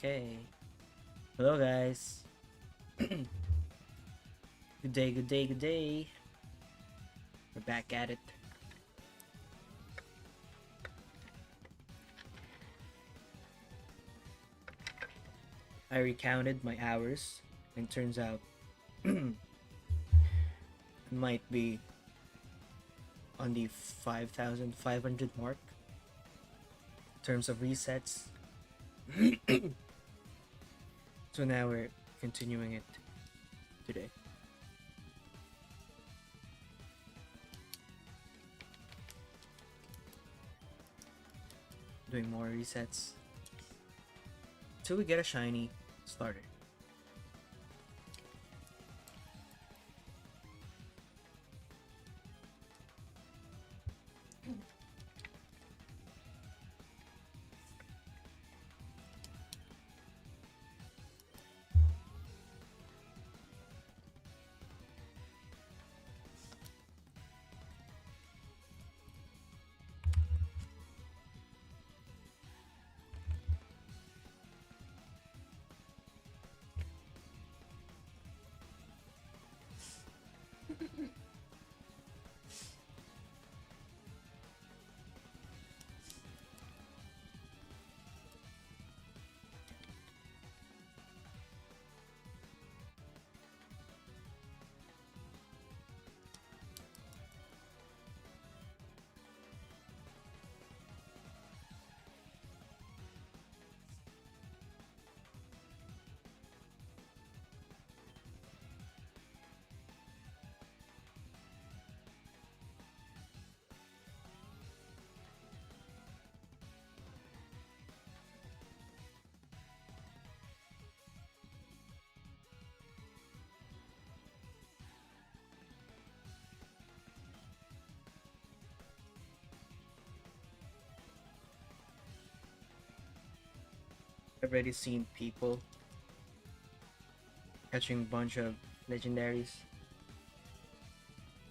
Okay. Hello, guys. Good day, good day, good day. We're back at it. I recounted my hours, and turns out it might be on the 5,500 mark in terms of resets. So now we're continuing it today. Doing more resets till we get a shiny starter. I've already seen people catching a bunch of legendaries,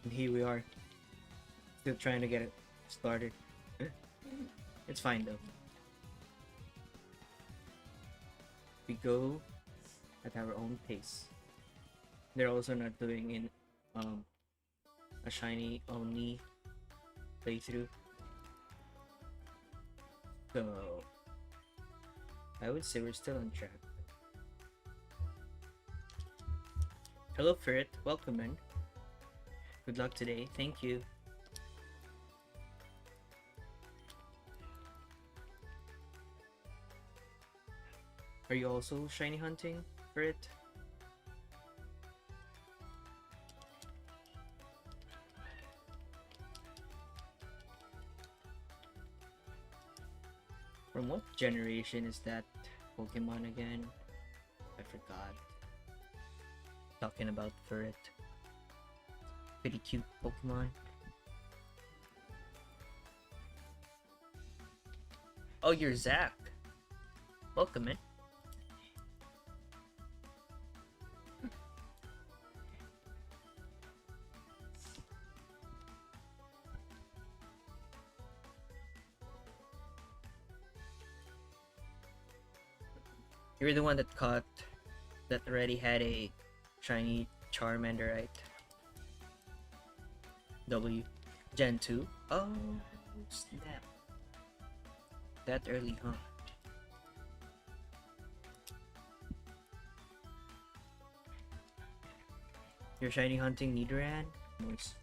and here we are, still trying to get it started. It's fine though. We go at our own pace. They're also not doing in a shiny only playthrough, so I would say we're still on track. Hello FireRed, welcome in. Good luck today, thank you. Are you also shiny hunting for it? From what generation is that Pokemon again? I forgot. Talking about FireRed. Pretty cute Pokemon. Oh, you're Zach. Welcome in. You're the one that caught that already had a shiny Charmander, right? W. Gen 2? Oh, snap. That early, huh? You're shiny hunting Nidoran? Nice.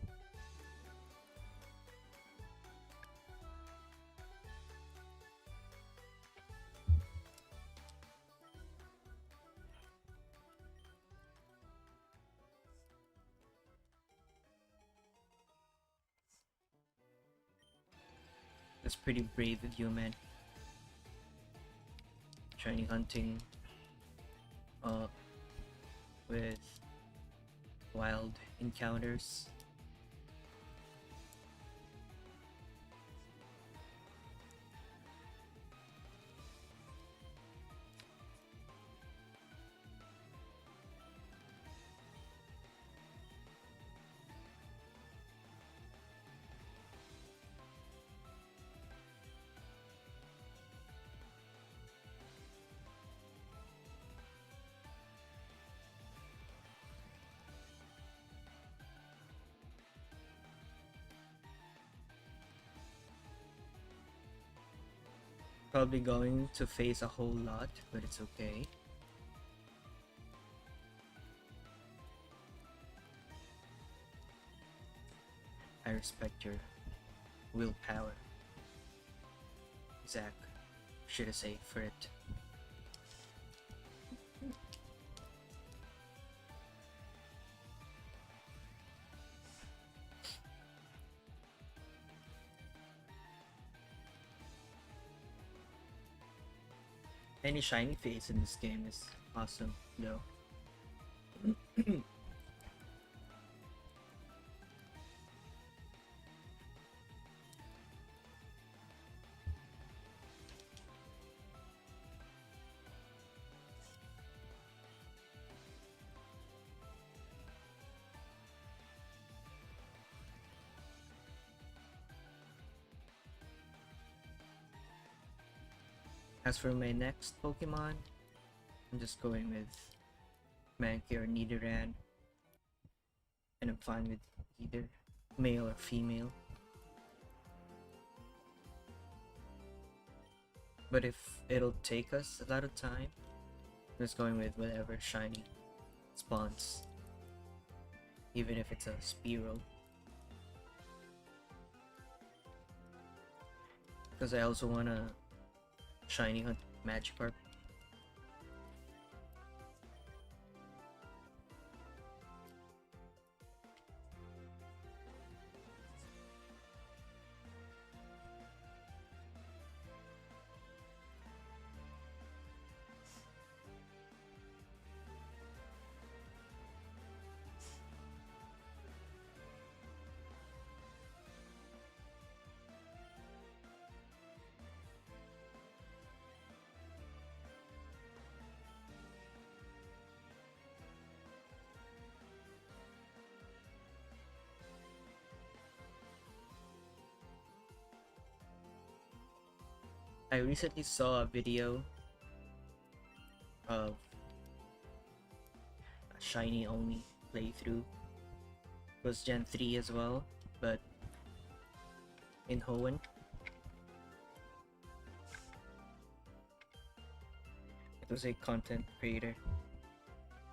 That's pretty brave of you, man. Shiny hunting with wild encounters. Probably going to face a whole lot, but it's okay. I respect your willpower, Zach. Should I say for it? Any shiny face in this game is awesome, though. As for my next Pokemon, I'm just going with Mankey or Nidoran, and I'm fine with either male or female. But if it'll take us a lot of time, I'm just going with whatever shiny spawns, even if it's a Spearow. Because I also wanna shiny hunt Magikarp. I recently saw a video of a shiny only playthrough. It was Gen 3 as well, but in Hoenn. It was a content creator.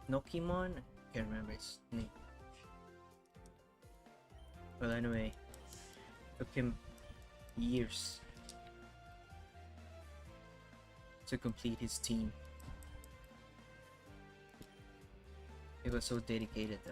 Nokimon? I can't remember his name. Well, anyway, took him years to complete his team. He was so dedicated though.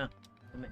Ah, damn it.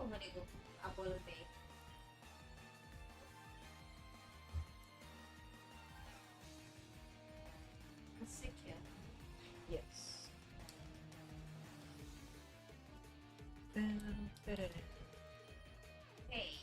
kung hindi ko Apple Pay. Sige. Yes. Hey.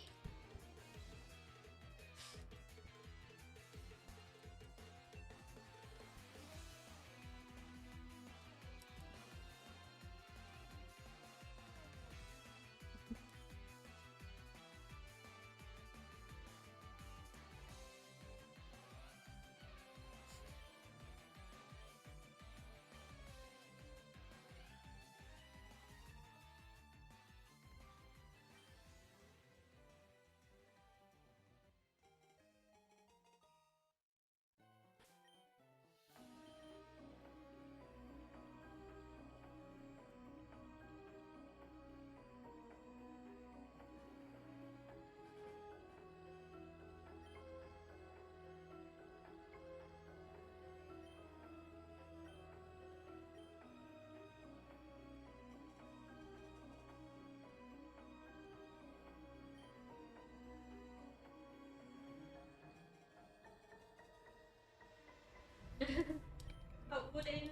Ako din.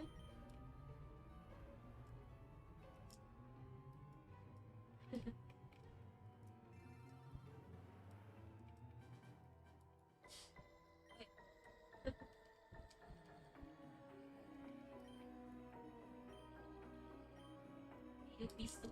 Yung pisto.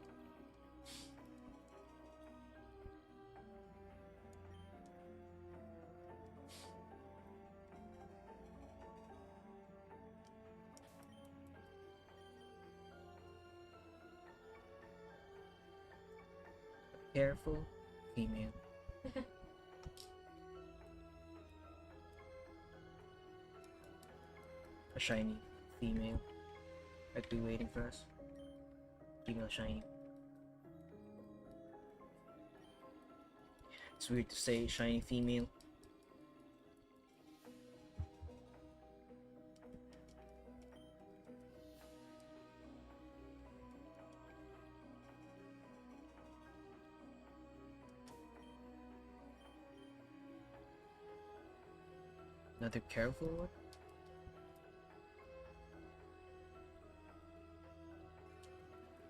Careful, female. A shiny female. Might be waiting for us. Female shiny. It's weird to say shiny female. Another careful one?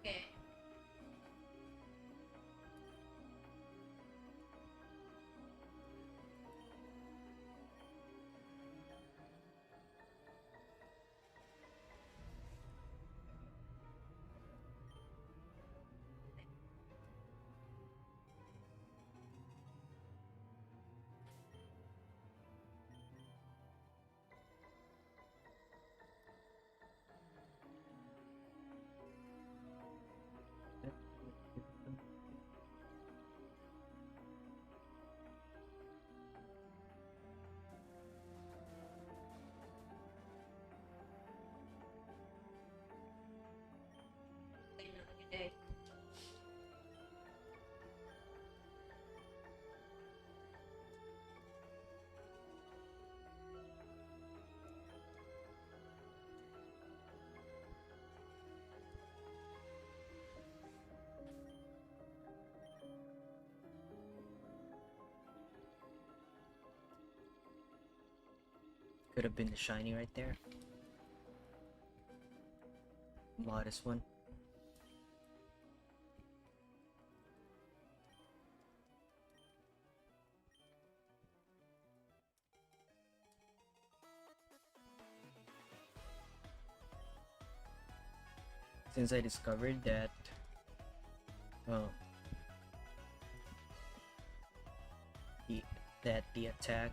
Okay. Okay. Could have been the shiny right there. Modest one. Since I discovered that the the attack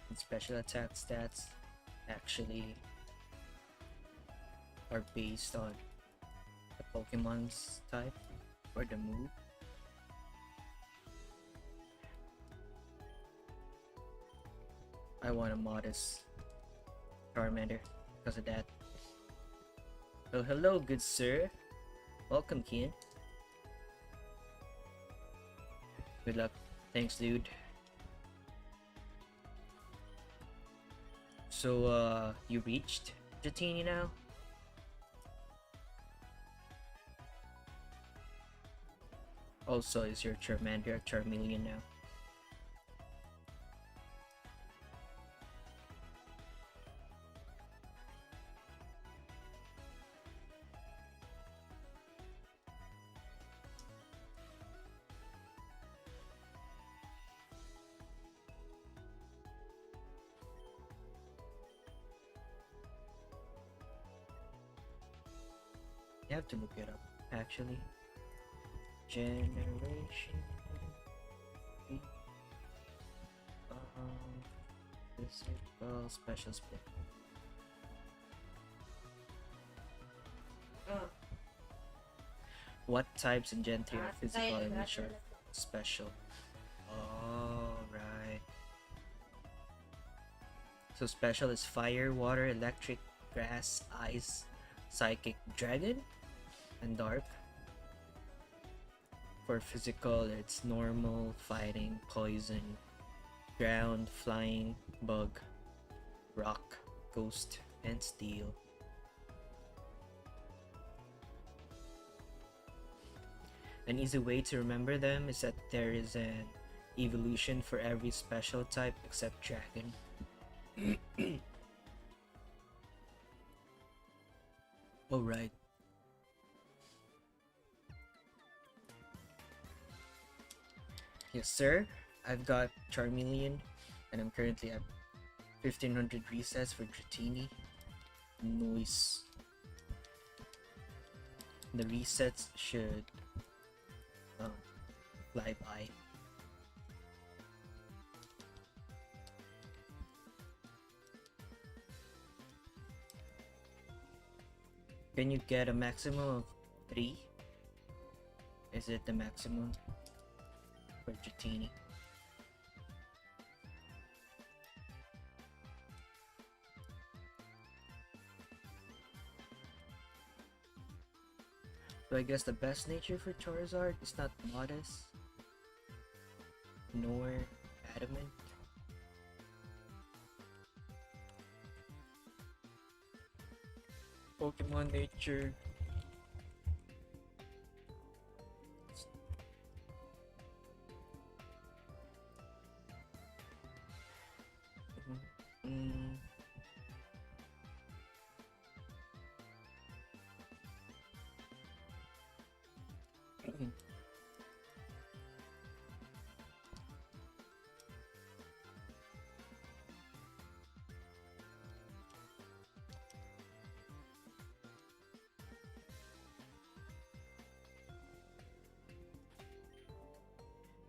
and special attack stats actually are based on the Pokemon's type or the move. I want a modest Charmander because of that. Oh, hello, good sir. Welcome, Kian. Good luck. Thanks, dude. So, you reached Jatini now? Also, is your Charmander a Charmeleon now? You have to look it up, actually. Generation. Physical special split. Oh, What types in Gen 3 are physical and which are that's special? Oh, right. So special is fire, water, electric, grass, ice, psychic, dragon, and dark. For physical, it's normal, fighting, poison, ground, flying, bug, rock, ghost, and steel. An easy way to remember them is that there is an evolution for every special type except dragon. Oh, right. Yes, sir. I've got Charmeleon, and I'm currently at 1500 resets for Dratini. Noise. The resets should fly by. Can you get a maximum of 3? Is it the maximum for Dratini? So I guess the best nature for Charizard is not modest, nor adamant. Pokemon nature. Mm.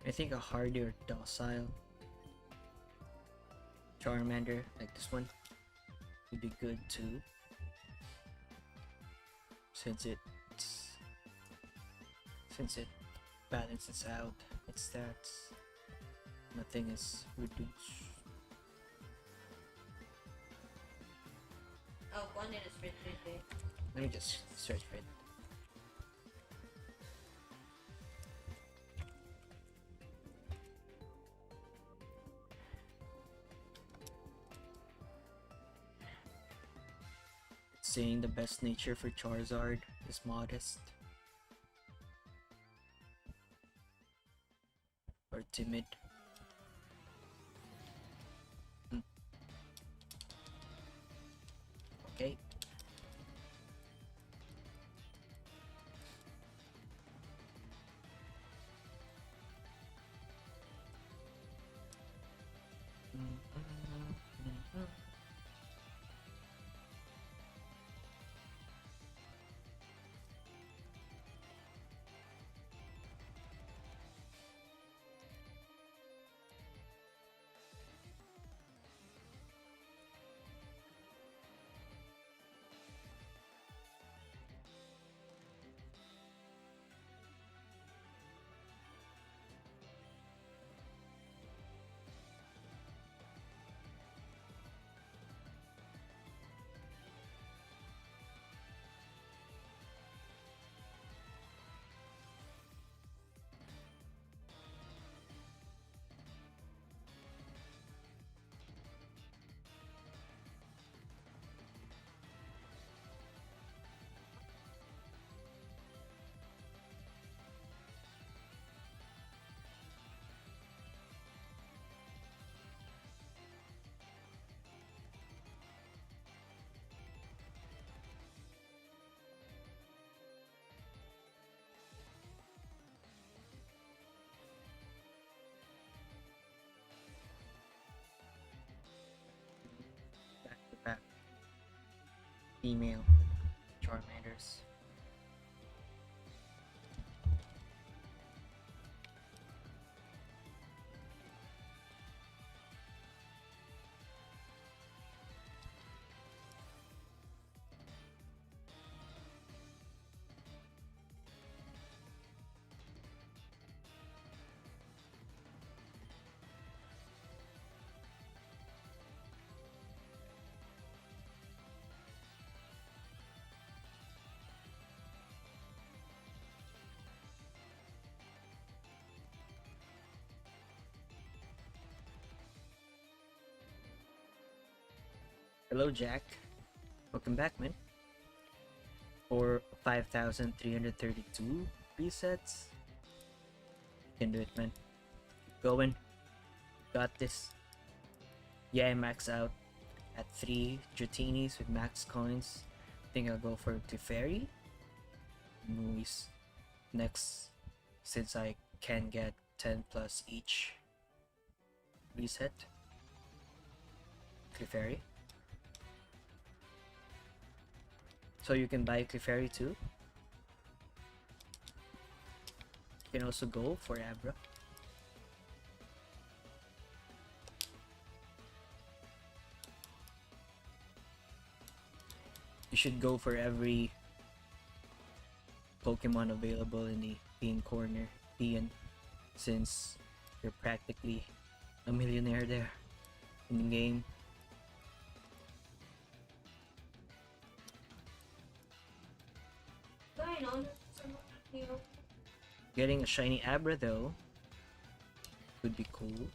I think a hardy or docile Charmander like this one would be good too, since it balances out its stats. Nothing is reduced. Oh, one is restricted. Let me just search for it. It's saying the best nature for Charizard is modest or timid. Okay. female Charmanders. Hello, Jack. Welcome back, man. For 5,332 resets. You can do it, man. Keep going. Got this. Yeah, I max out at 3 Dratinis with max coins. I think I'll go for Teferi. Movies next, since I can get 10 plus each reset. Clefairy. So you can buy Clefairy too. You can also go for Abra. You should go for every Pokemon available in the Bean Corner, Ian, since you're practically a millionaire there in the game. Going on. You know, Getting a shiny Abra though would be cool.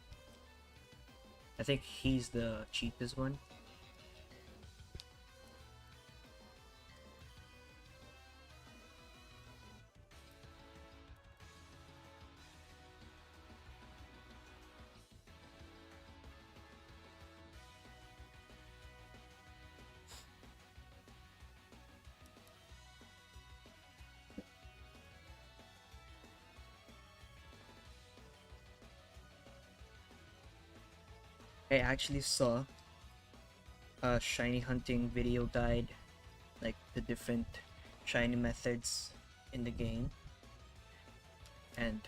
I think he's the cheapest one. I actually saw a shiny hunting video guide, like the different shiny methods in the game, and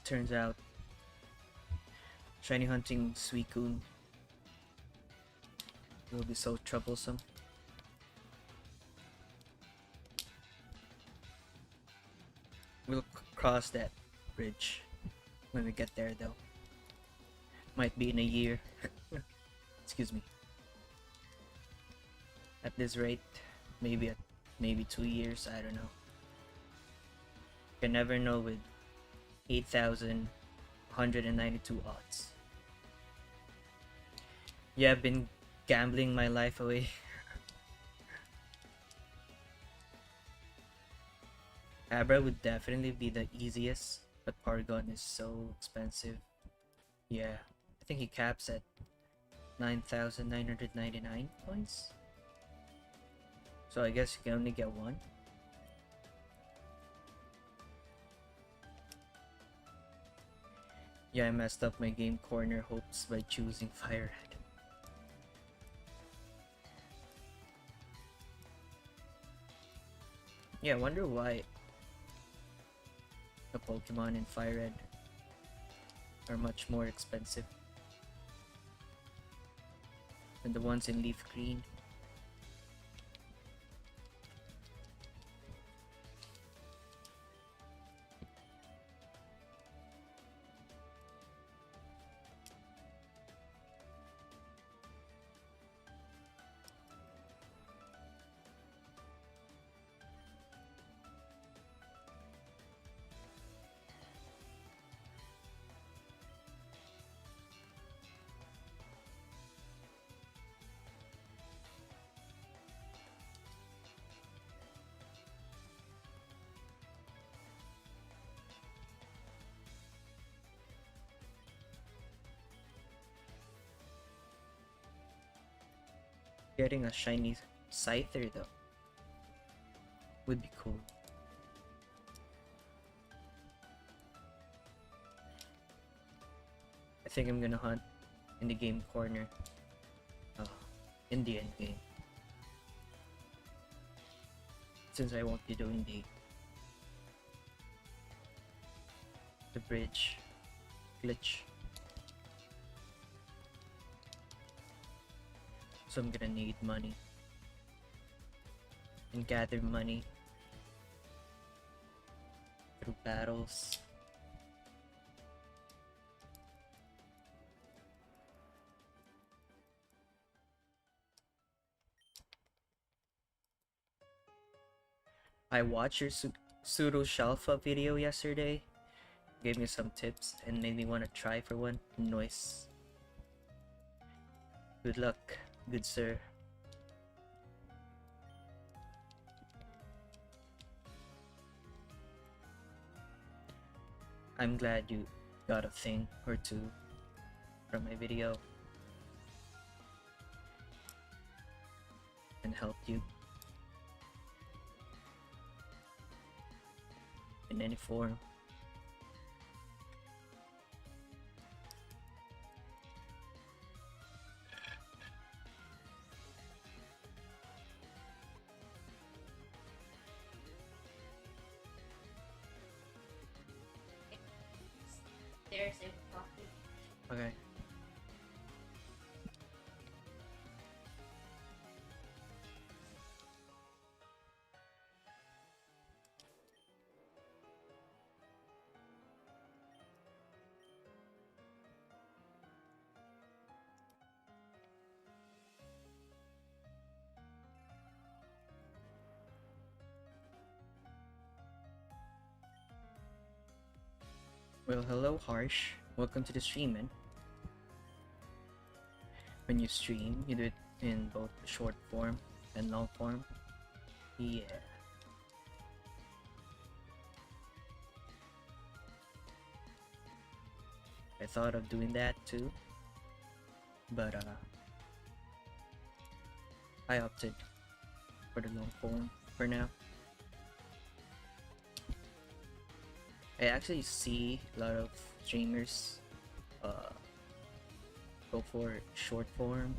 turns out shiny hunting Suicune will be so troublesome. We'll cross that bridge when we get there though. Might be in a year. Excuse me. At this rate, maybe 2 years, I don't know. You can never know with 8,192 odds. Yeah, I've been gambling my life away. Abra would definitely be the easiest, but Porygon is so expensive. Yeah, I think he caps at 9,999 points. So I guess you can only get one. Yeah, I messed up my game corner hopes by choosing FireRed. Yeah, I wonder why the Pokemon in FireRed are much more expensive than the ones in Leaf Green. Getting a shiny Scyther though would be cool. I think I'm gonna hunt in the game corner in the end game. Since I won't be doing the bridge glitch. So I'm gonna need money. And gather money through battles. I watched your pseudo shalfa video yesterday. Gave me some tips and made me want to try for one. Nice. Good luck, good sir. I'm glad you got a thing or two from my video and helped you in any form. There's a coffee. Okay. Well, hello Harsh. Welcome to the stream, man. When you stream, you do it in both short form and long form. Yeah. I thought of doing that too, but I opted for the long form for now. I actually see a lot of streamers go for short form,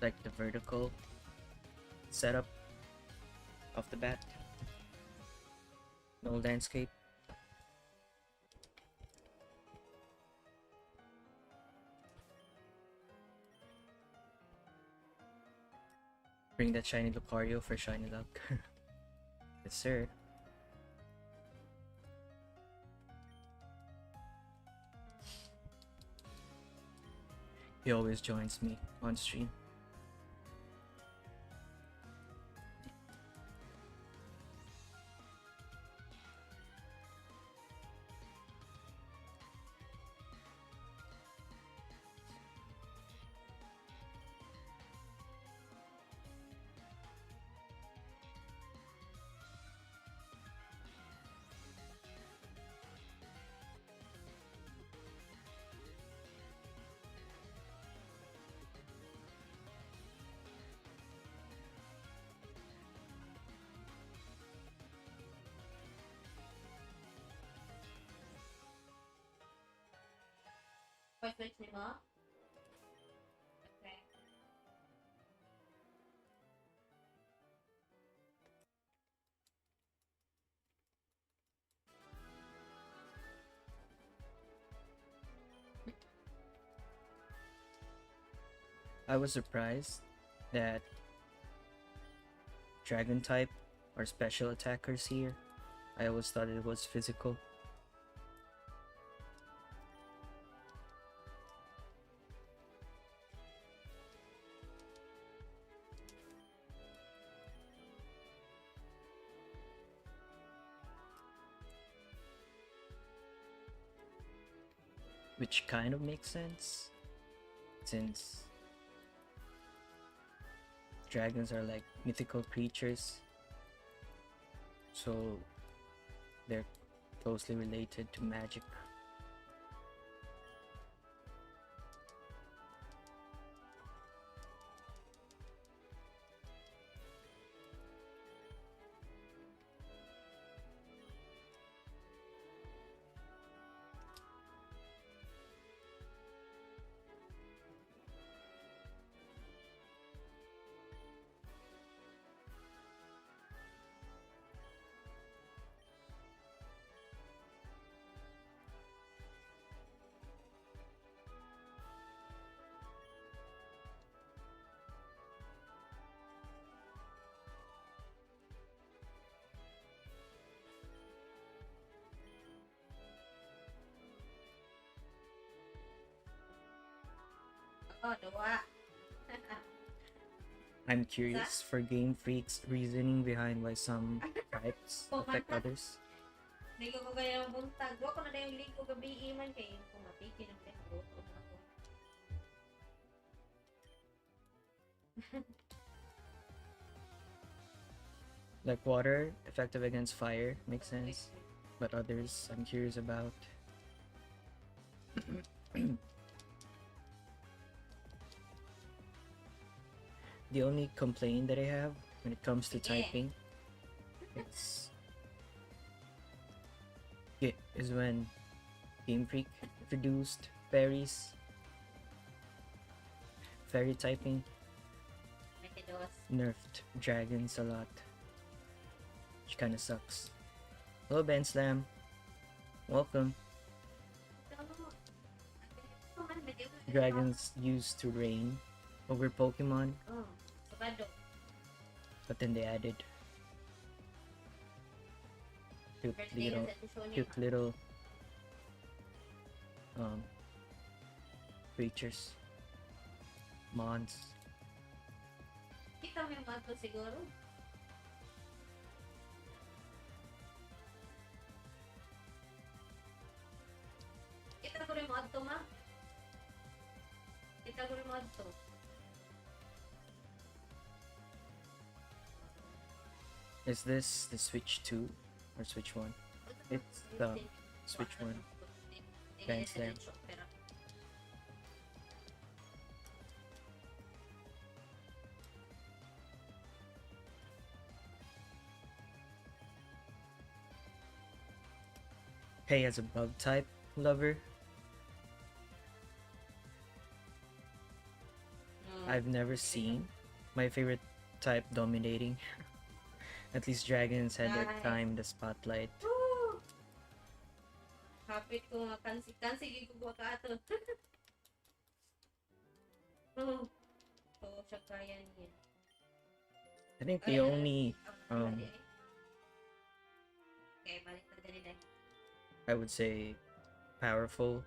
like the vertical setup off the bat. No landscape. Bring that shiny Lucario for shiny luck. Yes, sir. He always joins me on stream. Wait, switch him off? Okay. I was surprised that dragon type are special attackers here. I always thought it was physical. Which kind of makes sense, since dragons are like mythical creatures, so they're closely related to magic. Oh, dua. I'm curious for Game Freak's reasoning behind why some types affect others. Ligo ko kaya ng buntag. Wa ko na yung ligo gabi man kay kung mapiki ng pekbo. Like water, effective against fire, makes sense. But others, I'm curious about. The only complaint that I have when it comes to typing is when Game Freak introduced fairies. Fairy typing nerfed dragons a lot, which kind of sucks. Hello, Ben Slam. Welcome. Dragons used to reign over Pokemon, but then they added cute little creatures, mons. Kita mo yung mato siguro. Kita ko rin yung mato, ma. Kita ko rin yung mato. Is this the Switch 2 or Switch 1? It's the Switch 1. Grand Slam. Hey, as a bug type lover, I've never seen my favorite type dominating. At least dragons had their time in the spotlight. Woo! Kapit ko nga kansi ko ka ato. Oh, siya kaya niya. I think the only Okay, balik na dali dahil. I would say powerful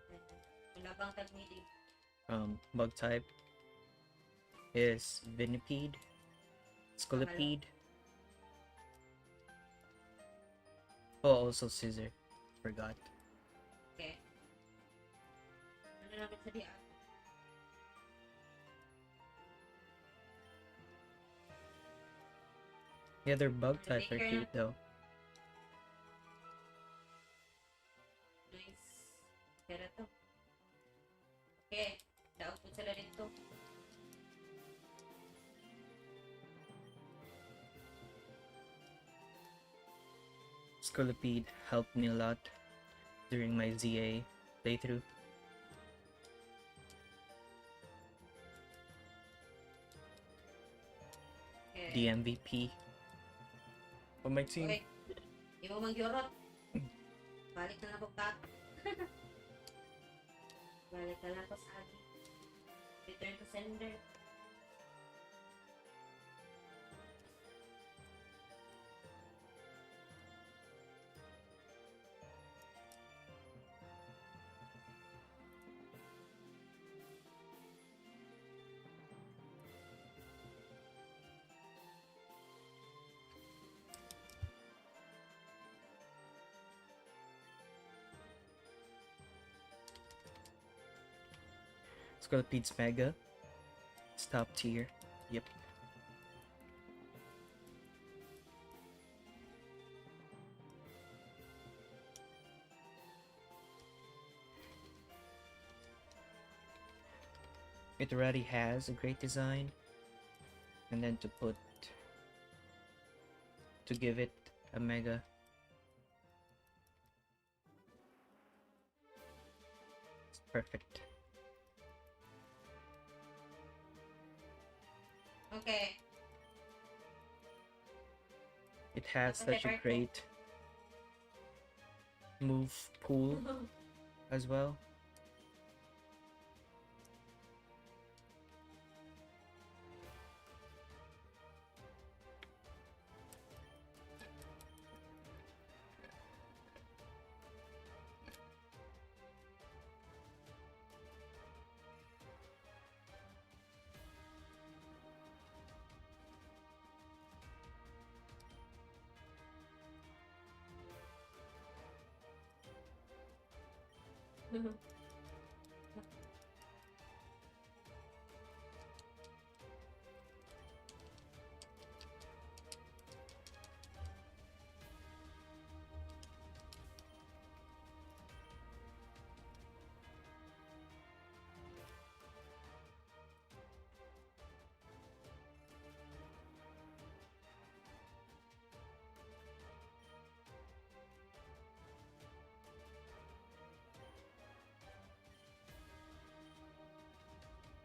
Wala bang tagmili? bug type is Venipede, Scolipede. Oh, also Scissor. Forgot. Okay. Ano namin sa diyan? Yeah, their bug types are cute though. Nice. Pera to. Okay. Daog po sila dito. Scolipede helped me a lot during my ZA playthrough. Okay. The MVP of my team. Okay. Di mo mag-yorot. Balik na lang po ka. Balik na lang po sa akin. Return to sender. Scollipede's Mega. It's top tier. Yep. It already has a great design, and then to give it a Mega. It's perfect. Okay. It has such a great move pool as well.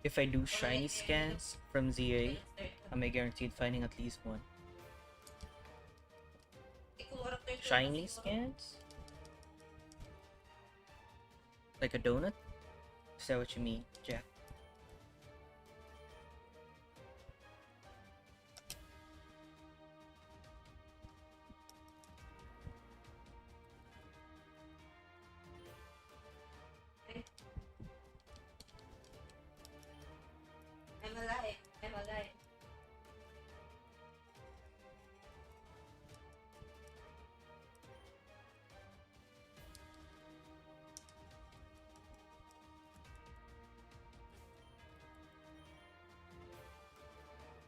If I do shiny scans from ZA, am I guaranteed finding at least one? Shiny scans? Like a donut? Is that what you mean, Jack? I'm alive. I'm alive.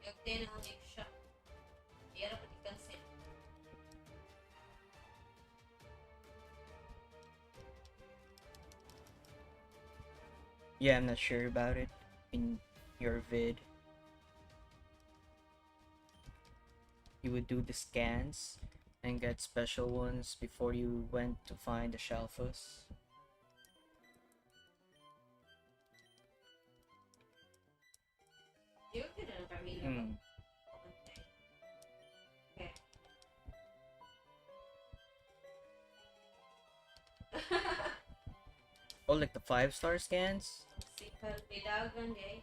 Eu tenho um amigo chato. E era pra te cancelar. Yeah, I'm not sure about it in your vid. You would do the scans and get special ones before you went to find the Shalfos. Eu queria pra mim. Hmm. Okay. Oh, like the 5-star scans? Sikal pidagan day.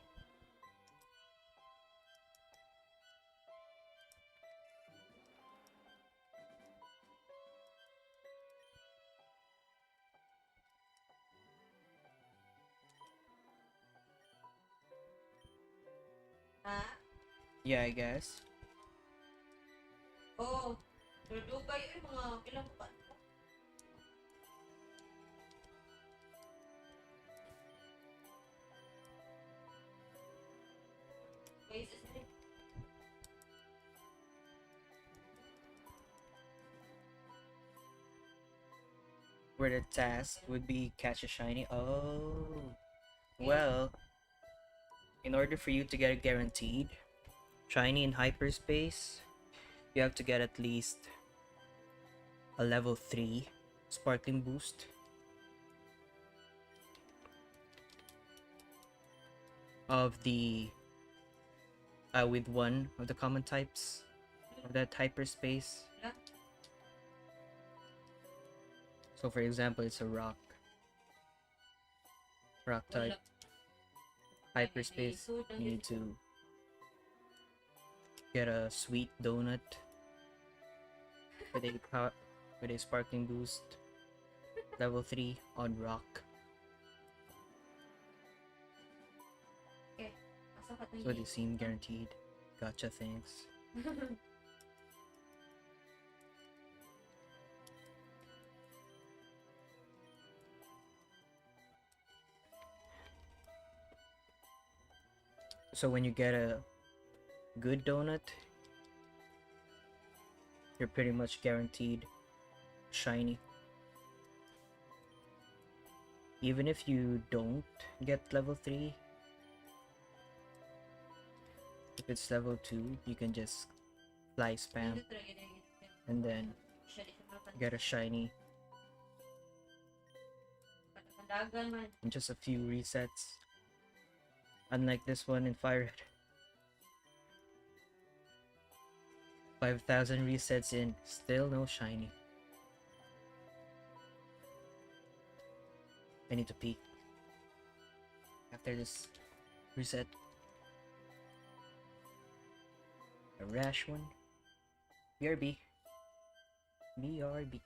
Ha? Yeah, I guess. Oo. Dudugay mga ilang pa. Guys, Where the task would be catch a shiny. Oh. Well, in order for you to get a guaranteed shiny in hyperspace, you have to get at least a level 3 sparkling boost. Of the with one of the common types of that hyperspace. So for example, it's a rock type hyperspace. You need to get a sweet donut with a sparkling boost level 3 on rock. So they seem guaranteed. Gotcha, thanks. So when you get a good donut, you're pretty much guaranteed shiny. Even if you don't get level 3, if it's level 2, you can just fly spam and then get a shiny in just a few resets. Unlike this one in FireRed. 5,000 resets in, still no shiny. I need to pee after this reset. A rash one. BRB. BRB.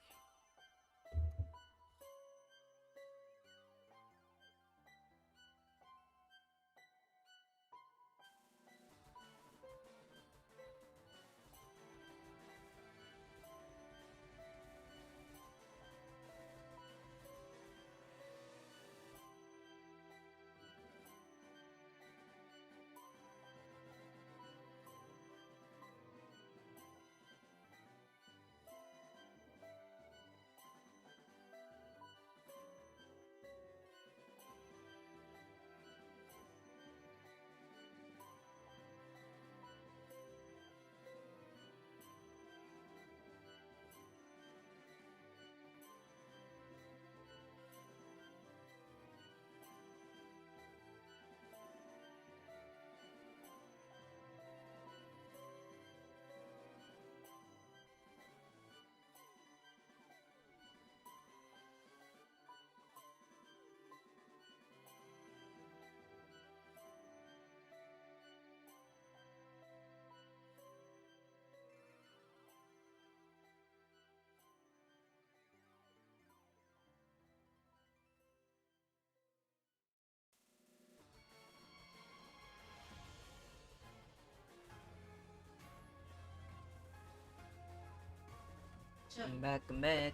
Sure. I'm back, I'm back.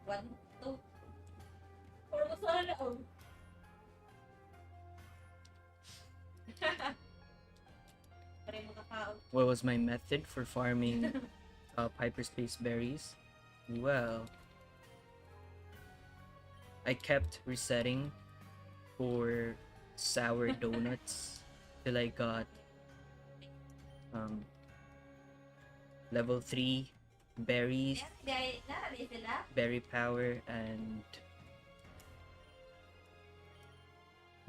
One, two. Or mas wala na oh. Pare mo kapao. What was my method for farming hyperspace berries? Well, I kept resetting for sour donuts till I got um, level 3 berries, Guys, narari sila. berry power, and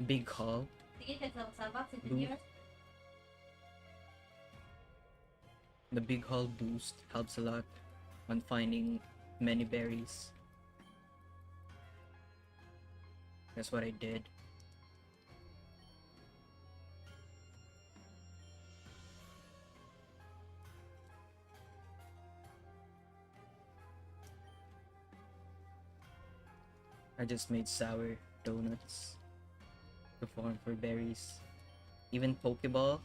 big haul. Sige, sabak si Boom. Junior. The big haul boost helps a lot on finding many berries. That's what I did. I just made sour donuts to farm for berries. Even Pokeballs.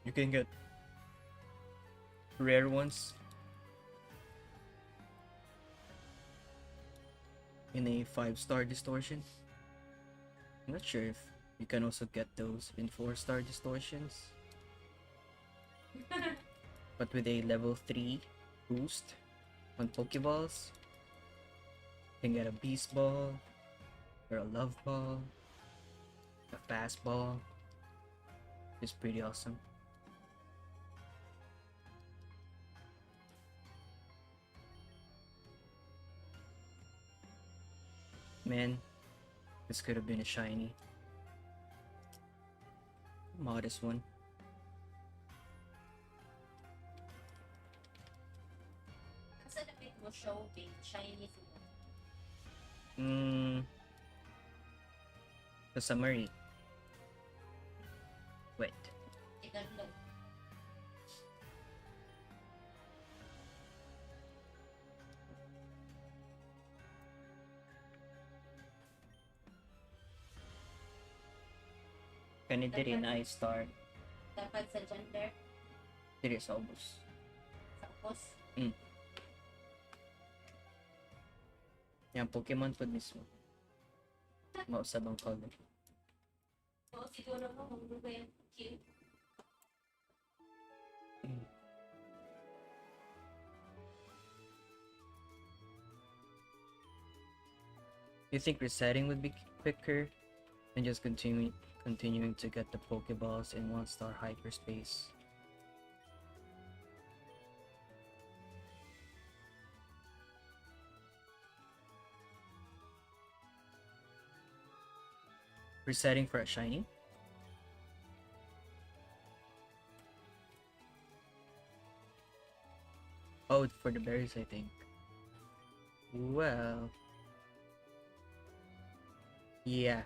You can get rare ones in a 5-star distortion. I'm not sure if you can also get those in 4-star distortions. But with a level 3 boost on Pokeballs, you can get a Beast Ball, or a Love Ball, a Fastball. It's pretty awesome. Man, this could have been a shiny. Modest one. Asa napit mo shopping, shiny sila. The summary. Wait. Igadlog. Kani diri na i-star. Dapat sa gender, Diri sa ubos. sa upos. Yan, Pokemon food mismo. Mausab ang color. Oo, siguro mo, magbuga yung cute. You think resetting would be quicker than just continuing to get the Pokeballs in 1-star hyperspace? Resetting for a shiny? Oh, for the berries, I think. Well, yeah.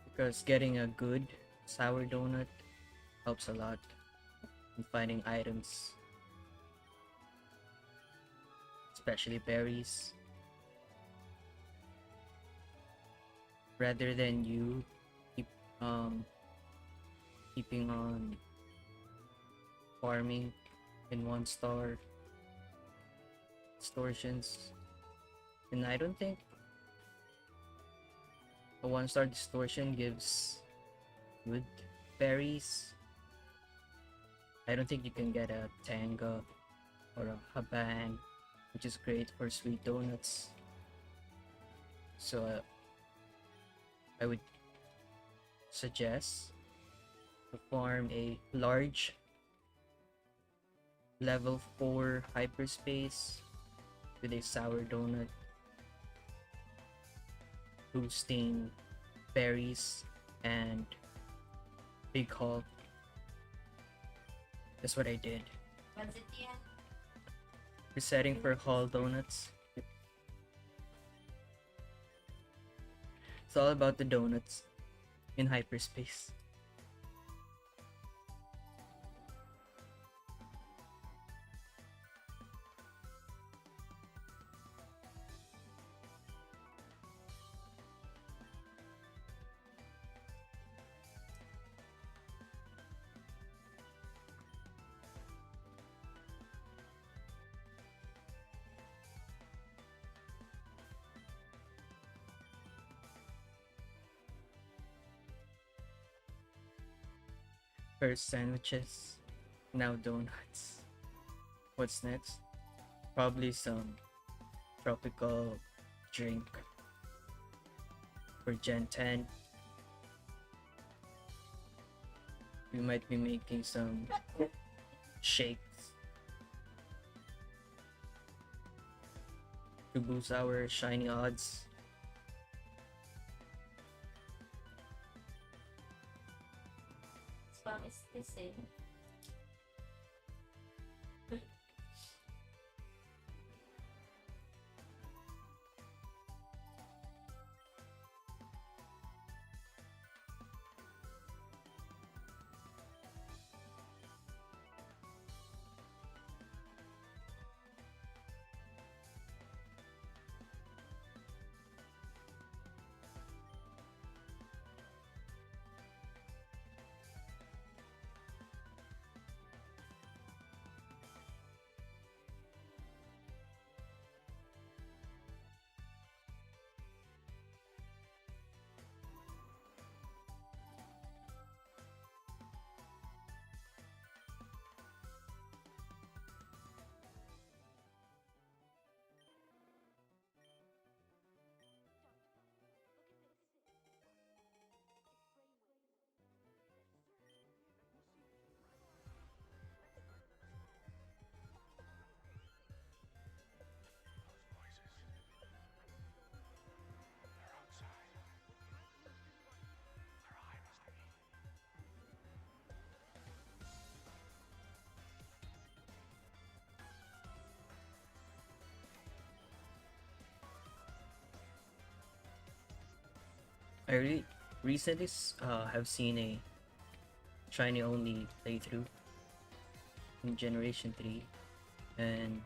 Because getting a good sour donut helps a lot in finding items, especially berries. Rather than you keep keeping on farming in 1-star distortions. And I don't think a 1-star distortion gives good berries. I don't think you can get a Tanga or a Haban, which is great for sweet donuts. So I would suggest to farm a large level 4 hyperspace with a sour donut, boosting berries and big haul. That's what I did. Pansit yan. Resetting for haul donuts. It's all about the donuts in hyperspace. First sandwiches, now donuts. What's next? Probably some tropical drink for Gen 10. We might be making some shakes to boost our shiny odds. Spam is this eh. I really recently have seen a shiny only playthrough in Generation 3, and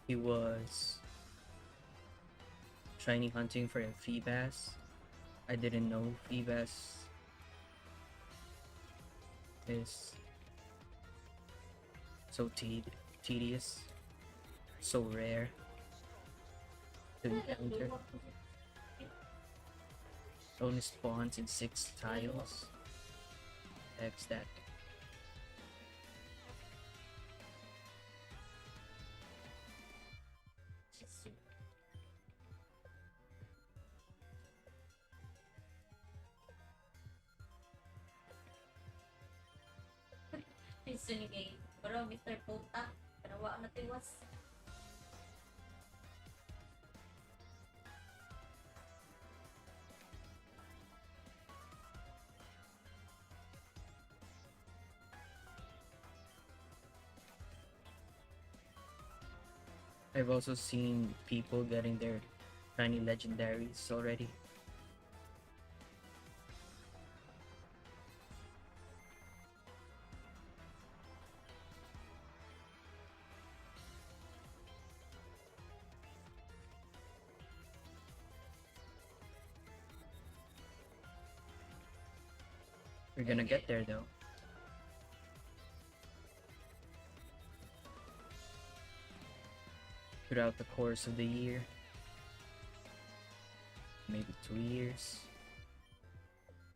he was shiny hunting for a Feebas. I didn't know Feebas is so tedious, so rare to encounter. Only spawns in 6 tiles. Heck's that? Piso ni kay pero Mr. Puta. Kanawa na tiwas. I've also seen people getting their shiny legendaries already. We're gonna get there though. Throughout the course of the year. Maybe 2 years.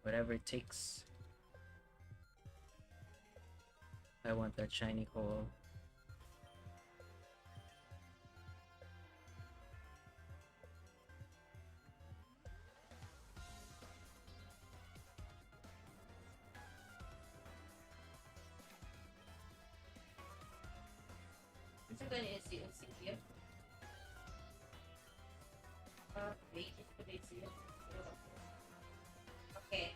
Whatever it takes. I want that shiny hole. Sa kanya si Sylvia. Wait, it's ko din siya. Okay.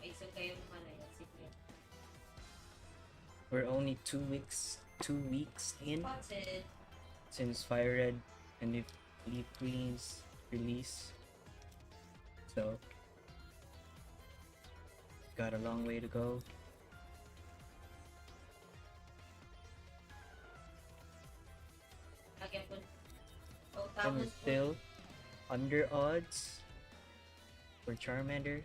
Iso kayo naman na yan, Sylvia. We're only 2 weeks in Spotted. since FireRed and Leaf Queen's release. So got a long way to go. Lagyan po. Oh, And we're tapos po. still under odds for Charmander.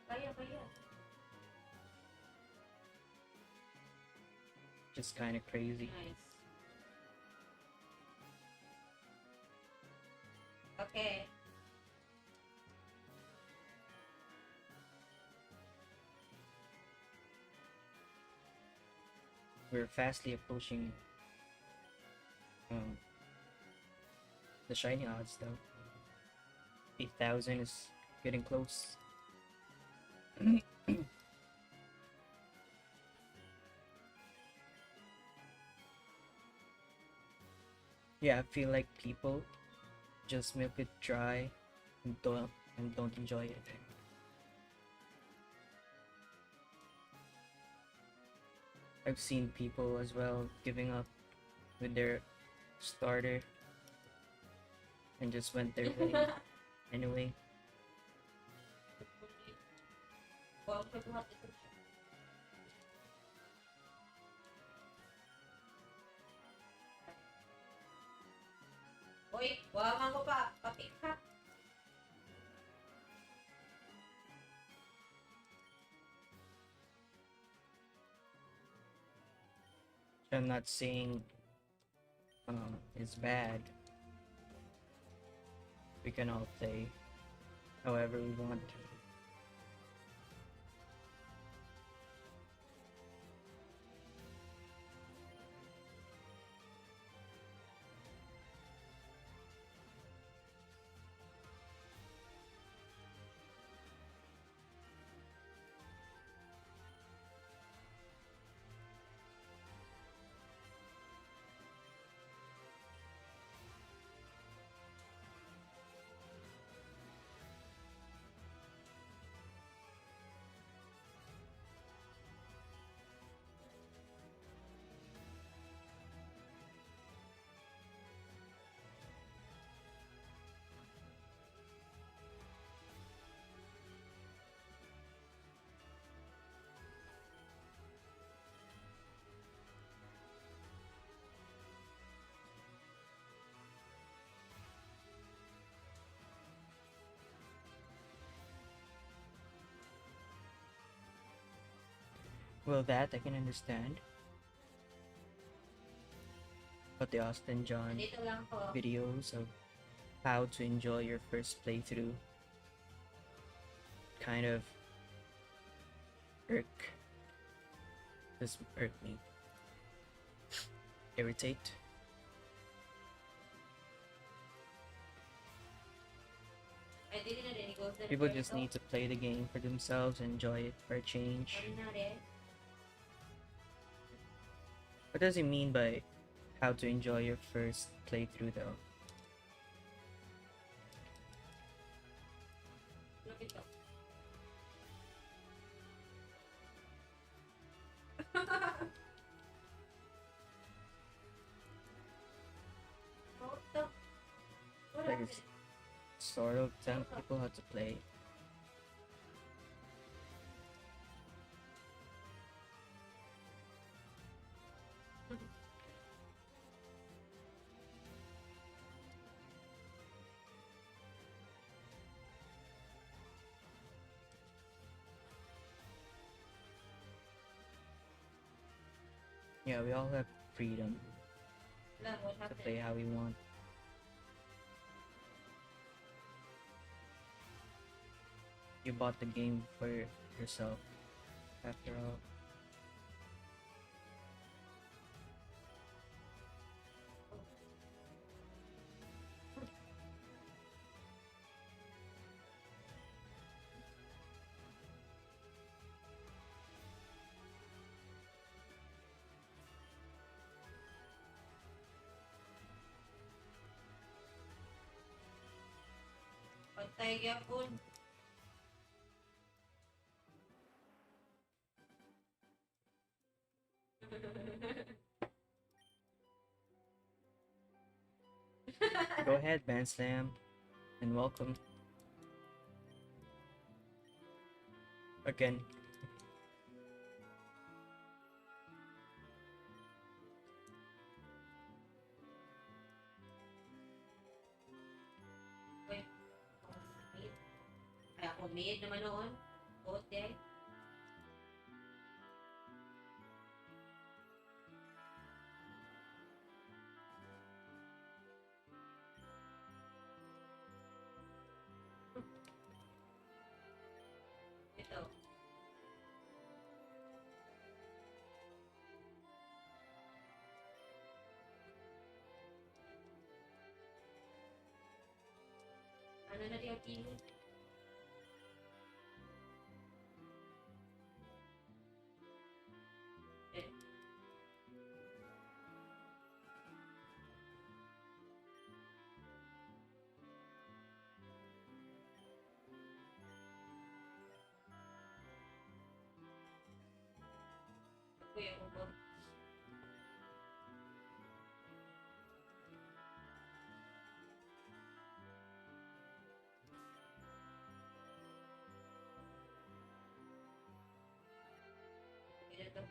Kaya. just kind of crazy. Nice. Okay. We're fastly approaching the shiny odds though. 8,000 is getting close. Yeah, I feel like people just milk it dry and don't enjoy it. I've seen people as well giving up with their starter and just went their way anyway. Well, pagbuhat ito siya. Uy, wawa mo pa. Papik ka. I'm not saying it's bad. We can all play however we want. Well, that I can understand. But the Austin John Dito lang po. videos of how to enjoy your first playthrough kind of irk me. Irritate. Ay, dito na rin. Goes na People just need to play the game for themselves and enjoy it for a change. Ano na rin? What does he mean by how to enjoy your first playthrough though? Lapit lang. What the? What Like happened? it's sort of telling people how to play. Yeah, we all have freedom Lang, what to happened? play how we want. You bought the game for yourself, after all. Pantay gyapon. Go ahead, Band Slam, and welcome. Again. Uy, mid. Ay, ako mid naman noon. Bote. Pwede yung TV. Eh. Kuya ko ba? Ito.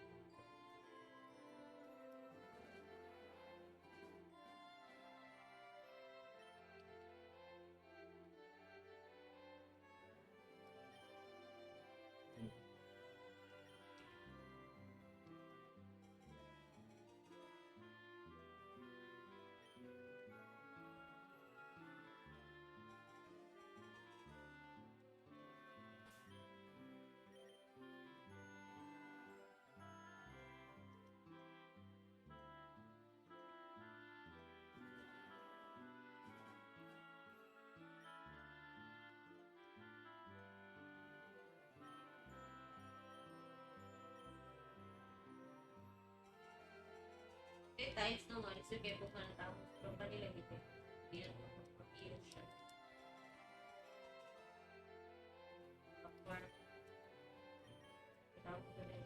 Times naman, isa kaya po ka natapos. Pero kanila dito, hindi na mag-iyon siya. Backward. Natapos ko rin.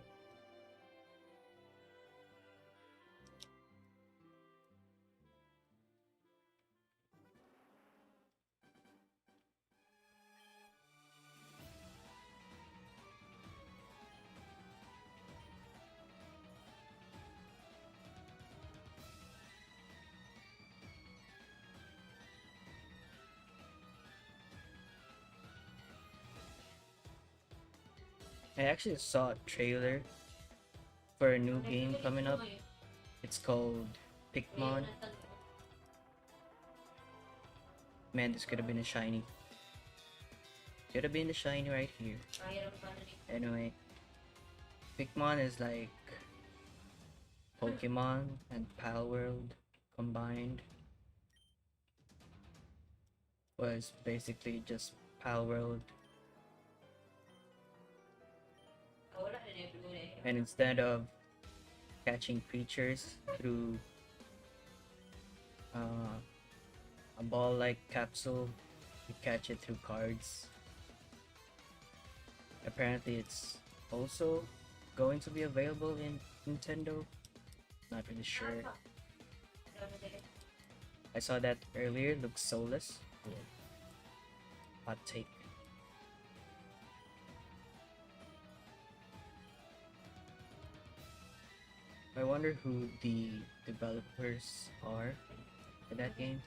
I actually saw a trailer for a new game coming up. It's called Pikmin. Man, this could have been a shiny. Could have been the shiny right here. Anyway, Pikmin is like Pokemon and Palworld combined. Was basically just Palworld. And instead of catching creatures through a ball-like capsule, you catch it through cards. Apparently it's also going to be available in Nintendo. Not really sure. I saw that earlier, looks soulless. Hot take. I wonder who the developers are for that game.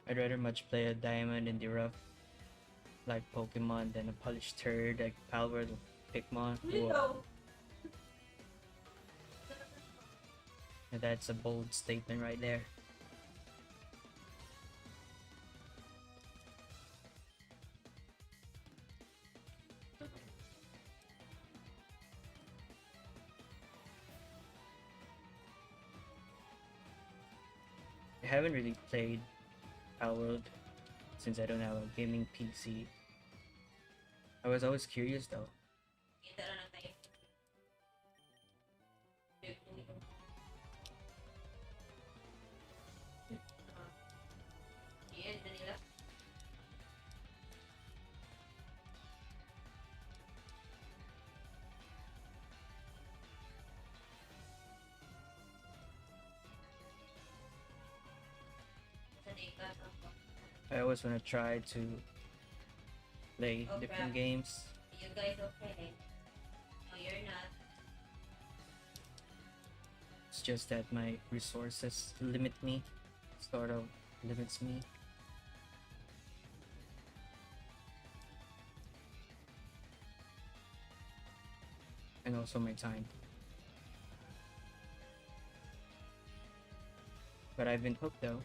I'd rather much play a diamond in the rough like Pokemon than a polished turd like Palworld or Pikmin. Whoa. And that's a bold statement right there. I haven't really played Palworld since I don't have a gaming PC. I was always curious though. I always want to try to play different games. You guys okay? No, you're not. It's just that my resources limit me. sort of limits me. And also my time. But I've been hooked though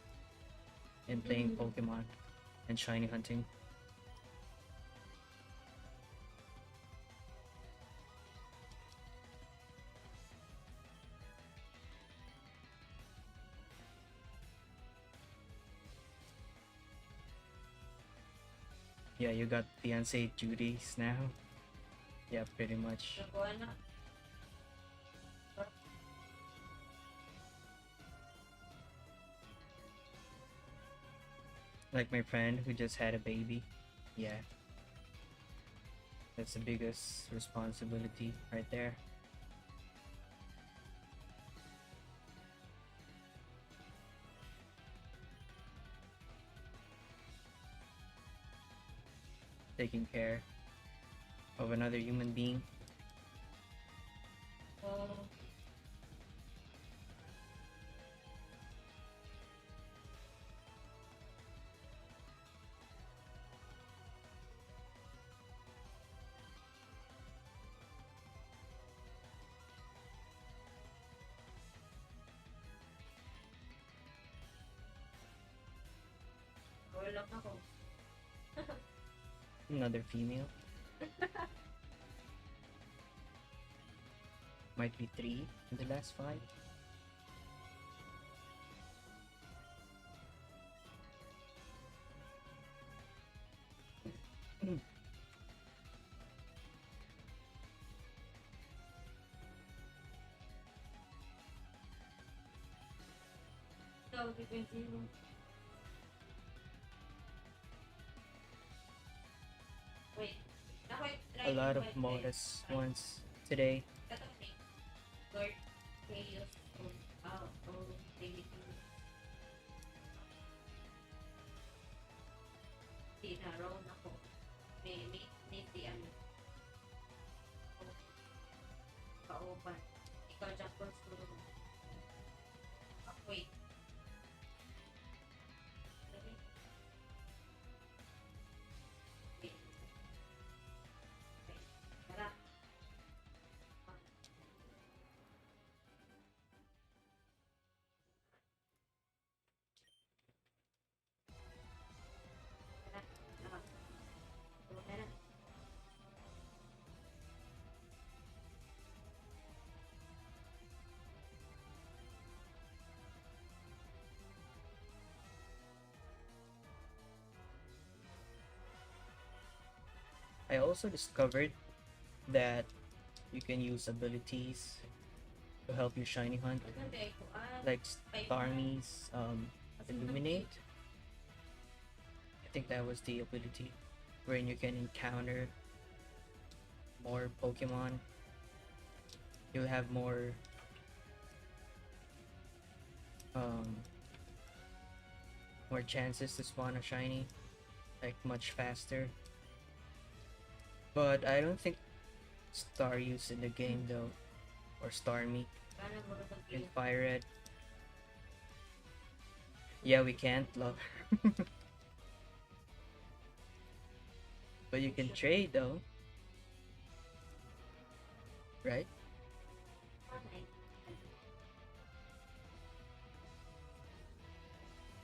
in playing Pokemon and shiny hunting. Yeah, you got fiancé duties now. Yeah, pretty much. Nakuha na. Like my friend who just had a baby. Yeah. That's the biggest responsibility right there. Taking care of another human being. Oh, wala ako. Another female. Might be 3 in the last 5. Ikaw, depende mo. Wait. A lot of modus ones today. Katabi. Lord, chaos, activity. Tinaroon ako. May si ano. Kauban. Ikaw, Jackpot, siguro mo. Wait. Wait. Wait. Tara. Tara. Tara. Tara. I also discovered that you can use abilities to help you shiny hunt, Maganda ko. like Starmie's Illuminate. I think that was the ability wherein you can encounter more Pokemon. You'll have um, more chances to spawn a shiny, like much faster. But I don't think Star use in the game though, or Starmie Paano mo in mag-game? FireRed. Yeah, we can't love, but you can trade though, right? Okay.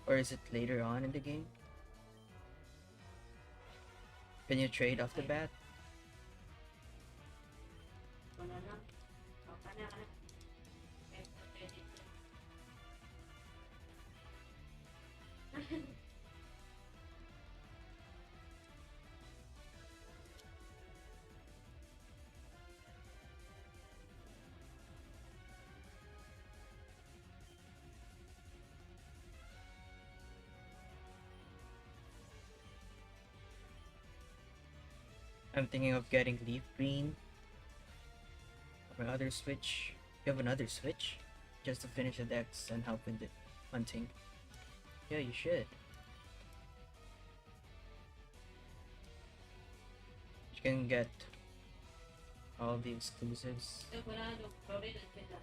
Or is it later on in the game? Can you trade off the bat? Wala na. Kana. I'm thinking of getting Leaf Green. My other Switch. You have another Switch? Just to finish the decks and help with the hunting. Yeah, you should. You can get all the exclusives. Ito wala no. Sorry na sila.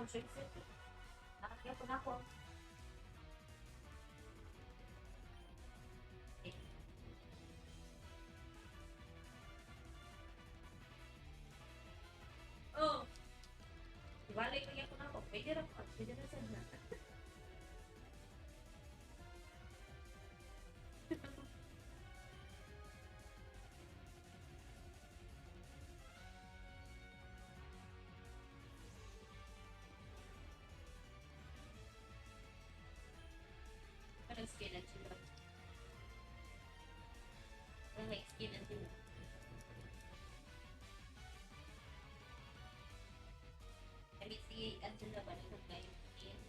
ako siya isip. Nakakaya po na ako. Oh! Ibalik kaya ko na ako. Pwede rin ako. Pwede rin sa'yo na. Parang skin and sila. Parang like skin and sila. Kami si Angela ba nito kayo skin?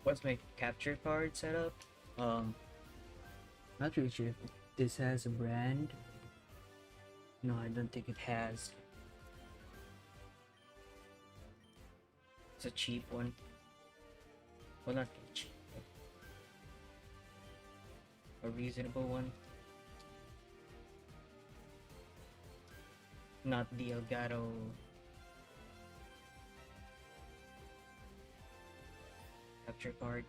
What's my capture card setup? Not really sure if this has a brand. No, I don't think it has. It's a cheap one. Well, not cheap. A reasonable one. Not the Elgato. Capture card.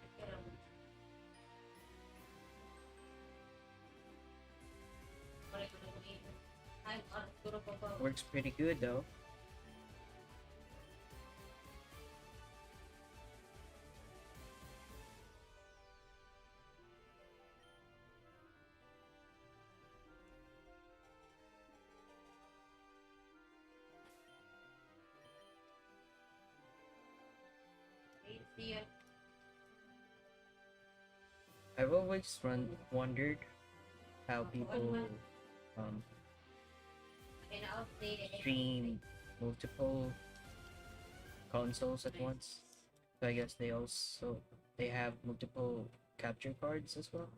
Works pretty good though. I've always wondered how people um, stream multiple consoles at once. So I guess they have multiple capture cards as well.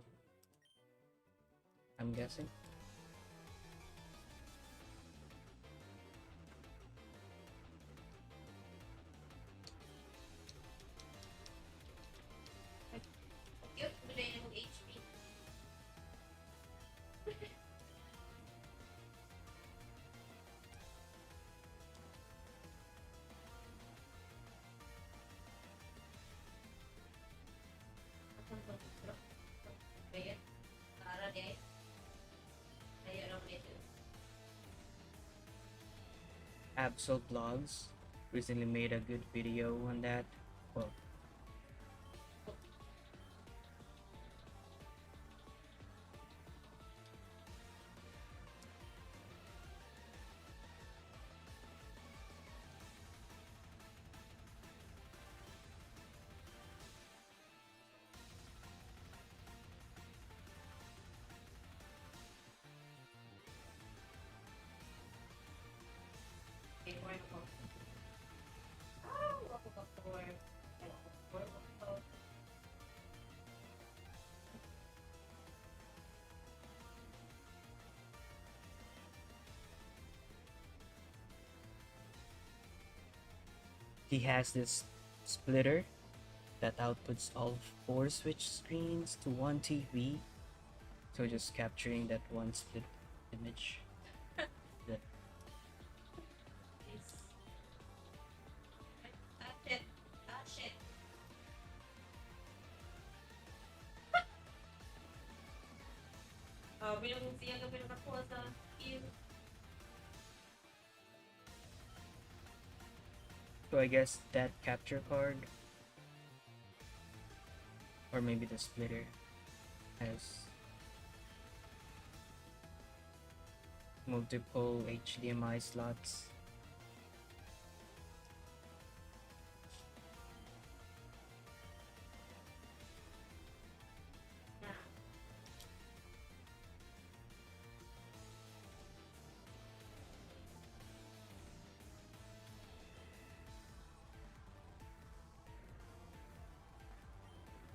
I'm guessing. Absol Blogs recently made a good video on that. Well, he has this splitter that outputs all four switch screens to one TV. So just capturing that one split image. That Please. Ah, shit. Ah, shit. Bilang siya ka pinakakuha sa kill. so I guess that capture card, or maybe the splitter, has multiple HDMI slots. Na.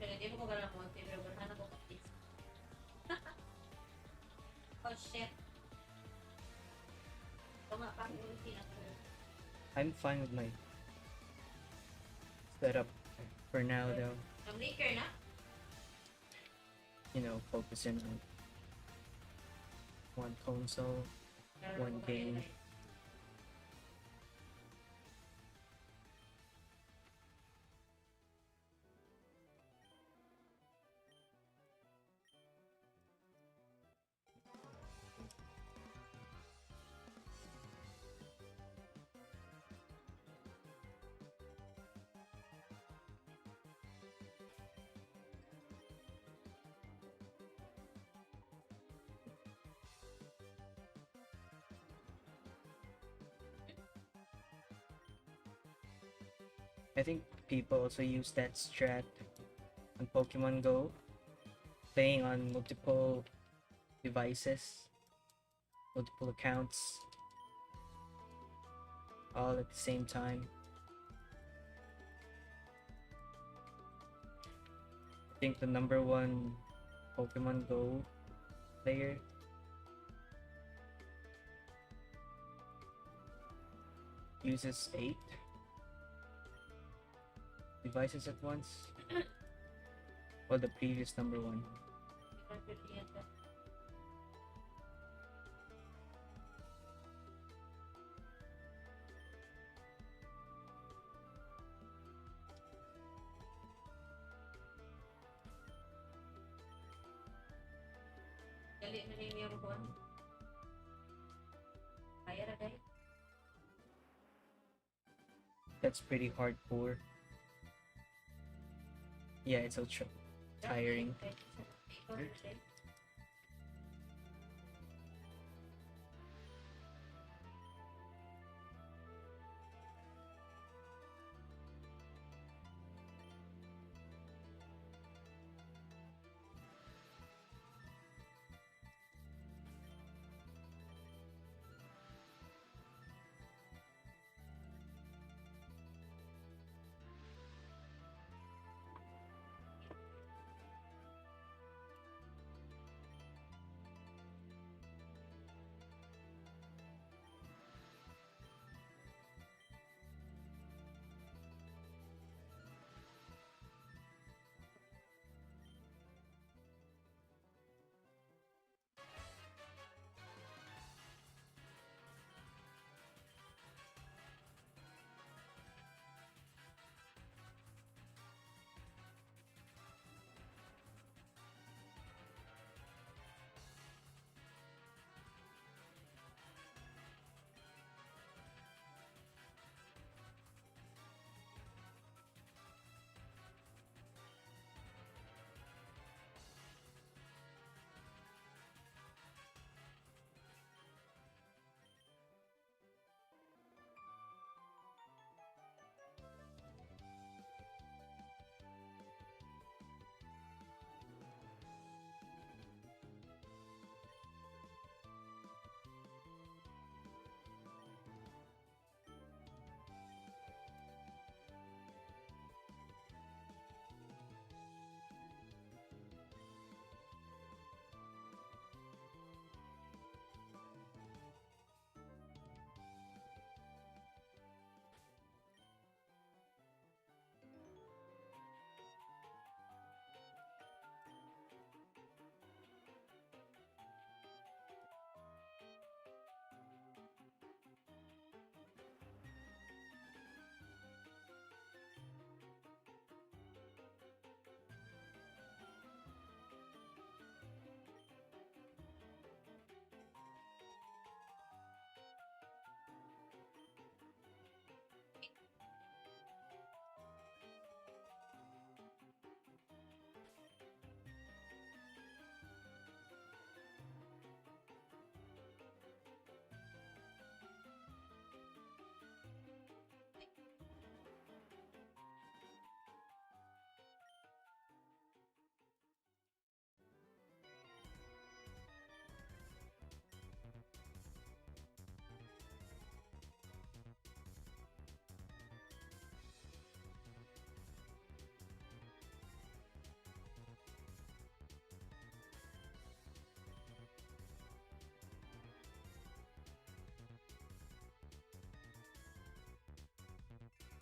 Pero hindi mo ko ganang monte, pero berhanap ko kapis. Oh shit. Ito nga pang ulti na ko. I'm fine with my setup for now, though. Ang liquor na? You know, focusing on one console, one game. I think people also use that strat on Pokemon Go, playing on multiple devices, multiple accounts, all at the same time. I think the number one Pokemon Go player uses 8 devices at once. Well, the previous number one. Dali na rin yung buwan. Kaya na guys. That's pretty hardcore. Yeah, it's ultra tiring.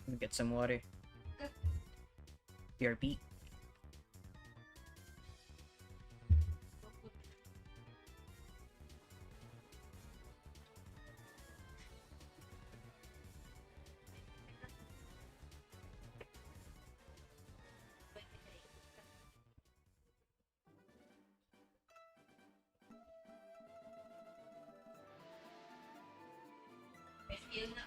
Let me get some water. PRP. Feel na.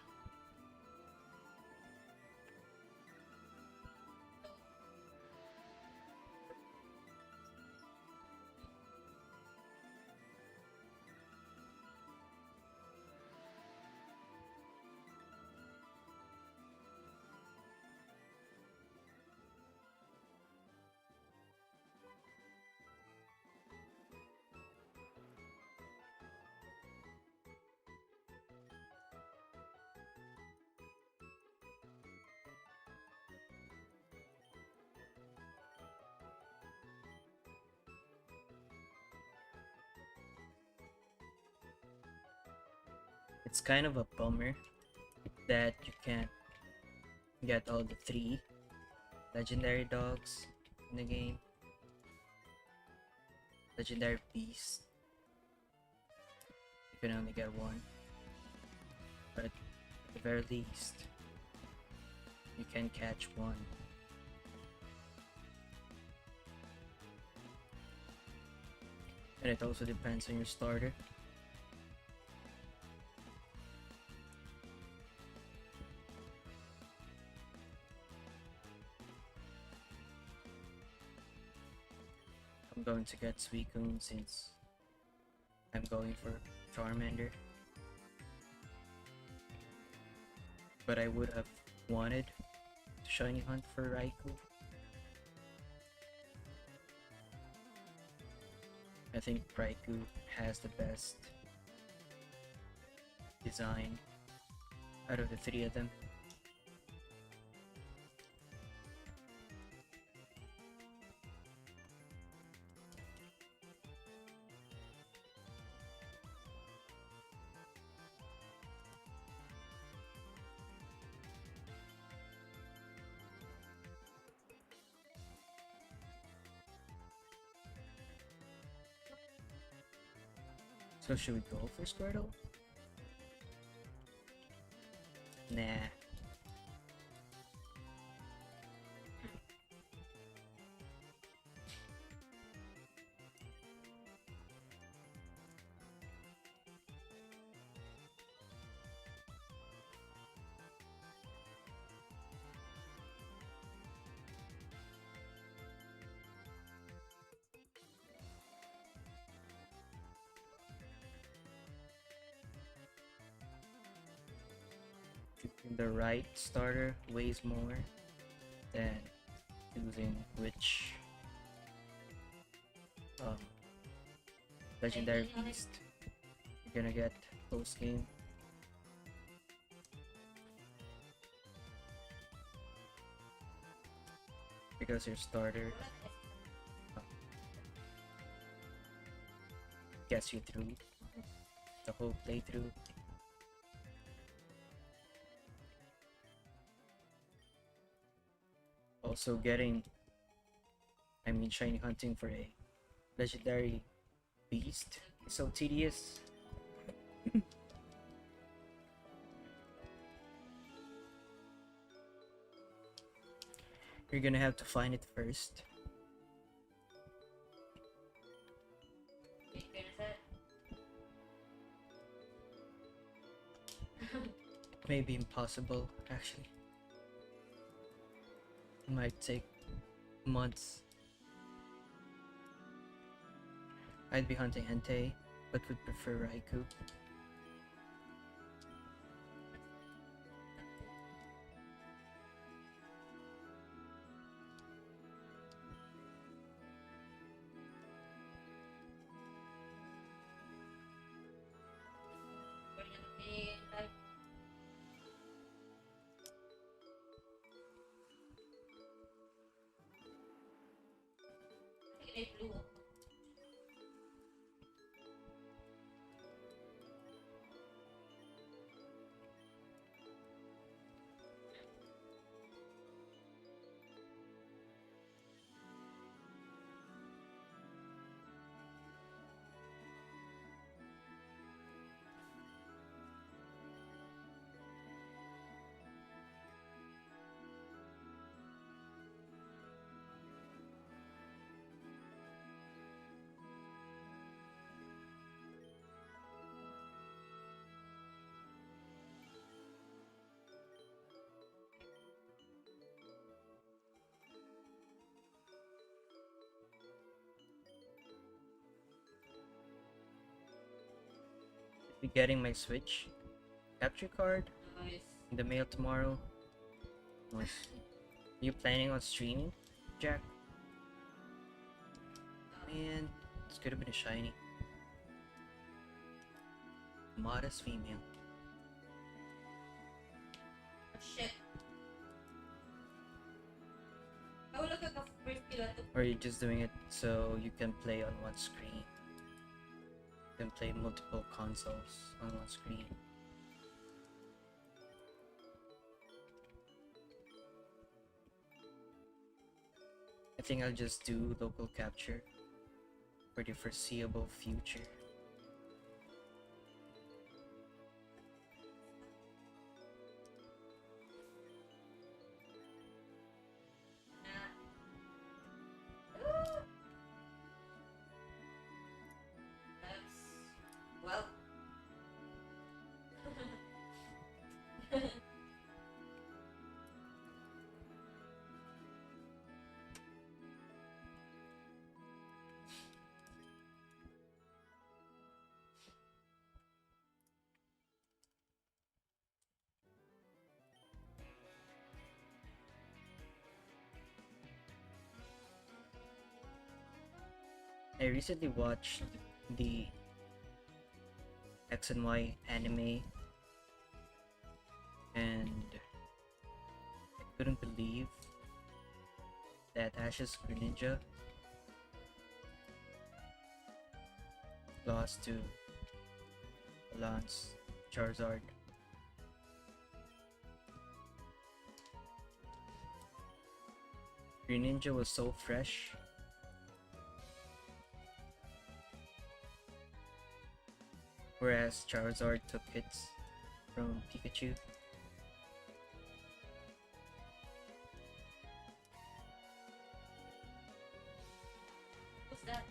It's kind of a bummer that you can't get all the 3 legendary dogs in the game. Legendary beast. You can only get 1. But at the very least, you can catch 1. And it also depends on your starter. I'm going to get Suicune since I'm going for Charmander. But I would have wanted to shiny hunt for Raikou. I think Raikou has the best design out of the 3 of them. So should we go for Squirtle? Nah. Choosing the right starter weighs more than choosing which legendary beast you're gonna get post game. Because your starter gets you through the whole playthrough. Also shiny hunting for a legendary beast is so tedious. You're gonna have to find it first. It may be impossible, actually. It might take months. I'd be hunting Entei, but would prefer Raikou. Be getting my Switch capture card Nice. in the mail tomorrow. Nice. Are you planning on streaming, Jack? Man, this could have been a shiny. Modest female. Oh, shit. Ako lang kaka-first kila to. Or you're just doing it so you can play on one screen. You can play multiple consoles on one screen. I think I'll just do local capture for the foreseeable future. Na. Ooh. That's... Well. I recently watched the X and Y anime, and I couldn't believe that Ash's Greninja lost to Lance Charizard. Greninja was so fresh. Whereas Charizard took hits from Pikachu. What's that?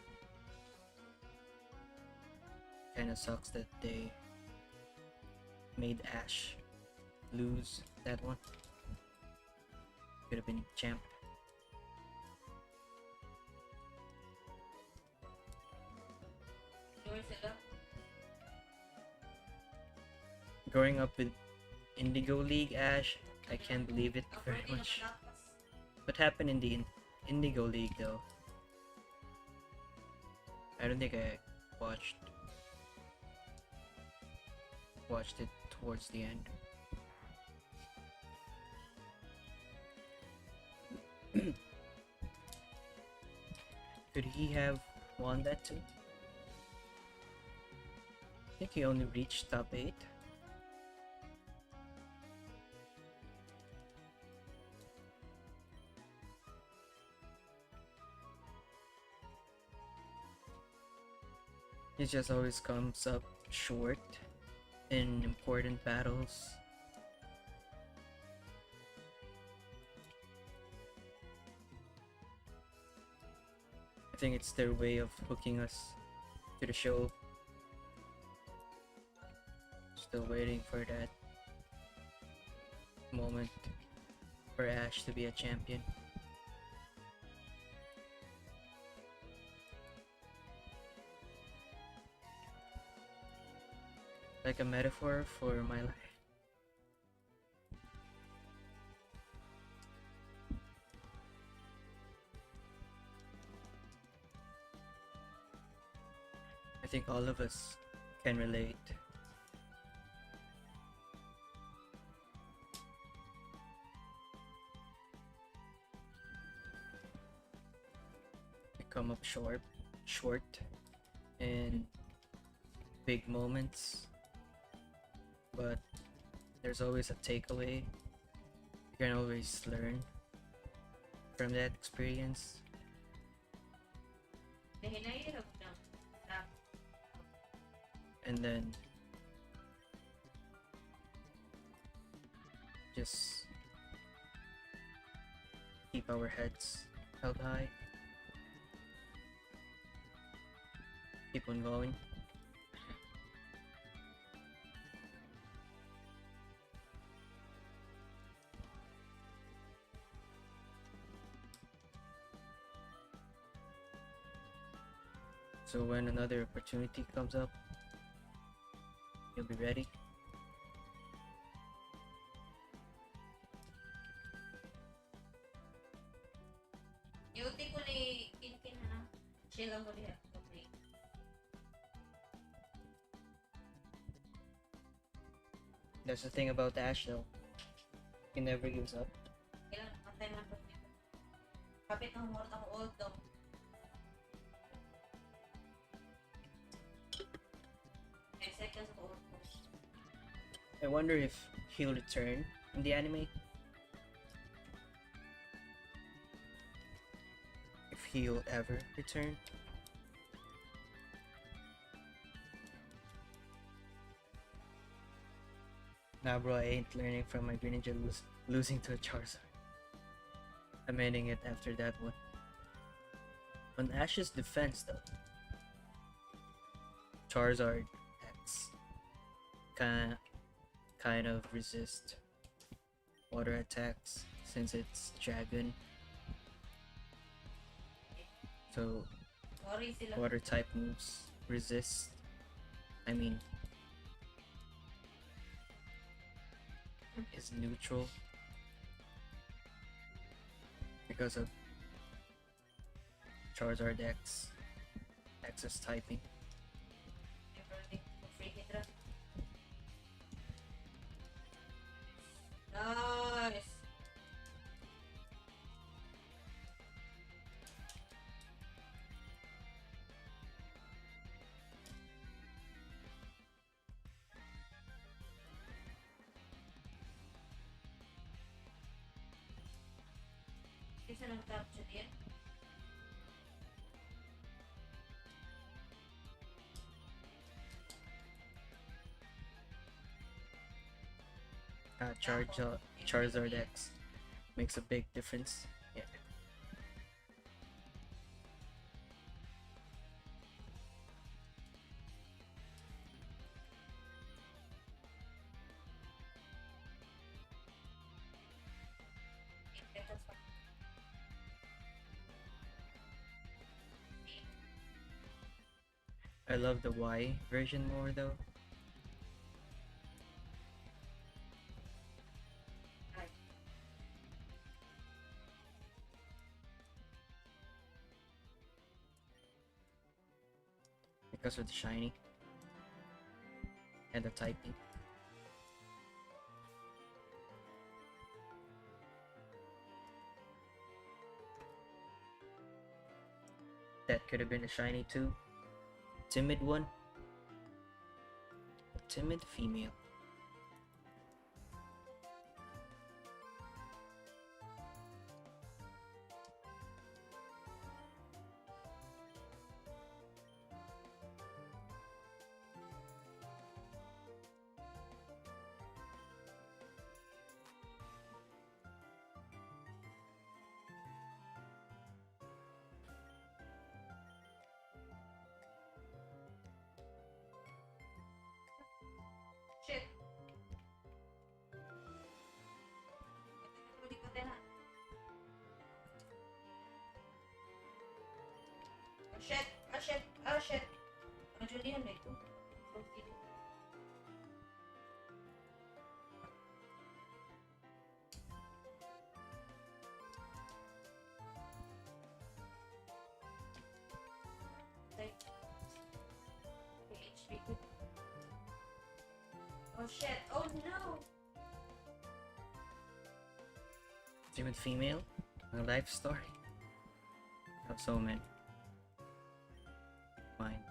Kinda sucks that they made Ash lose that one. Could have been champ. Sure sila. Growing up with Indigo League Ash, I can't believe it Ako very hindi much. nakatakas. What happened in the Indigo League though? I don't think I watched it towards the end. Could he have won that too? I think he only reached top 8. He just always comes up short in important battles. I think it's their way of hooking us to the show. Still waiting for that moment for Ash to be a champion. Like a metaphor for my life. I think all of us can relate. We come up short in big moments, but there's always a takeaway. You can always learn from that experience. Nahinahirap na. Tap. And then just keep our heads held high. Keep on going. So when another opportunity comes up, You'll be ready. Yuti ko ni kinkin na. Siya lang ko diha. Okay. That's the thing about Ash though. He never gives up. Kailan matay man ko dito. Kapit na humorot ako old daw. 10 seconds to old ko. I wonder if he'll return in the anime. If he'll ever return. Nah, bro, I ain't learning from my Green Ninja losing to a Charizard. I'm ending it after that one. On Ash's defense, though, Charizard X kind of resist water attacks since it's dragon. So Sorry sila. water type moves resist. I mean, is neutral because of Charizard X's typing. Nice. Isa lang capture yan. Charizard X makes a big difference. Yeah. I love the Y version more though. Because of the shiny and the typing. That could have been a shiny too. Timid one. A timid female. Shit. Ikot-ikotin ha. Oh shit! Oh shit! Oh shit! Ano Julian na ito? HP good. Oh shit! Oh no! Timid female. A life story. Have so many. Mind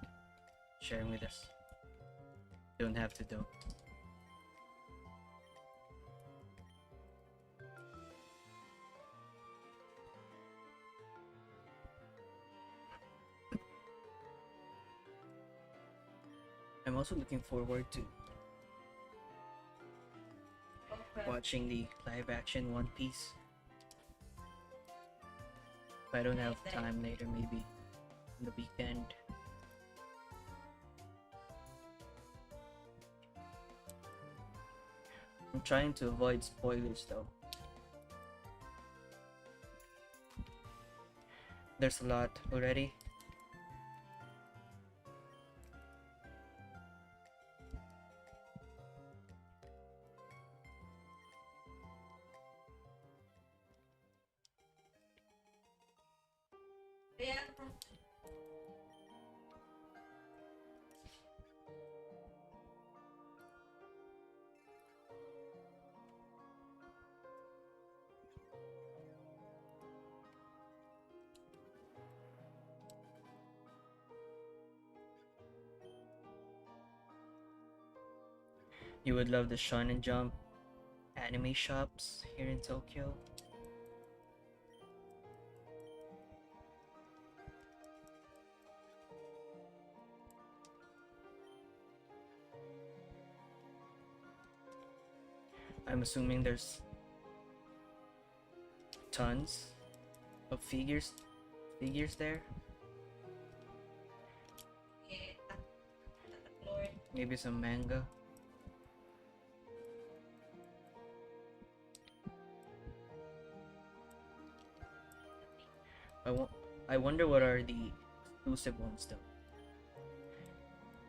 sharing with us. Don't have to though. I'm also looking forward to Okay. watching the live action One Piece. If I don't have time later, maybe on the weekend. I'm trying to avoid spoilers though. There's a lot already. Kaya, You would love the Shonen Jump anime shops here in Tokyo. I'm assuming there's tons of figures there. eh, Lord. Maybe some manga. I wonder what are the exclusive ones though.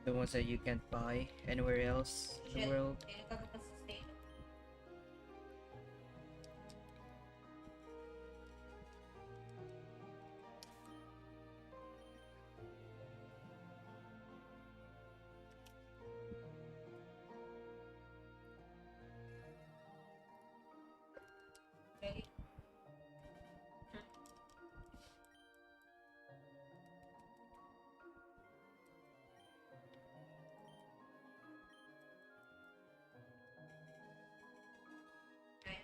The ones that you can't buy anywhere else in the Shit. world. Kaya nagkakapasustain. Really? Okay.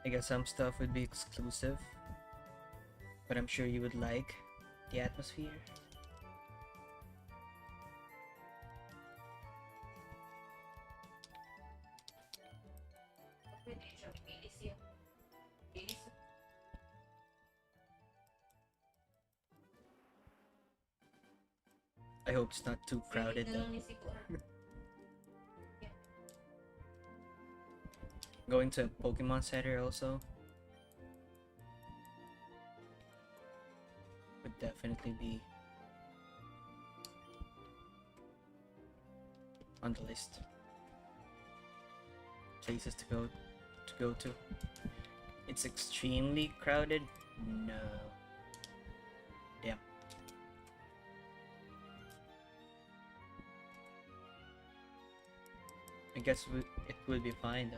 I guess some stuff would be exclusive, but I'm sure you would like the atmosphere. Pwede siya. Bilis yun. Bilis. I hope it's not too crowded Bilis na though. lang ni siguro. Going to a Pokemon Center also would definitely be on the list. Places to go to. It's extremely crowded. No. Damn. I guess it would be fine though.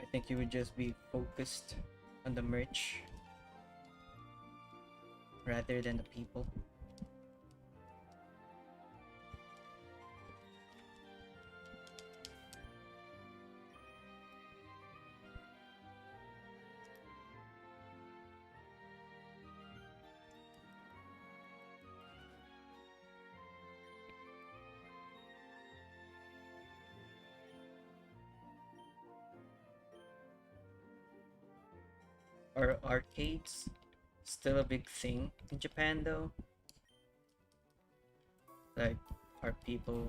I think you would just be focused on the merch rather than the people. Are arcades still a big thing in Japan though? Like, are people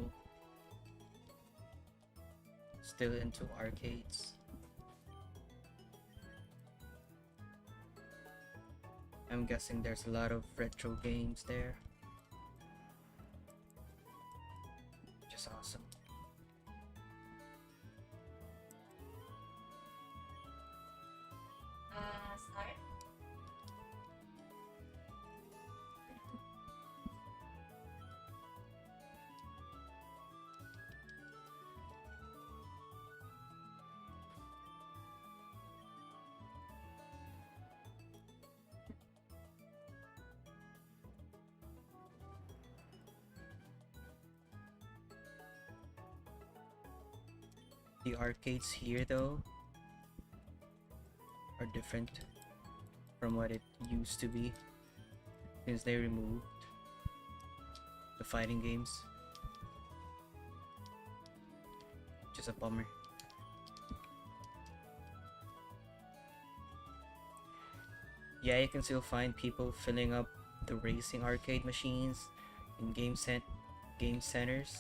still into arcades? I'm guessing there's a lot of retro games there. Just awesome. Start. The arcades here though are different from what it used to be since they removed the fighting games, which is a bummer. Yeah, you can still find people filling up the racing arcade machines in game centers.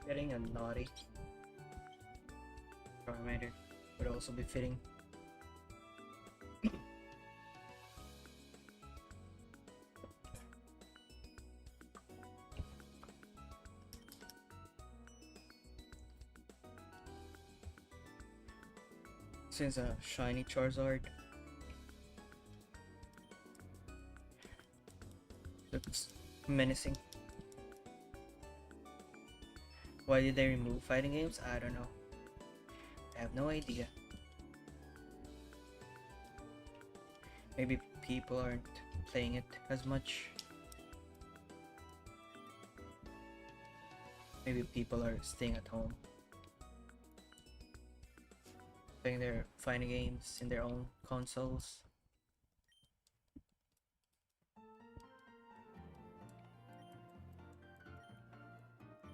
Getting a naughty Charmander would also be fitting. Since a shiny Charizard looks menacing. Why did they remove fighting games? I don't know. I have no idea. Maybe people aren't playing it as much. Maybe people are staying at home, playing their fighting games in their own consoles.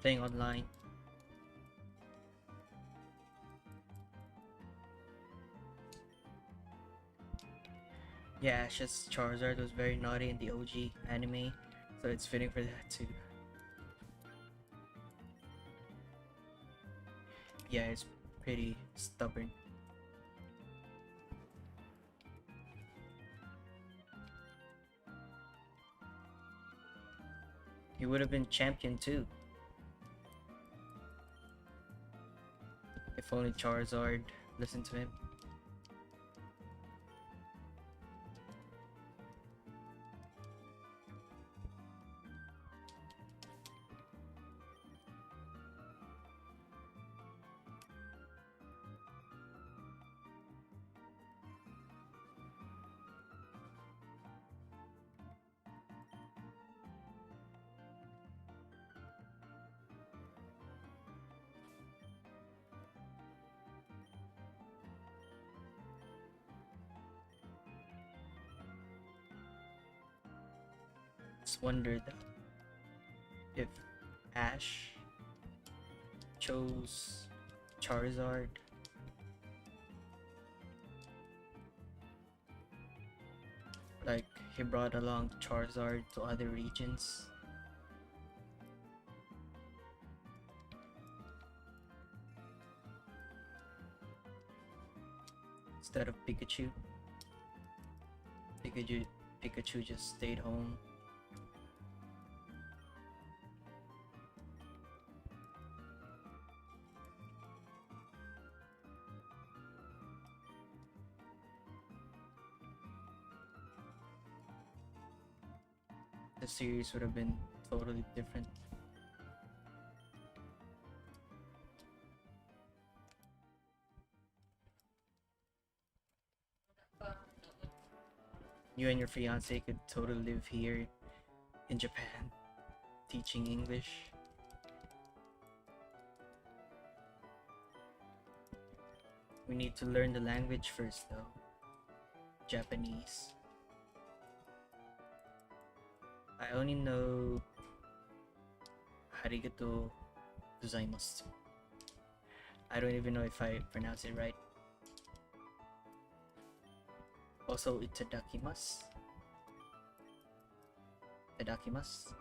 Playing online. Yeah, Ash's Charizard was very naughty in the OG anime, so it's fitting for that too. Yeah, it's pretty stubborn. He would have been champion too. If only Charizard listened to him. Just wondered if Ash chose Charizard. Like he brought along Charizard to other regions. Instead of Pikachu. Pikachu just stayed home. series would have been totally different. You and your fiance could totally live here in Japan, teaching English. We need to learn the language first, though. Japanese. I only know Arigato gozaimasu. I don't even know if I pronounce it right. Also, itadakimasu. Itadakimasu.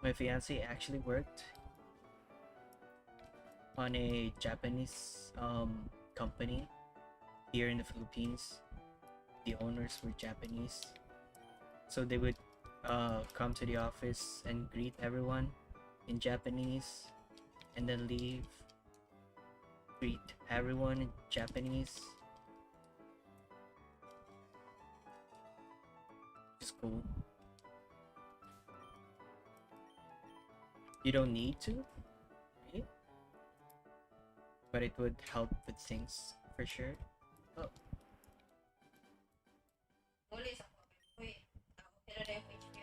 My fiance actually worked on a Japanese company here in the Philippines. The owners were Japanese, so they would come to the office and greet everyone in Japanese and then leave, greet everyone in Japanese. It's cool. You don't need to, right? But it would help with things for sure. Oh, Boleh sa ko. Uy, ako pila na yung HQ.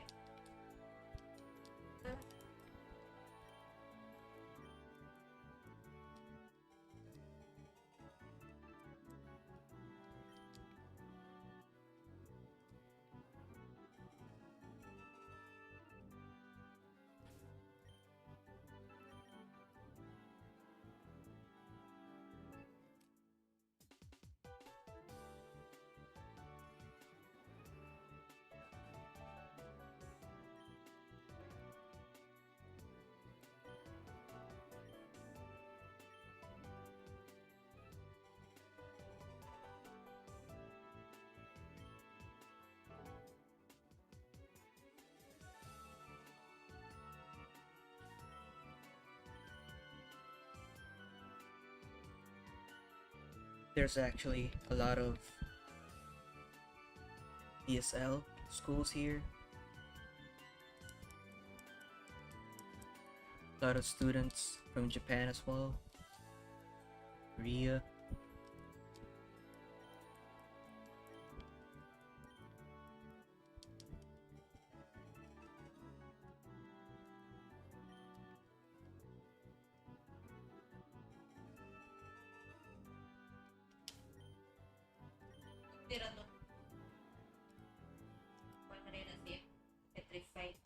there's actually a lot of ESL schools here. A lot of students from Japan as well. Korea. Tira to. Kuha na rin na siya. Petrified.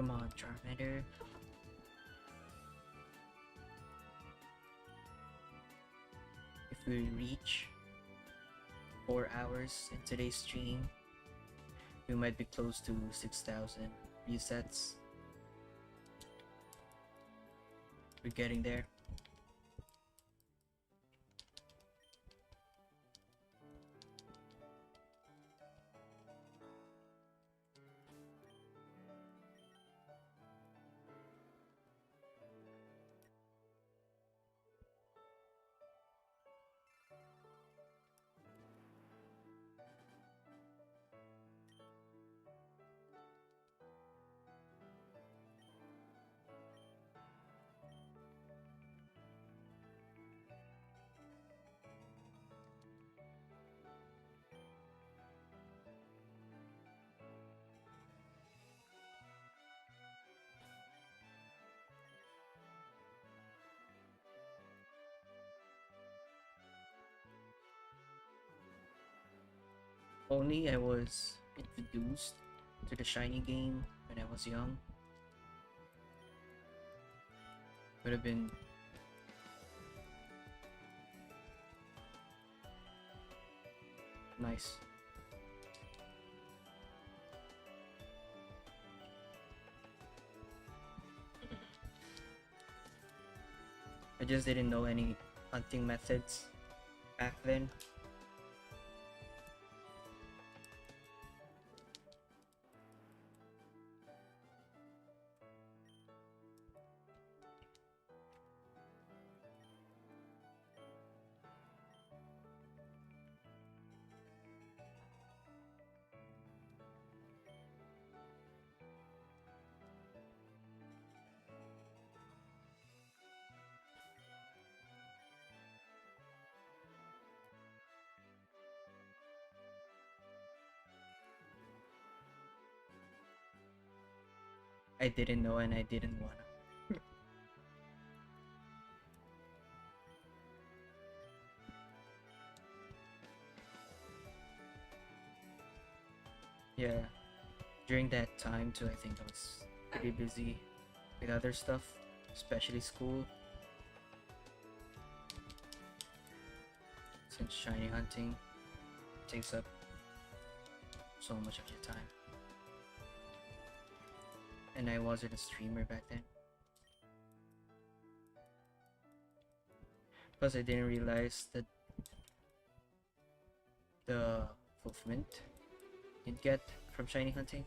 Come on, Charmander. If we reach 4 hours in today's stream, we might be close to 6,000 resets. We're getting there. Only I was introduced to the shiny game when I was young. Would have been Nice. I just didn't know any hunting methods back then. I didn't know and I didn't wanna. Yeah, during that time too, I think I was pretty busy with other stuff, especially school. Since shiny hunting takes up so much of your time. And I wasn't a streamer back then. Plus I didn't realize that the fulfillment you'd get from shiny hunting.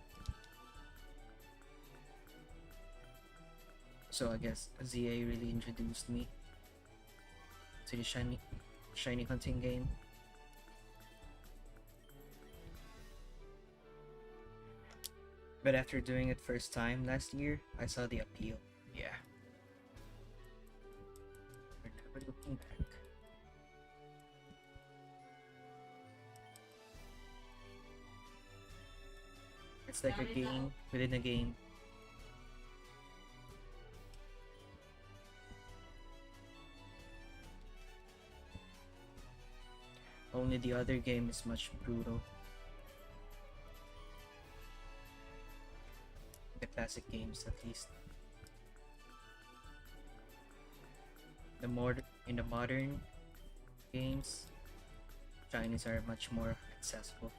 So I guess ZA really introduced me to the shiny hunting game. But after doing it first time last year, I saw the appeal. Yeah. We're never looking back. It's like a game within a game. Only the other game is much brutal. The classic games, at least. In the modern games, Chinese are much more accessible.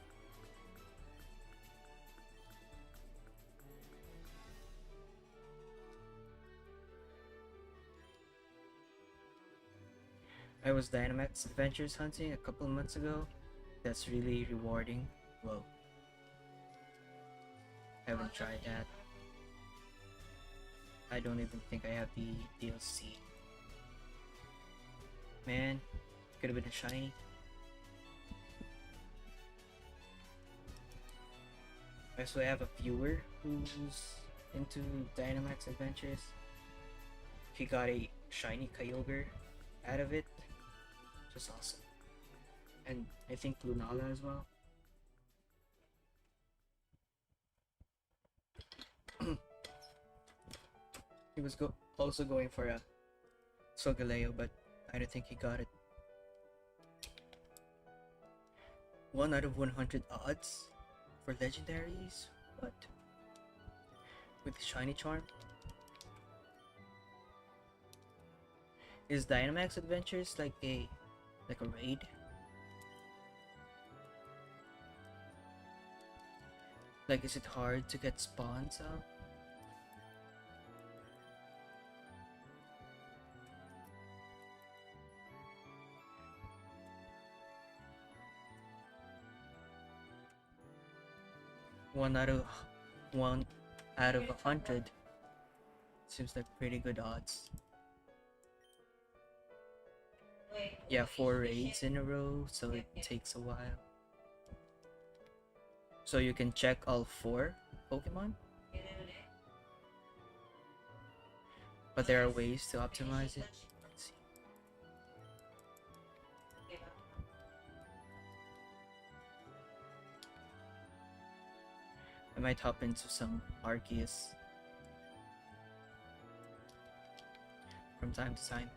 I was Dynamax Adventures hunting a couple months ago. That's really rewarding. Whoa. I haven't tried that. I don't even think I have the DLC. Man, could have been a shiny. So I have a viewer who's into Dynamax Adventures. He got a shiny Kyogre out of it. Just awesome. And I think Lunala as well. He was also going for a Solgaleo, but I don't think he got it. 1 out of 100 odds for legendaries? What? With shiny charm? Is Dynamax Adventures like a raid? Like, is it hard to get spawns out? One out of 100 seems like pretty good odds. Yeah, 4 raids in a row, so it takes a while. So you can check all 4 Pokemon? But there are ways to optimize it. Let's see. I might hop into some Arceus from time to time.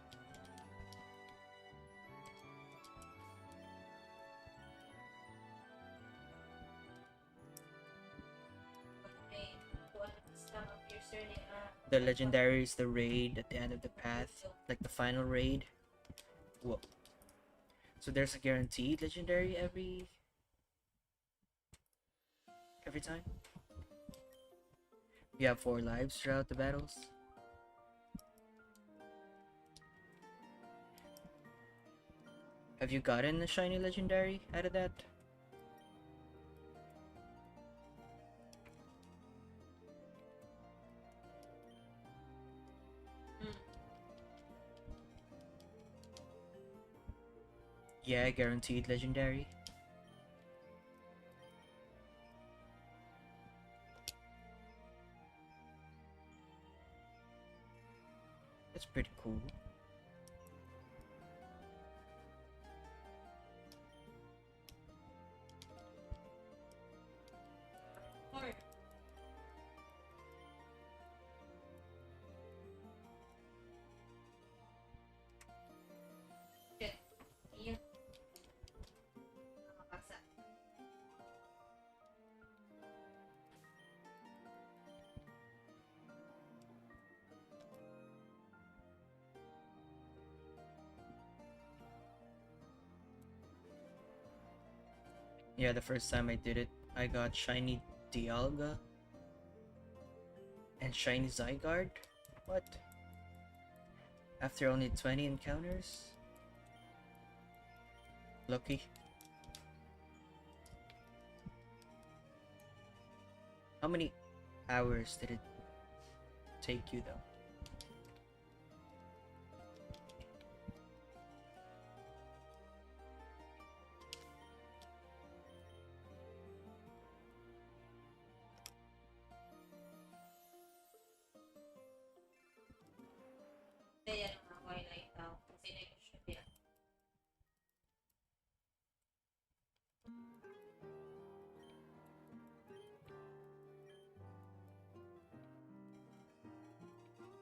The legendary is the raid at the end of the path, like the final raid. Whoa. So there's a guaranteed legendary every every time. You have 4 lives throughout the battles. Have you gotten a shiny legendary out of that? Yeah, guaranteed legendary. That's pretty cool. Or, shit. Iya. Makakasa. Yeah, the first time I did it, I got shiny Dialga and shiny Zygarde. What? After only 20 encounters? Lucky. How many hours did it take you though? Kaya lang ako ay naitaw. Kasi na-shoot yan.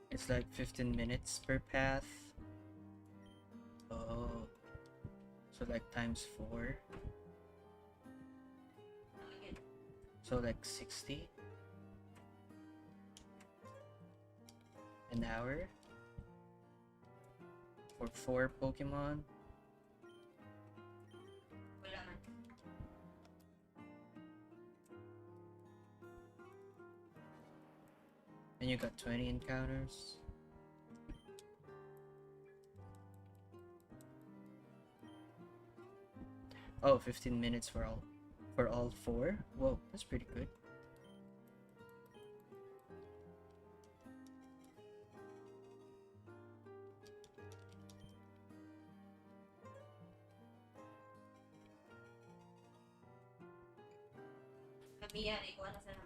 It's like 15 minutes per path. Oh. So like times 4. Again. So like 60 an hour for 4 Pokemon. Wala man. And you got 20 encounters. Oh, 15 minutes for all 4. Whoa, that's pretty good. Kami yan, ikaw na sana.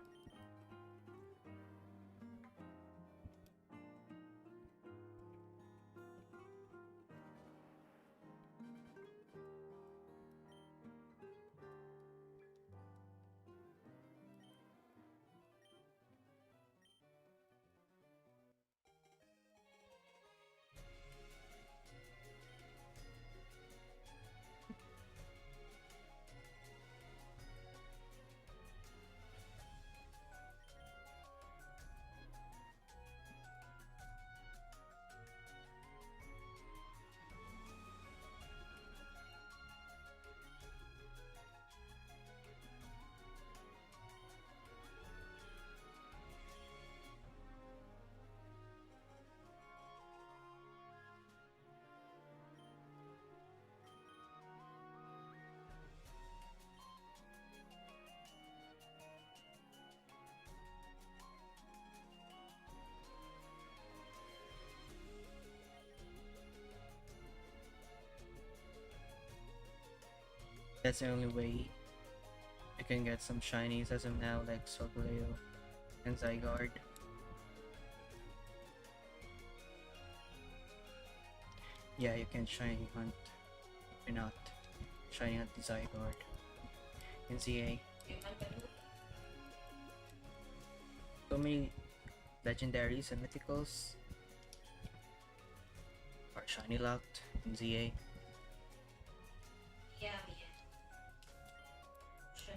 That's the only way you can get some shinies as of now, like Solgaleo and Zygarde. Yeah, you can shiny hunt if you're not shiny hunt the Zygarde in ZA. Human ganun. So many legendaries and mythicals are shiny locked in ZA. Yeah, yeah. Shit.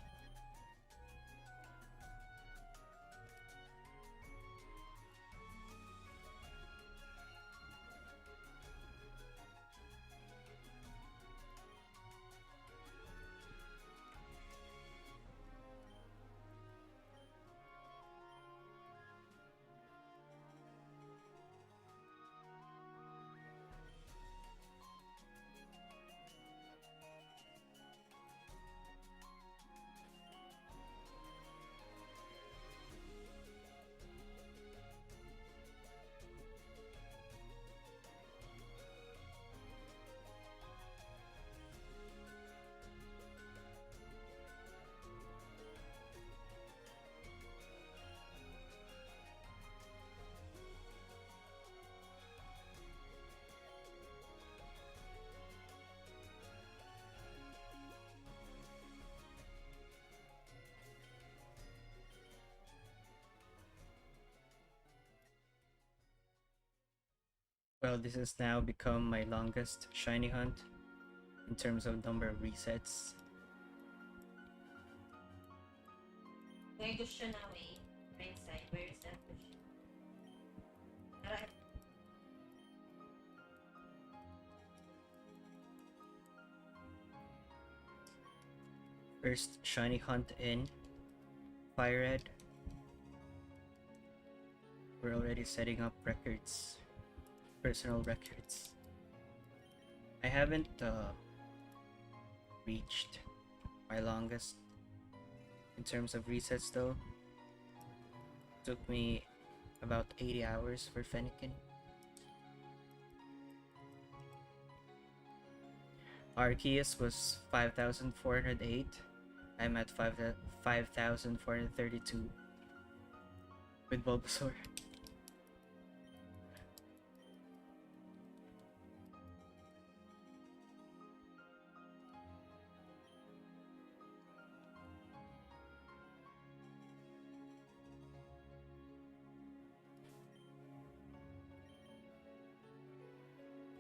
Well, this has now become my longest shiny hunt in terms of number of resets. May cushion na way. Right side. Where is that cushion? Alright. First shiny hunt in FireRed. We're already setting up records, personal records. I haven't reached my longest in terms of resets though. Took me about 80 hours for Fennekin. Arceus was 5,408. I'm at 5,432 with Bulbasaur.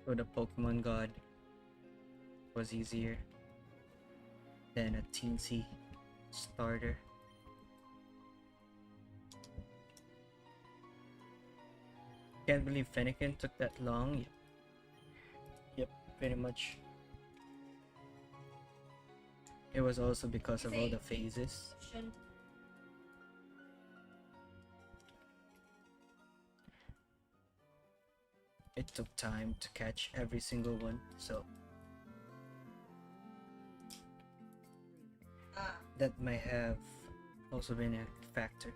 So the Pokemon God was easier than a teensy starter. Can't believe Fennekin took that long. Yep, pretty much. It was also because of all the phases. Cushion. It took time to catch every single one, so that might have also been a factor.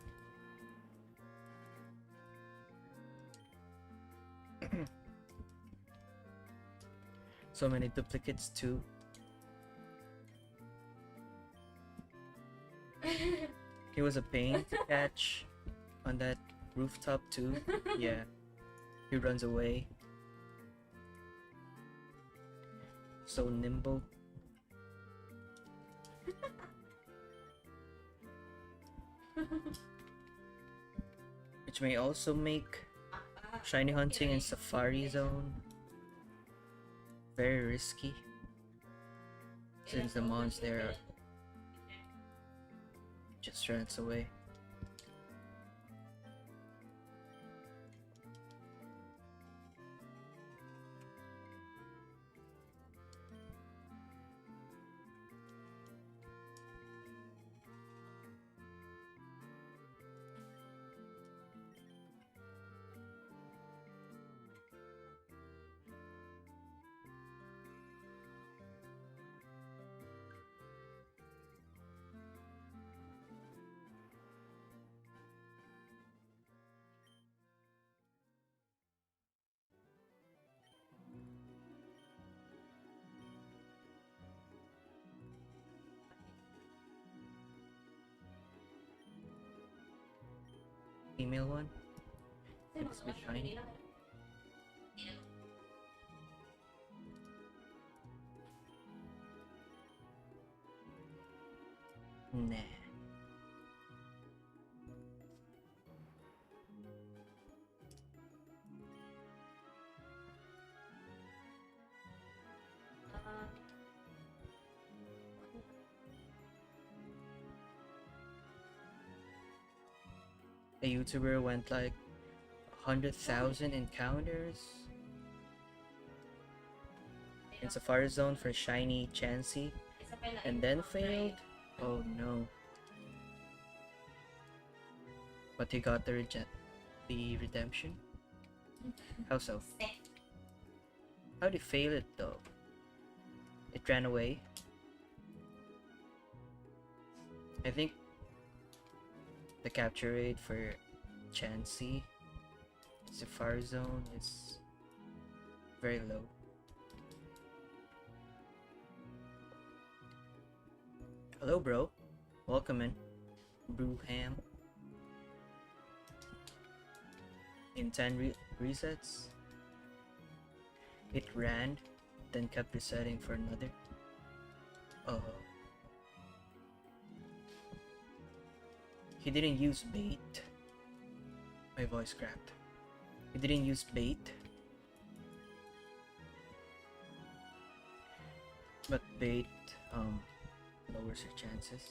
So many duplicates too. It was a pain to catch on that rooftop too. Yeah, he runs away. So nimble. Which may also make shiny hunting in Safari Zone very risky, since the mons there just runs away. Female one? It's a bit shiny. Nah. A YouTuber went like 100,000 encounters in Safari Zone for shiny Chansey and then failed? Oh no. But he got the redemption? How so? How'd he fail it though? It ran away? I think the capture rate for Chansey Safari Zone is very low. Hello bro, welcome in. Brewham. In 10 resets, it ran, then kept resetting for another. Oh. He didn't use bait. My voice cracked. He didn't use bait. But bait lowers your chances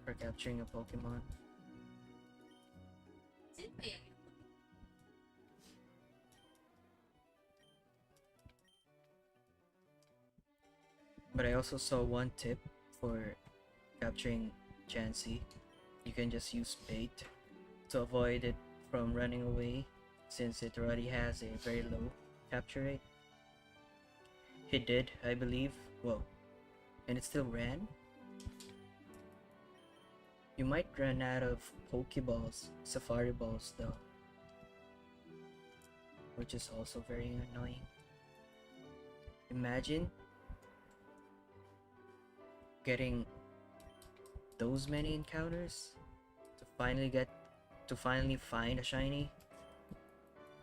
for capturing a Pokemon. Sino ba yan? But I also saw one tip for capturing Chansey. You can just use bait to avoid it from running away, since it already has a very low capture rate. He did, I believe. Whoa. And it still ran? You might run out of Pokeballs, Safari Balls though. Which is also very annoying. Imagine getting those many encounters to finally find a shiny,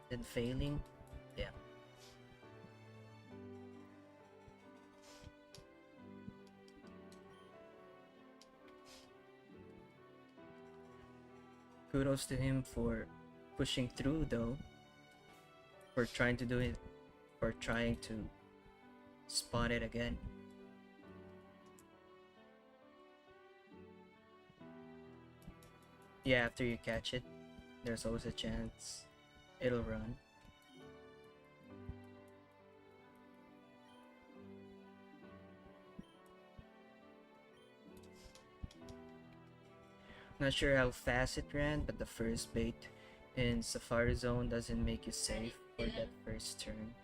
then failing. Yeah. Kudos to him for pushing through though. For trying to do it, for trying to spot it again. Yeah, after you catch it, there's always a chance it'll run. Not sure how fast it ran, but the first bait in Safari Zone doesn't make you safe for that first turn.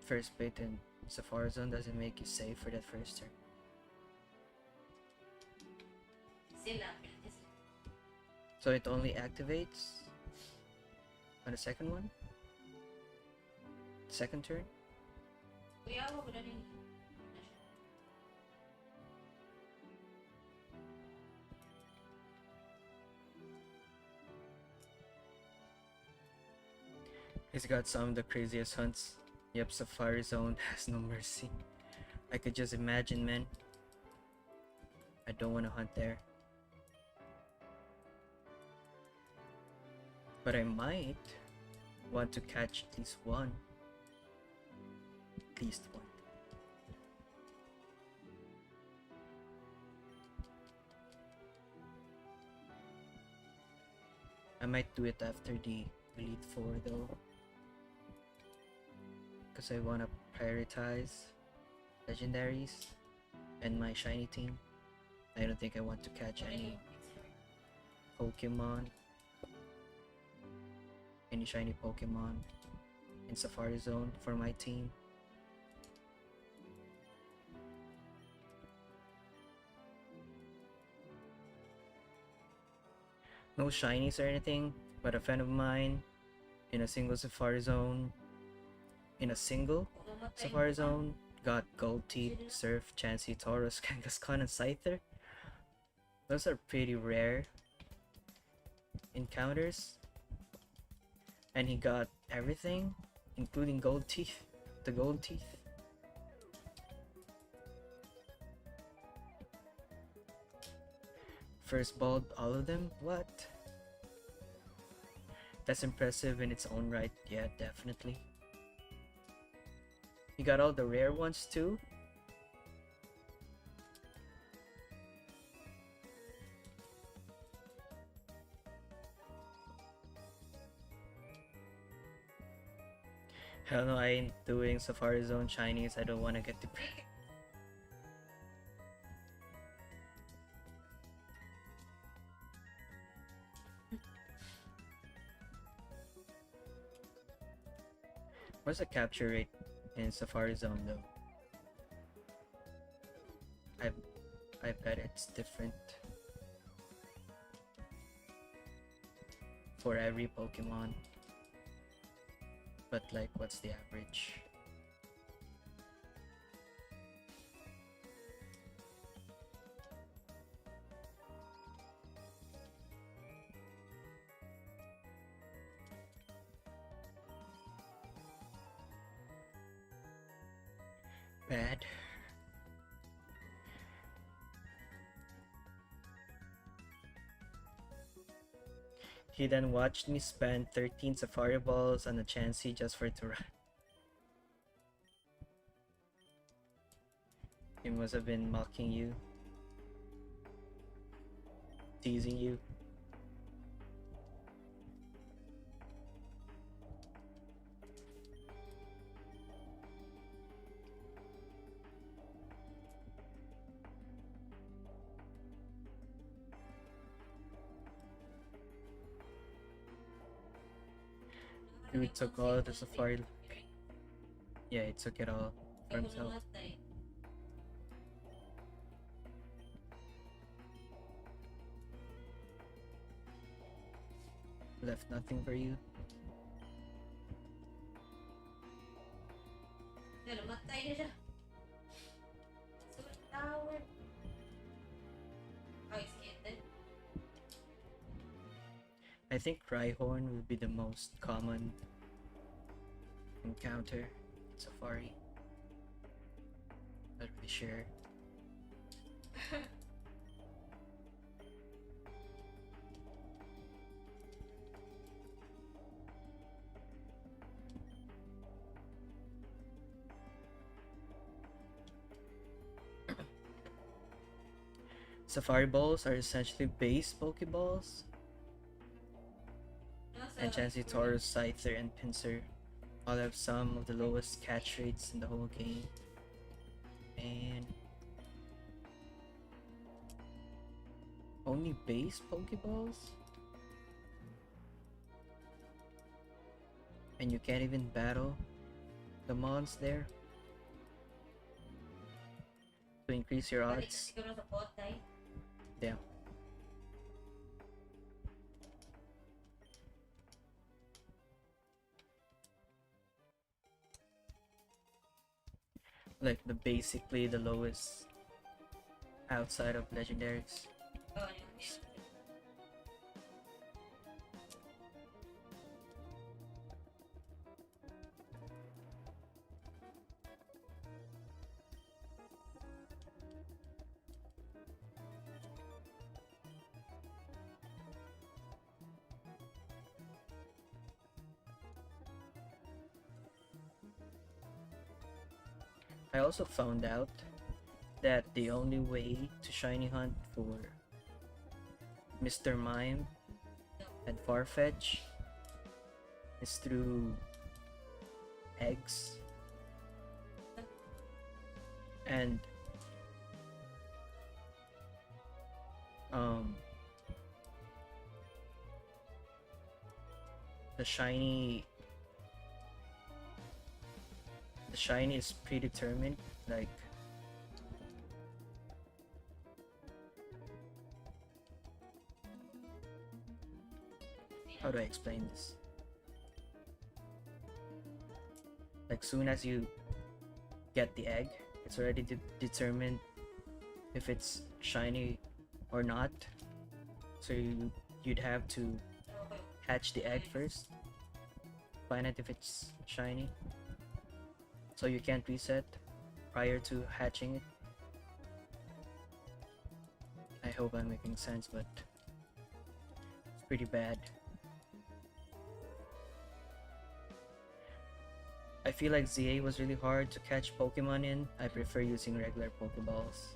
First bait in Safari Zone doesn't make you safe for that first turn. Sila. So it only activates on the second one? Second turn? Kuya, ako ko na rin. He's got some of the craziest hunts. Yep, Safari Zone has no mercy. I could just imagine, man. I don't want to hunt there. But I might want to catch at least one. At least one. I might do it after the Elite 4 though. Because I want to prioritize legendaries and my shiny team. I don't think I want to catch any Pokemon, any shiny Pokemon in Safari Zone for my team. No shinies or anything, but a friend of mine in a single Safari Zone got Gold Teeth, Surf, Chansey, Taurus, Kangaskhan, and Scyther. Those are pretty rare encounters. And he got everything, including Gold Teeth. The Gold Teeth. First balled all of them? What? That's impressive in its own right. Yeah, definitely. You got all the rare ones too? Hell no, I ain't doing Safari Zone shinies. I don't want to get depressed. What's the capture rate in Safari Zone though? I bet it's different for every Pokemon. But like, what's the average? Bad. He then watched me spend 13 Safari Balls on a Chansey just for it to run. must have been mocking you, teasing you. You took all the safari. Yeah, he took it all for Ikaw himself. namatay. Left nothing for you. Yan, namatay na siya. Sulit tower. Oh, it's ended. I think Rhyhorn will be the most common encounter in Safari. Not really sure. Safari balls are essentially base Pokeballs, and Chansey, Taurus, Scyther, and Pinsir all have some of the lowest catch rates in the whole game. And only base Pokeballs? And you can't even battle the mons there to increase your Balik odds. siguro sa potay. Yeah. Like basically the lowest outside of legendaries. Oh, yun. I also found out that the only way to shiny hunt for Mr. Mime and Farfetch is through eggs. And the shiny is predetermined, like how do I explain this? Like soon as you get the egg, it's already determined if it's shiny or not. So you'd have to hatch the egg first, find out if it's shiny. So you can't reset prior to hatching it. I hope I'm making sense, but it's pretty bad. I feel like ZA was really hard to catch Pokemon in. I prefer using regular Pokeballs.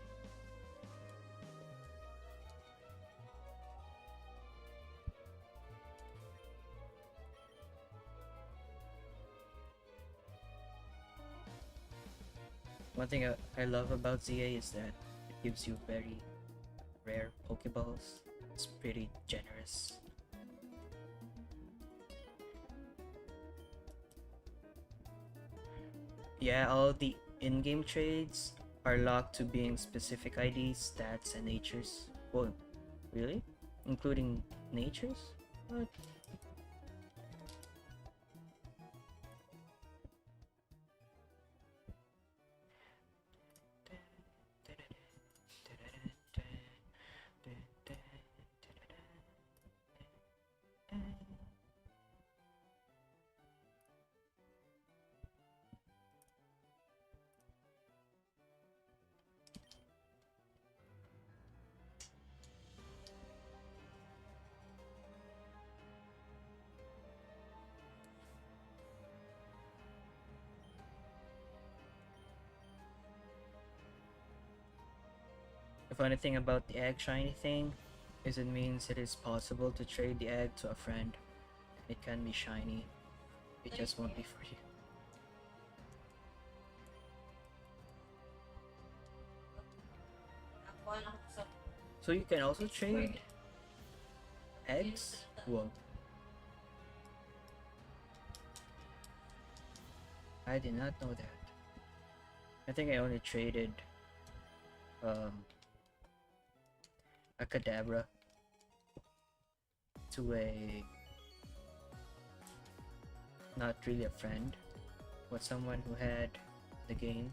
One thing I love about ZA is that it gives you very rare Pokeballs. It's pretty generous. Yeah, all the in-game trades are locked to being specific IDs, stats, and natures. Whoa, really? Including natures? What? The funny thing about the egg shiny thing is it means it is possible to trade the egg to a friend. It can be shiny. It just won't be for you. Nakuha lang ko sa So you can also trade eggs? Whoa. I did not know that. I think I only traded a Kadabra to a not really a friend, but someone who had the game.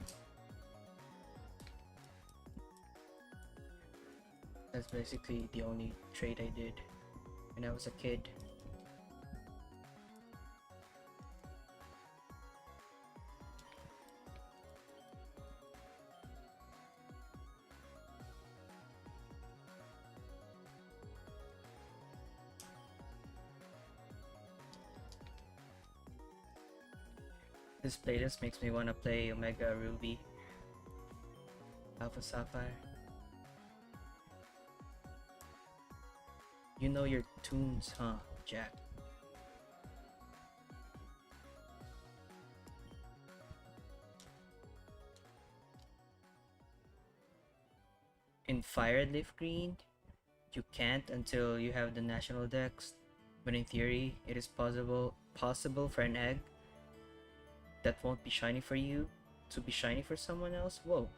That's basically the only trade I did when I was a kid. This playlist makes me want to play Omega Ruby, Alpha Sapphire. You know your tunes, huh, Jack? In FireRed Leaf Green, you can't until you have the national dex, but in theory, it is possible for an egg that won't be shiny for you to be shiny for someone else. Whoa.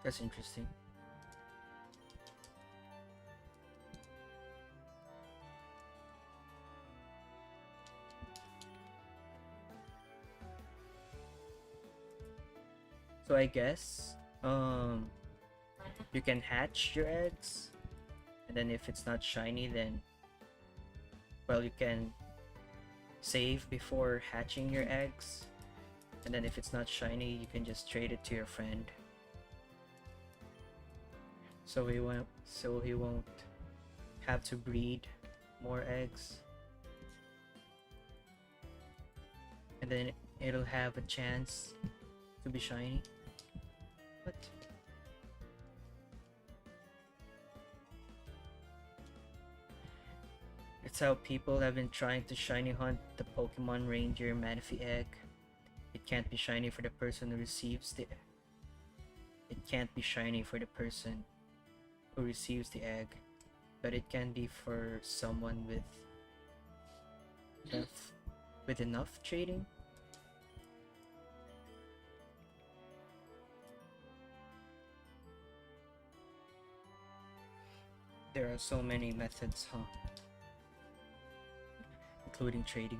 That's interesting. So I guess you can hatch your eggs, and then if it's not shiny, then well, you can save before hatching your eggs, and then if it's not shiny, you can just trade it to your friend. So he won't have to breed more eggs, and then it'll have a chance to be shiny. What? It's how people have been trying to shiny hunt the Pokemon Ranger Manaphy egg. It can't be shiny for the person who receives the It can't be shiny for the person who receives the egg, but it can be for someone with enough trading. There are so many methods, huh? Including trading.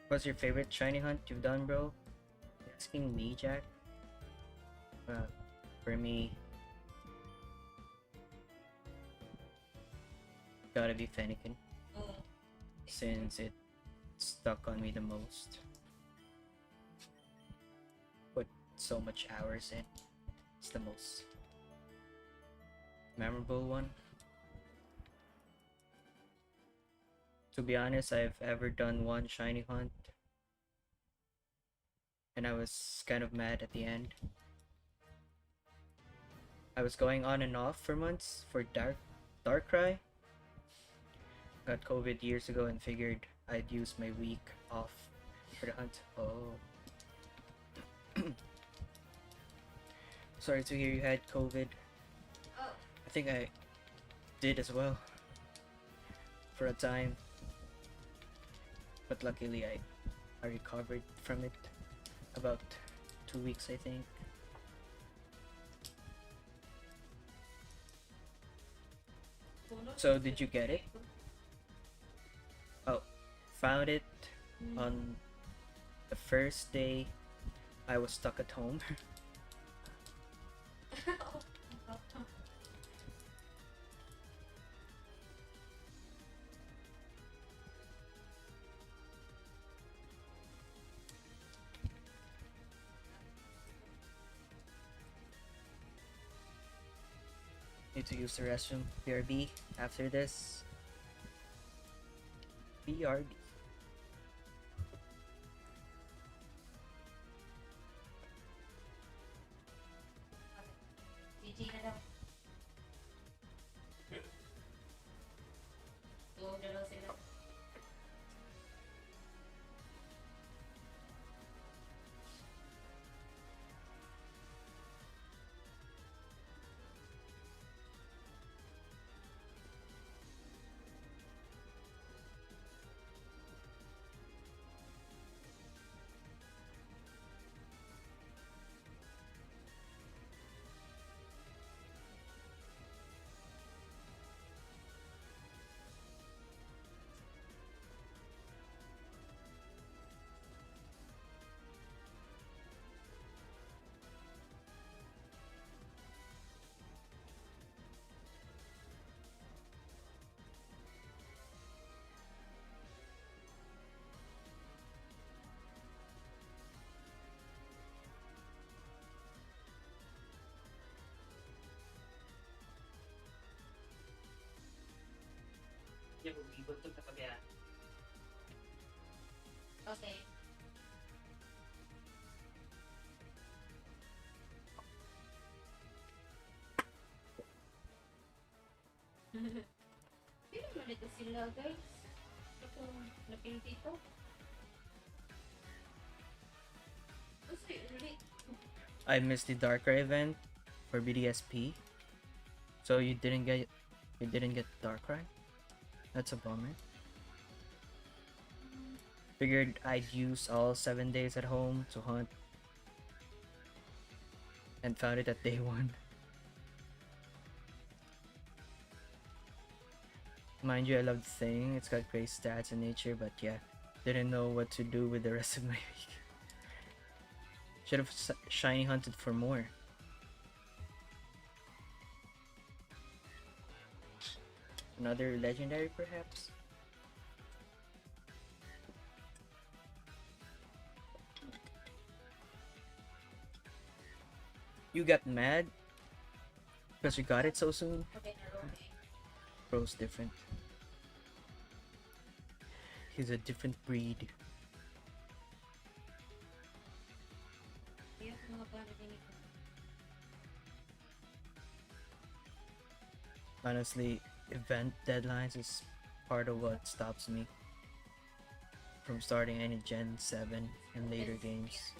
What's your favorite shiny hunt you've done, bro? You asking me, Jack? For me, gotta be Fennekin, since it stuck on me the most. Put so much hours in. It's the most memorable one. To be honest, I've ever done one shiny hunt, and I was kind of mad at the end. I was going on and off for months for Darkrai. Got COVID years ago and figured I'd use my week off for the hunt. Oh. Sorry to hear you had COVID. Oh, I think I did as well for a time. But luckily I recovered from it about 2 weeks, I think. So did you get it? Oh, found it on the first day I was stuck at home. Need to use the restroom. BRB after this. BRB. GG na daw. Tuwag na daw sila. Okay. Hindi naman ito sila, guys. Ito, napil dito. Kasi, ulit. I missed the Darker event for BDSP. So you didn't get Darkrai? That's a bummer. Figured I'd use all 7 days at home to hunt and found it at day 1. Mind you, I love the thing. It's got great stats in nature, but yeah, didn't know what to do with the rest of my week. Should have shiny hunted for more. Another legendary, perhaps? You got mad because you got it so soon? Okay, okay. Bro's different. He's a different breed. Kaya mga gamit din ito. Honestly, event deadlines is part of what stops me from starting any Gen 7 and later games.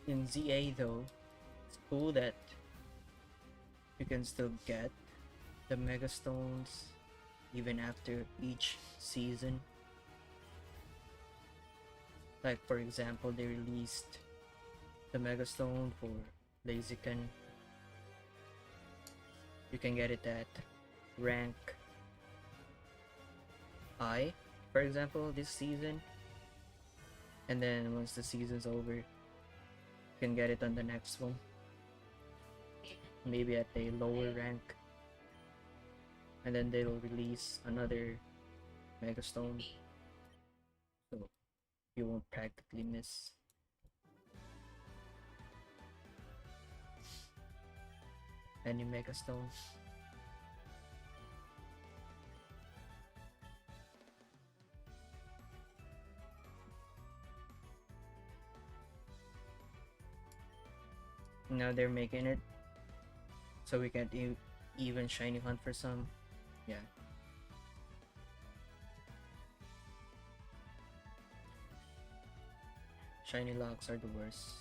In ZA though, it's cool that you can still get the Mega Stones even after each season. Like for example, they released the Mega Stone for Blaziken. You can get it at rank I, for example, this season. And then once the season's over, you can get it on the next one. Maybe at a lower rank. And then they'll release another Mega Stone. So you won't practically miss. Any Mega Stones. Now they're making it so we can't even shiny hunt for some. Yeah. Shiny locks are the worst.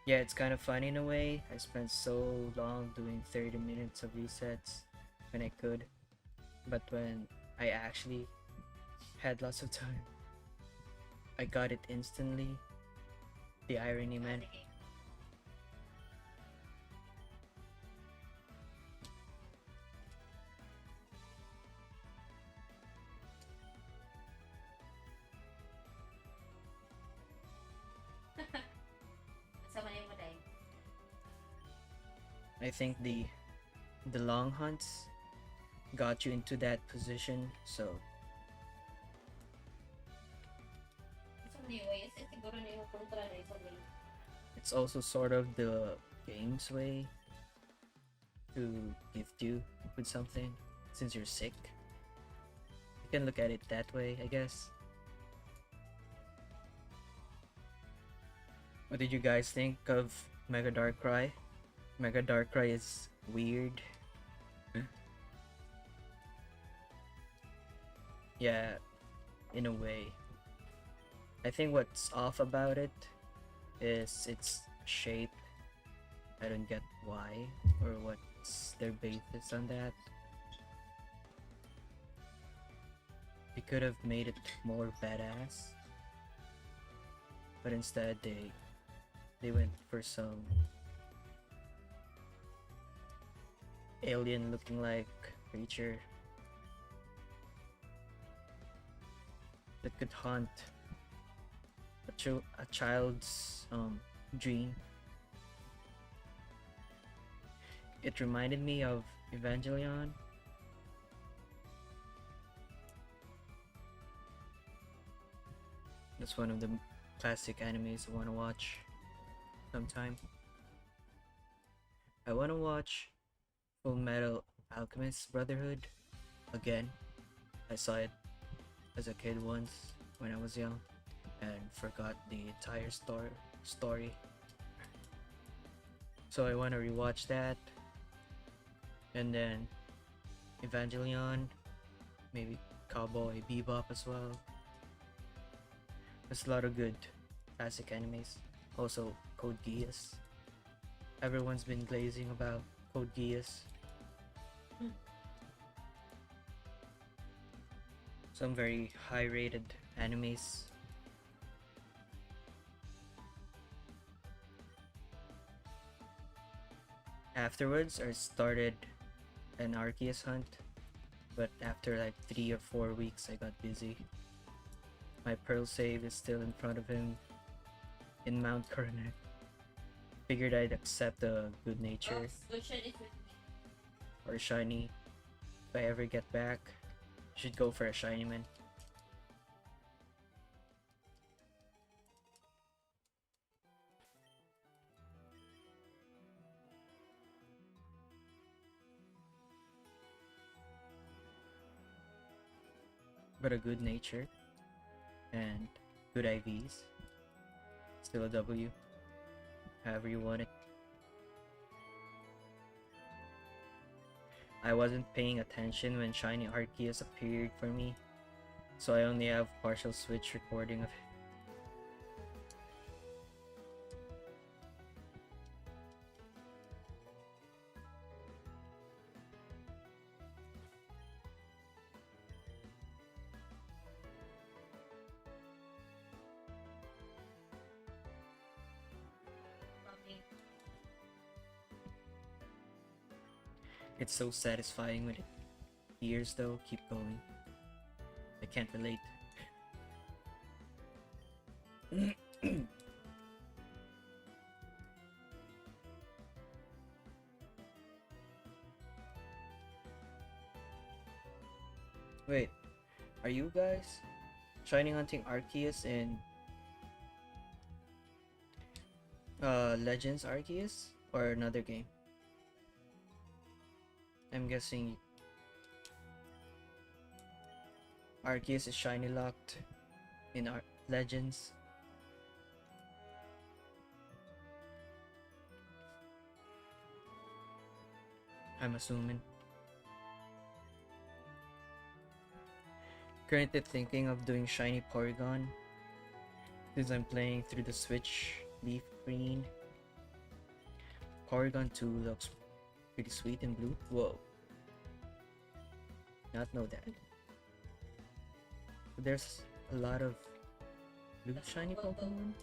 Yeah, it's kind of fun in a way. I spent so long doing 30 minutes of resets when I could, but when I actually had lots of time, I got it instantly. The irony, man. Sige. Sa man mo dai. I think the long hunts got you into that position, so Sa man yung way, siguro na yung kontra na isa way. it's also sort of the game's way to gift you with something since you're sick. You can look at it that way, I guess. What did you guys think of Mega Darkrai? Mega Darkrai is weird. Yeah, in a way. I think what's off about it is its shape. I don't get why or what's their basis on that. They could have made it more badass, but instead they went for some alien looking like creature that could hunt a child's dream. It reminded me of Evangelion. That's one of the classic animes I want to watch sometime. I want to watch Full Metal Alchemist Brotherhood again. I saw it as a kid once when I was young and forgot the entire story. So I want to rewatch that, and then Evangelion, maybe Cowboy Bebop as well. There's a lot of good classic animes. Also Code Geass. Everyone's been glazing about Code Geass. Some very high rated animes. Afterwards, I started an Arceus hunt, but after like 3 or 4 weeks, I got busy. My Pearl save is still in front of him in Mount Coronet. Figured I'd accept a good nature Solution is with me. or shiny. If I ever get back, I should go for a shiny man. But a good nature and good IVs. Still a W. However you want it. I wasn't paying attention when Shiny Arceus appeared for me, so I only have partial Switch recording of it. Lovely. It's so satisfying when it ears though keep going. I can't relate. Wait, are you guys shiny hunting Arceus in Legends Arceus or another game? I'm guessing Arceus is shiny locked in Legends. I'm assuming. Currently thinking of doing shiny Porygon since I'm playing through the Switch Leaf Green. Porygon 2 looks pretty sweet in blue. Whoa. Not know that. There's a lot of blue shiny Pokemon.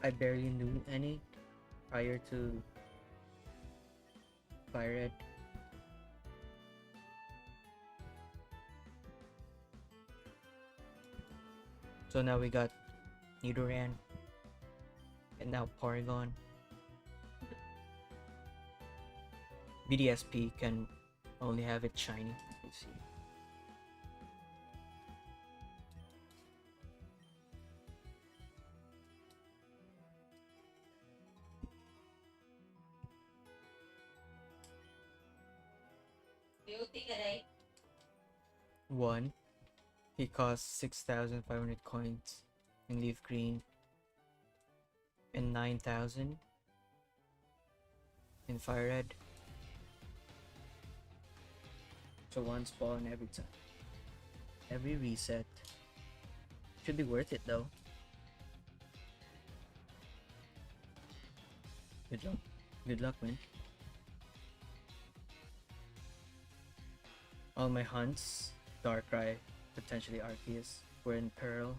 I barely knew any prior to FireRed. So now we got Nidoran and now Porygon. BDSP can only have it shiny. Let's see. One, he costs 6,500 coins in Leaf Green and 9,000 in FireRed. So one spawn every time. Every reset. Should be worth it though. Good luck. Good luck, man. All my hunts, Darkrai, potentially Arceus, were in peril.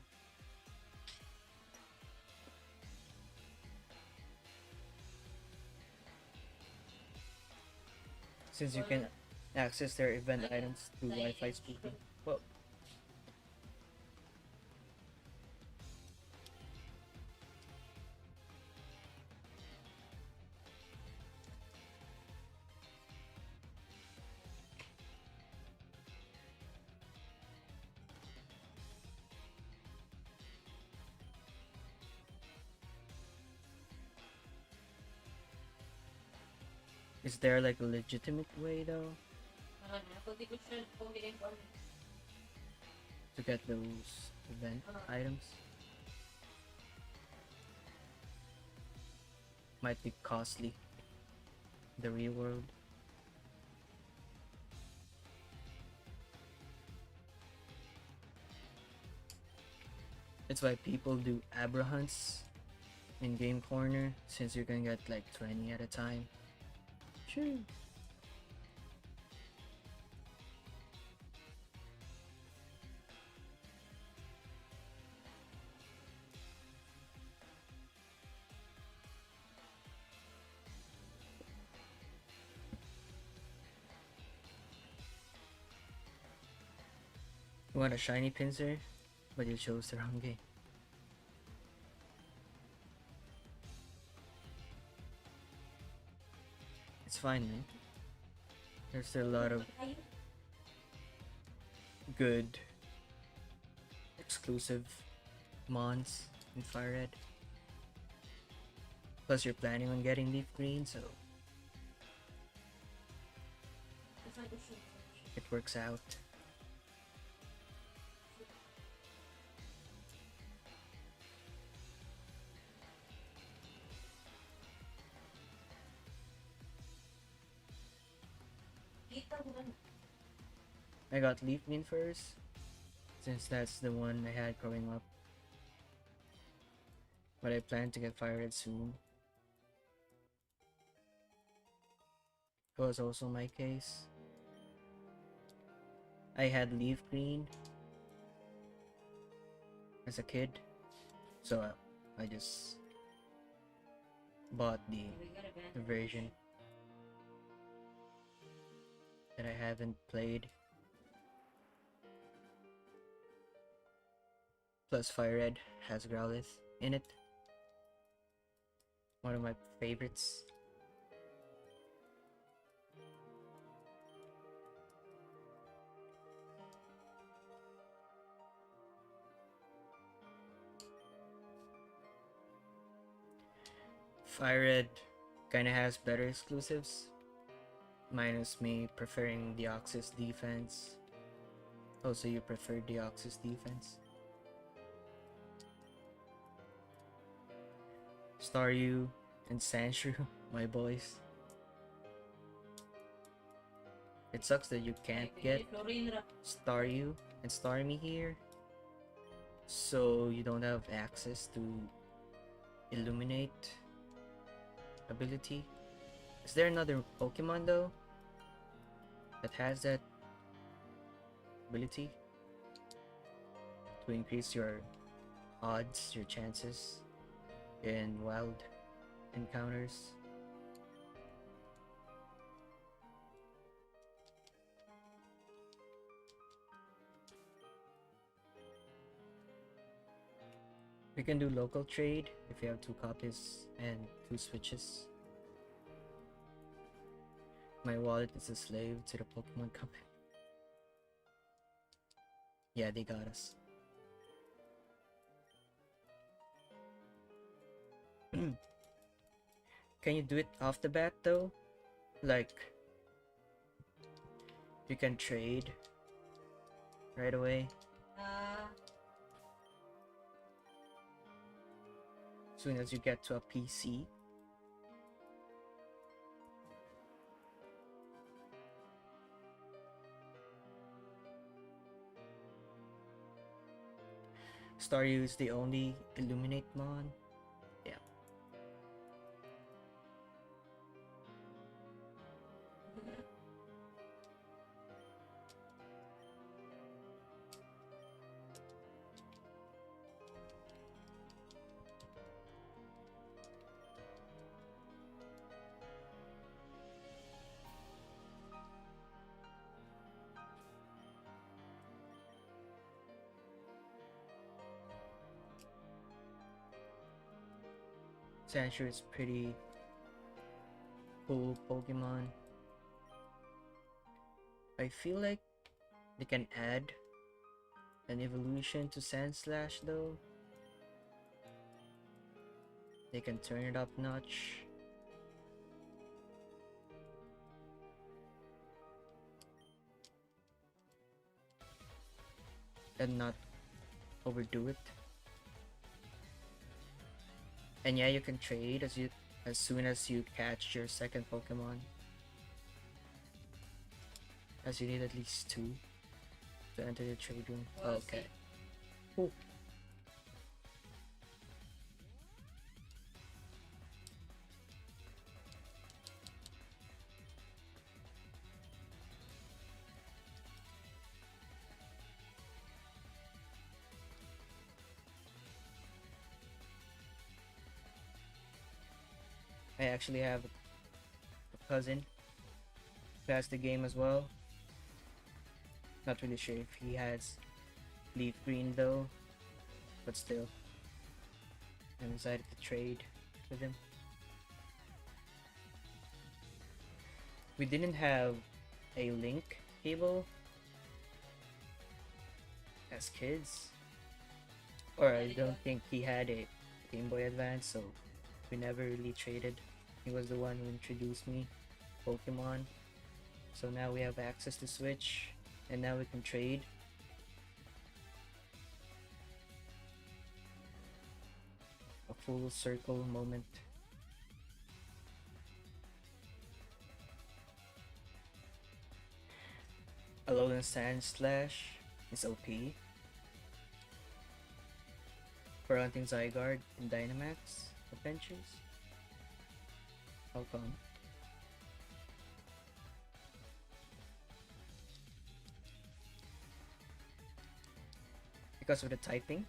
Since you can access their event items through Wi-Fi speaker. Whoa. Is there like a legitimate way though to get those event items? Might be costly. The real world. That's why people do Abra hunts in Game Corner, since you can get like 20 at a time. Sure. You want a shiny Pinsir, but you chose the wrong game. It's fine, man. There's still a lot of good exclusive mons in FireRed. Plus you're planning on getting Leaf Green, so it works out. I got Leaf Green first, since that's the one I had growing up. But I plan to get FireRed soon. It was also my case. I had Leaf Green as a kid, so I just bought the version that I haven't played. Plus FireRed has Growlithe in it. One of my favorites. FireRed kinda has better exclusives, minus me preferring Deoxys defense. Also, you prefer Deoxys defense. Staryu and Sandshrew, my boys. It sucks that you can't get Staryu and Starmie here, so you don't have access to Illuminate ability. Is there another Pokemon though that has that ability to increase your odds, your chances in wild encounters? We can do local trade if you have 2 copies and 2 switches. My wallet is a slave to the Pokemon Company. Yeah, they got us. Can you do it off the bat though? Like, you can trade right away. Soon as you get to a PC. Staryu is the only Illuminate Mon. Yeah. Sandshrew is pretty cool Pokemon. I feel like they can add an evolution to Sandslash though. They can turn it up notch. And not overdo it. And yeah, you can trade as soon as you catch your second Pokemon. As you need at least 2 to enter the trade room. Okay. Ooh. I actually have a cousin who has the game as well. Not really sure if he has Leaf Green though, but still, I'm excited to trade with him. We didn't have a Link cable as kids, or I don't think he had a Game Boy Advance, so we never really traded. He was the one who introduced me Pokemon, so now we have access to Switch, and now we can trade. A full circle moment. Alolan Sandslash is OP for hunting Zygarde in Dynamax adventures. How come? Because of the typing?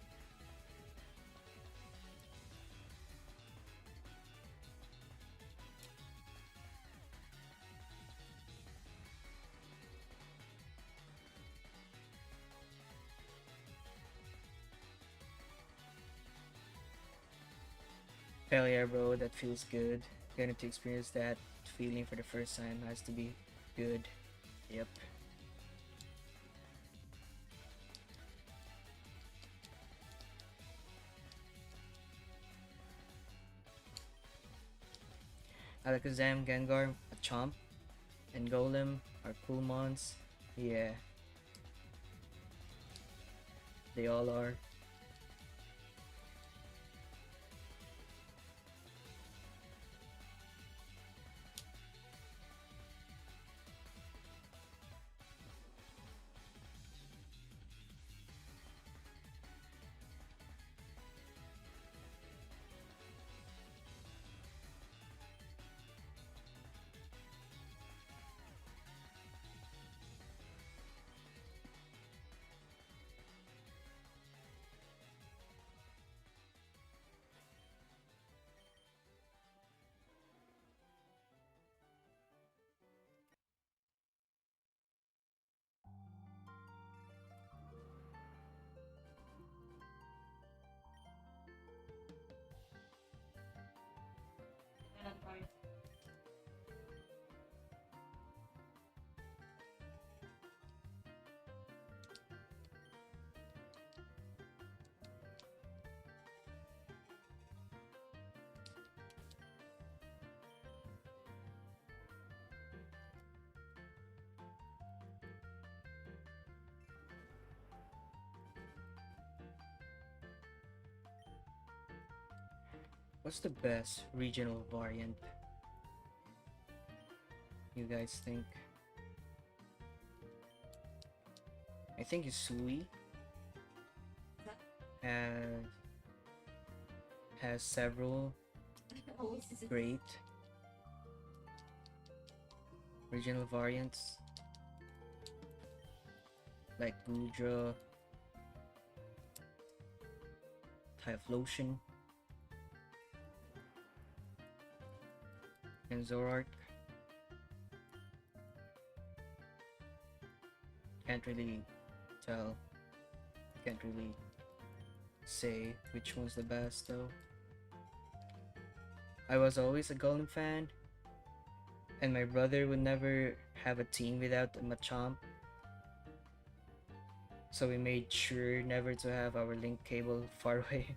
Hell yeah, bro, that feels good. Getting to experience that feeling for the first time has to be good. Yep. Alakazam, Gengar, Chomp, and Golem are cool mons. Yeah. They all are. What's the best regional variant? You guys think? I think Isui has several Oh, this is great regional variants like Gudra, Typhlosion, and Zoroark. Can't really tell. Can't really say which one's the best though. I was always a Golem fan, and my brother would never have a team without a Machamp. So we made sure never to have our link cable far away.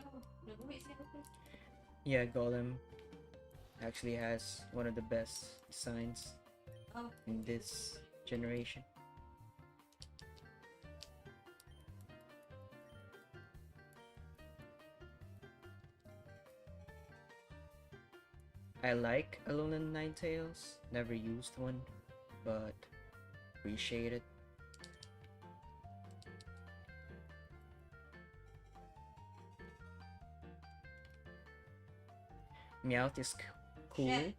oh, nabuhay sila po. Yeah, Golem actually has one of the best designs Oh, in this generation. I like Alolan Ninetales, never used one, but appreciate it. Meowth is cool, shit.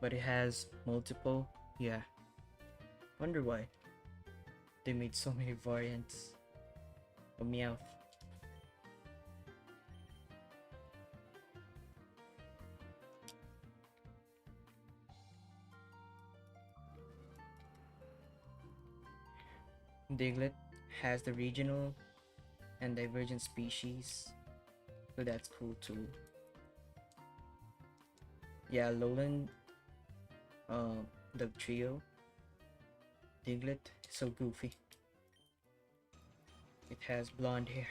but it has multiple. Yeah, wonder why they made so many variants of Meowth. Diglett has the regional and divergent species, so that's cool too. Yeah, Alolan, the trio, Diglett, so goofy. It has blonde hair.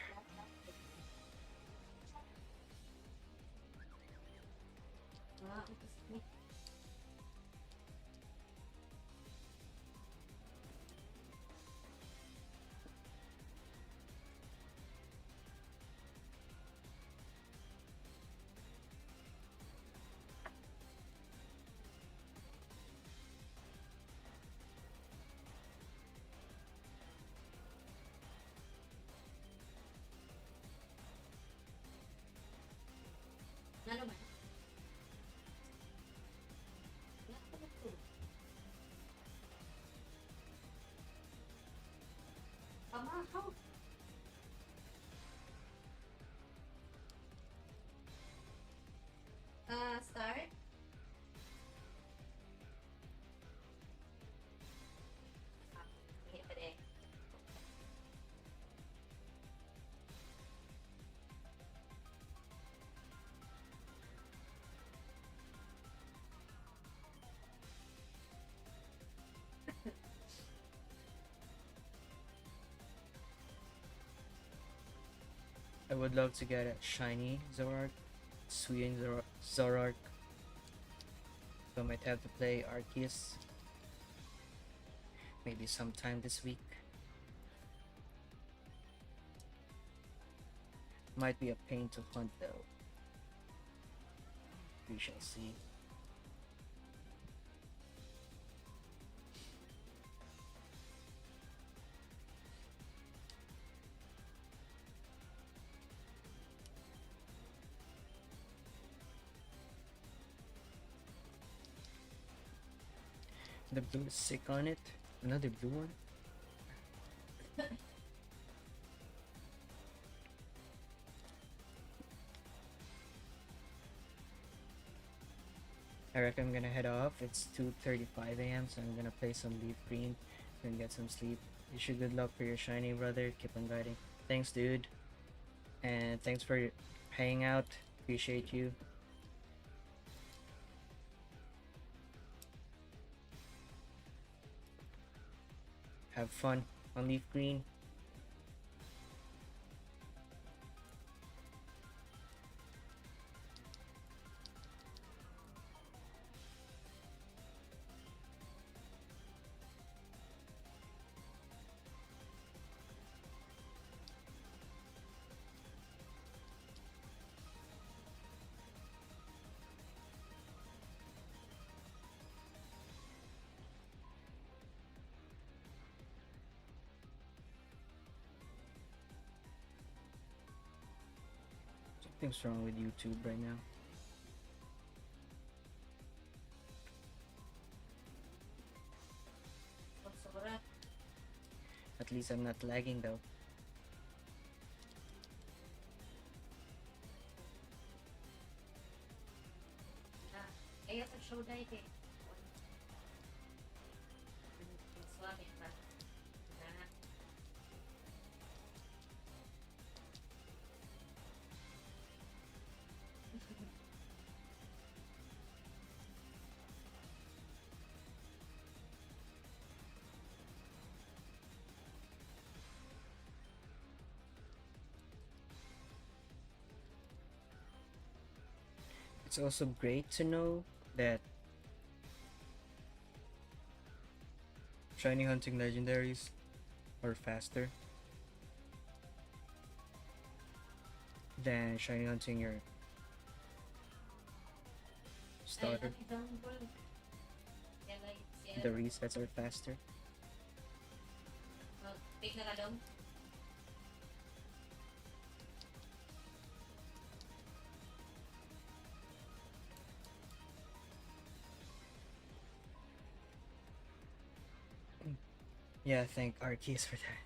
Ah, ito si- Ano man? Wala ko na to. Pamahaw. Start? Ah, hindi pa rin. I would love to get a shiny Zoroark, sweet Zoroark. So I might have to play Arceus maybe sometime this week. Might be a pain to hunt though. We shall see. The blue is sick on it. Another blue one. I reckon I'm gonna head off. It's 2:35 a.m. so I'm gonna play some Leaf Green and get some sleep. Wish you good luck for your shiny, brother. Keep on guiding. Thanks, dude. And thanks for hanging out. Appreciate you. Have fun on Leaf Green. Something's wrong with YouTube right now. Pagsurat. At least I'm not lagging though. Kaya sa show na ito. Maswami pa. Na. It's also great to know that shiny hunting legendaries are faster than shiny hunting your starter. The resets are faster. Pick na ka dong. Yeah, thank Arceus for that.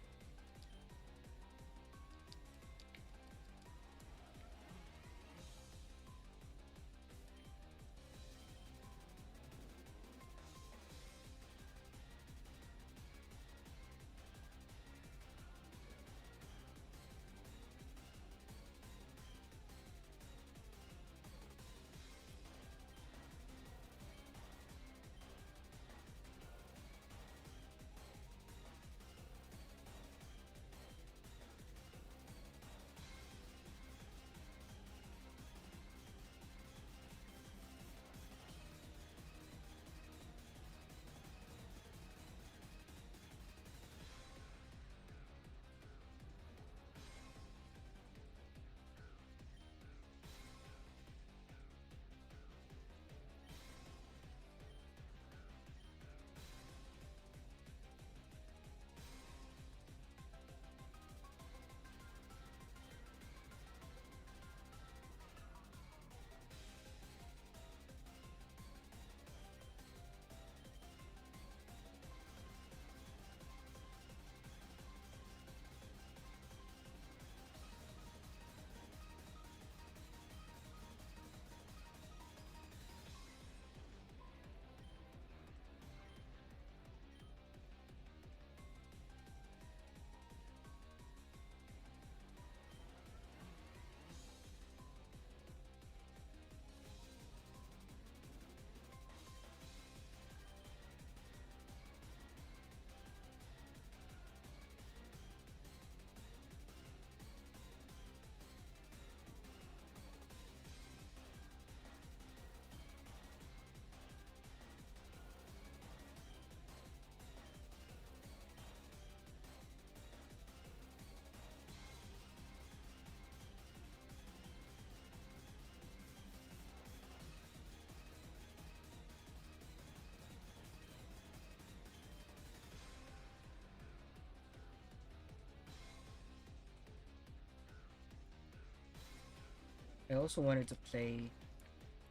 I also wanted to play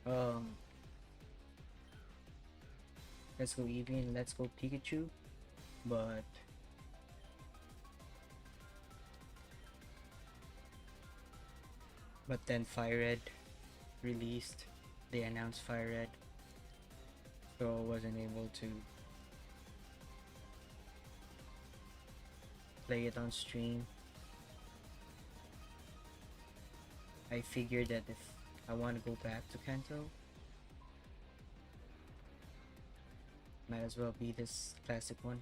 um Let's Go Eevee and Let's Go Pikachu, but then FireRed released. They announced FireRed, so I wasn't able to play it on stream. I figured that if I want to go back to Kanto, might as well be this classic one.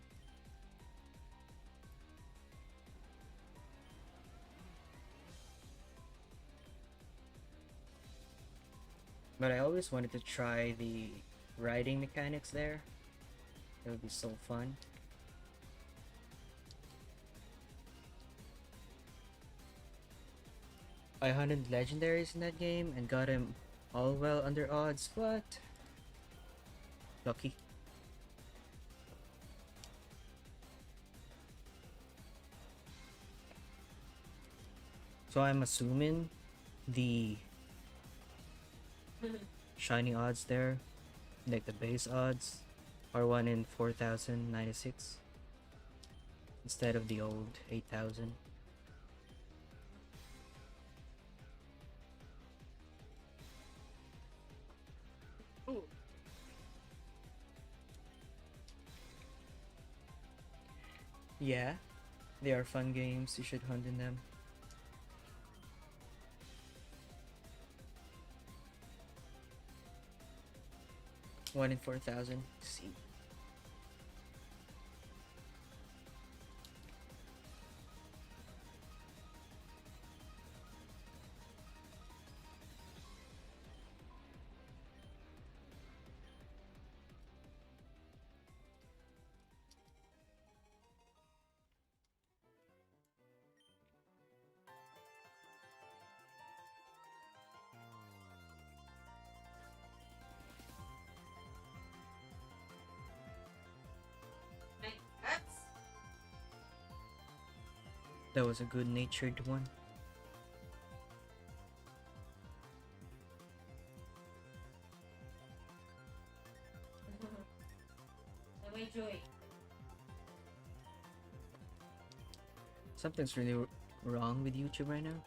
But I always wanted to try the riding mechanics there. It would be so fun. I hunted legendaries in that game and got him all well under odds, but lucky. So I'm assuming the shiny odds there, like the base odds, are 1 in 4,096 instead of the old 8,000. Ooh. Yeah, they are fun games. You should hunt in them. One in 4,000. See. My cats. That was a good-natured one. Na may joy. Something's really wrong with YouTube right now.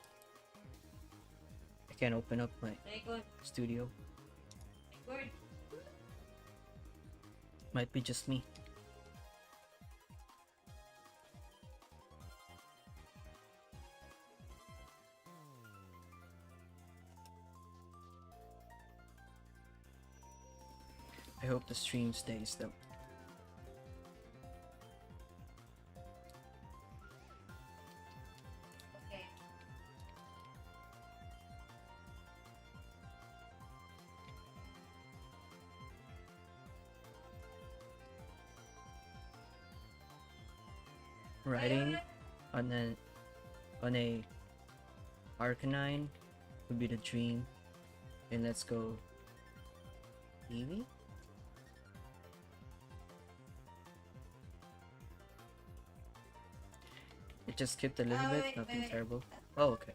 I can't open up my Record. studio. Record. Might be just me. I hope the stream stays though. Okay. Riding on a Arcanine would be the dream. And let's go Eevee? It just skipped a little bit, wait, nothing wait. terrible. Oh, okay.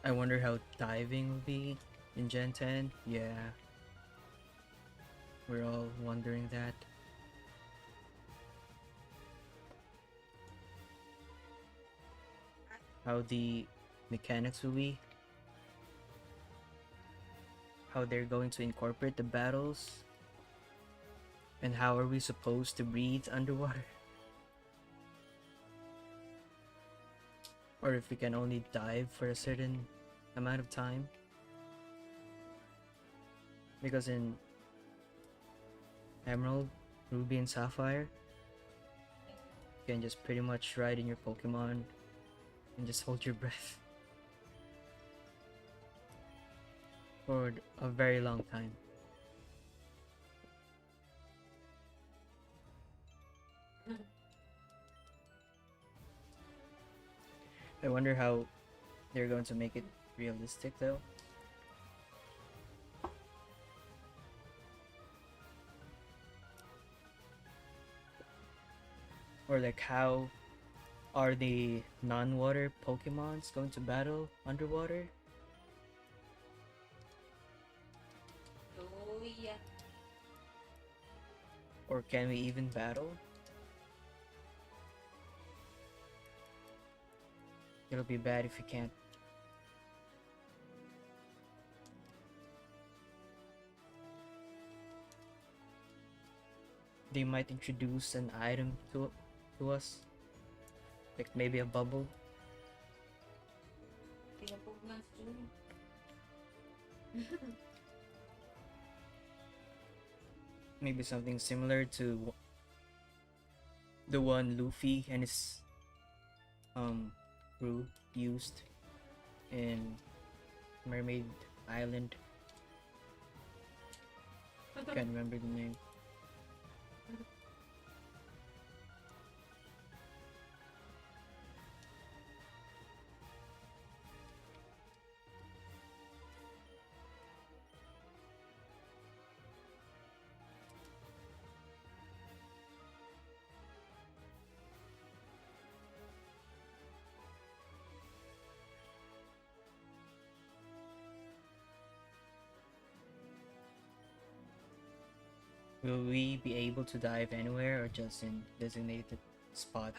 I wonder how diving will be in Gen 10. Yeah. We're all wondering that. How the mechanics will be. How they're going to incorporate the battles. And how are we supposed to breathe underwater? Or if we can only dive for a certain amount of time. Because in Emerald, Ruby, and Sapphire, you can just pretty much ride in your Pokemon and just hold your breath for a very long time. I wonder how they're going to make it realistic though. Or like how are the non-water Pokemons going to battle underwater? Oh, yeah. Or can we even battle? It'll be bad if we can't. They might introduce an item to us. Like maybe a bubble. Pinapugnan sa June. Maybe something similar to the one Luffy and his crew used in Mermaid Island. Can't remember the name. Will we be able to dive anywhere or just in designated spot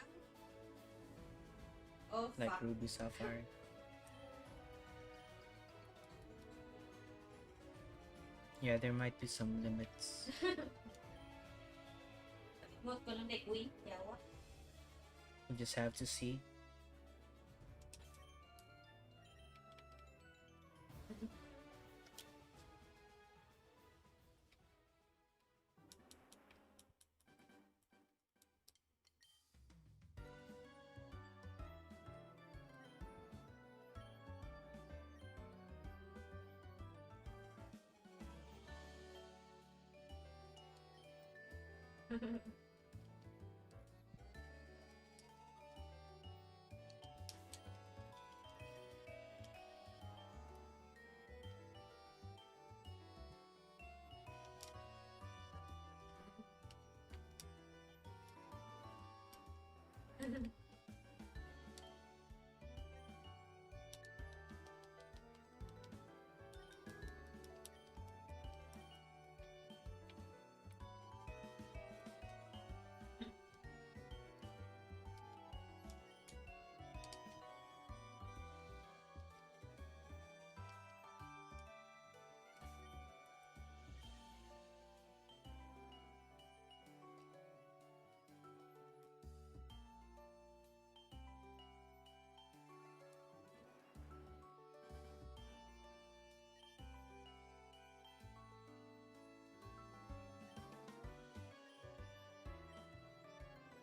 Oh, like fuck. Ruby Sapphire? Yeah, there might be some limits. Mo ko lang like, uy, yawa. We just have to see.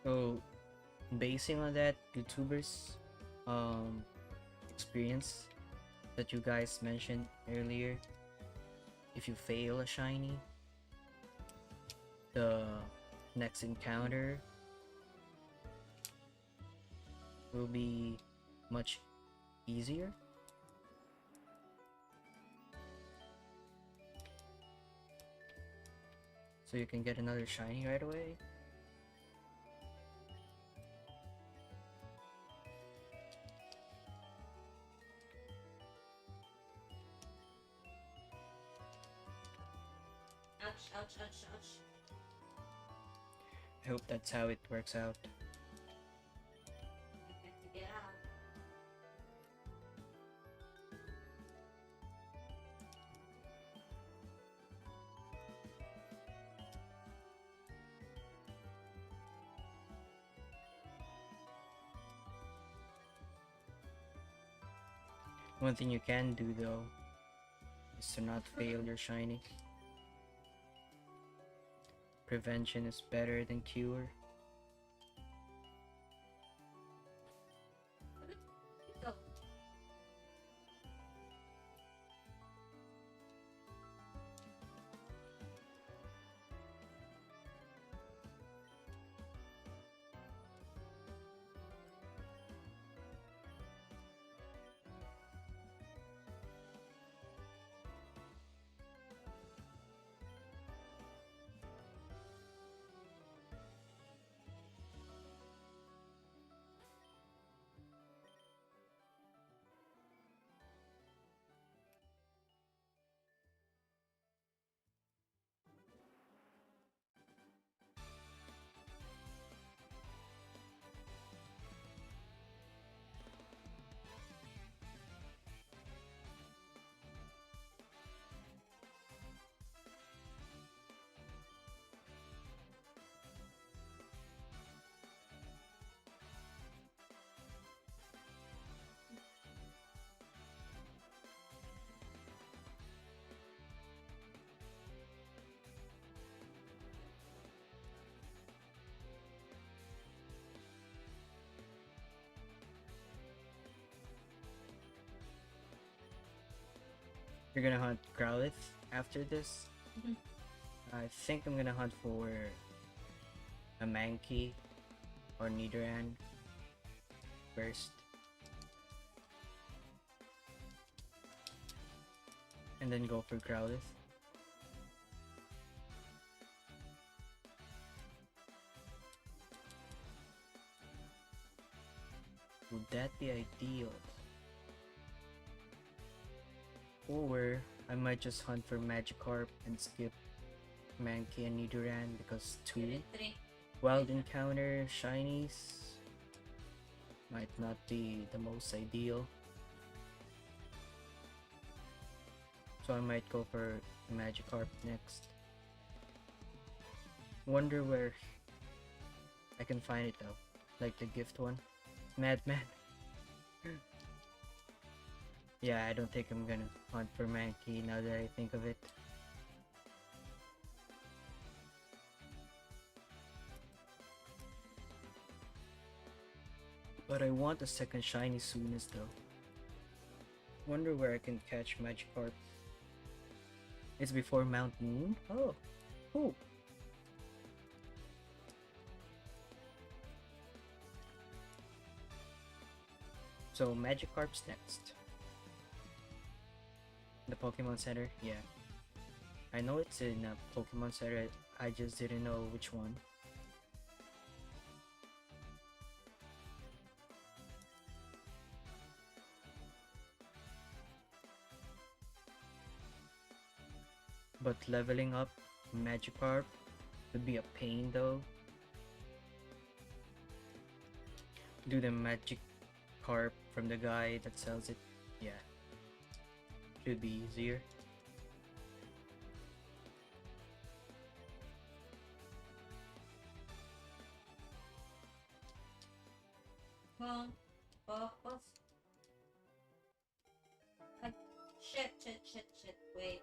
So, basing on that, YouTubers experience that you guys mentioned earlier, if you fail a shiny, the next encounter will be much easier. So you can get another shiny right away. Ouch, ouch, ouch, ouch. I hope that's how it works out. I have to get out. One thing you can do though is to not fail your shiny. Prevention is better than cure. Go. You're gonna hunt Growlithe after this? Mhm. I think I'm gonna hunt for a Mankey or Nidoran first. And then go for Growlithe. Would that be ideal? Or I might just hunt for Magikarp and skip Mankey and Nidoran because two Unit 3. wild encounter shinies might not be the most ideal. So I might go for Magikarp next. Wonder where I can find it though. Like the gift one. Madman. Yeah, I don't think I'm gonna hunt for Mankey now that I think of it. But I want a second shiny soonest though. Wonder where I can catch Magikarp. It's before Mount Moon? Oh, cool. So Magikarp's next. The Pokemon Center? Yeah. I know it's in a Pokemon Center, I just didn't know which one. But leveling up Magikarp would be a pain though. Do the Magikarp from the guy that sells it? Yeah. Should be easier. Well, focus. Shit. Wait.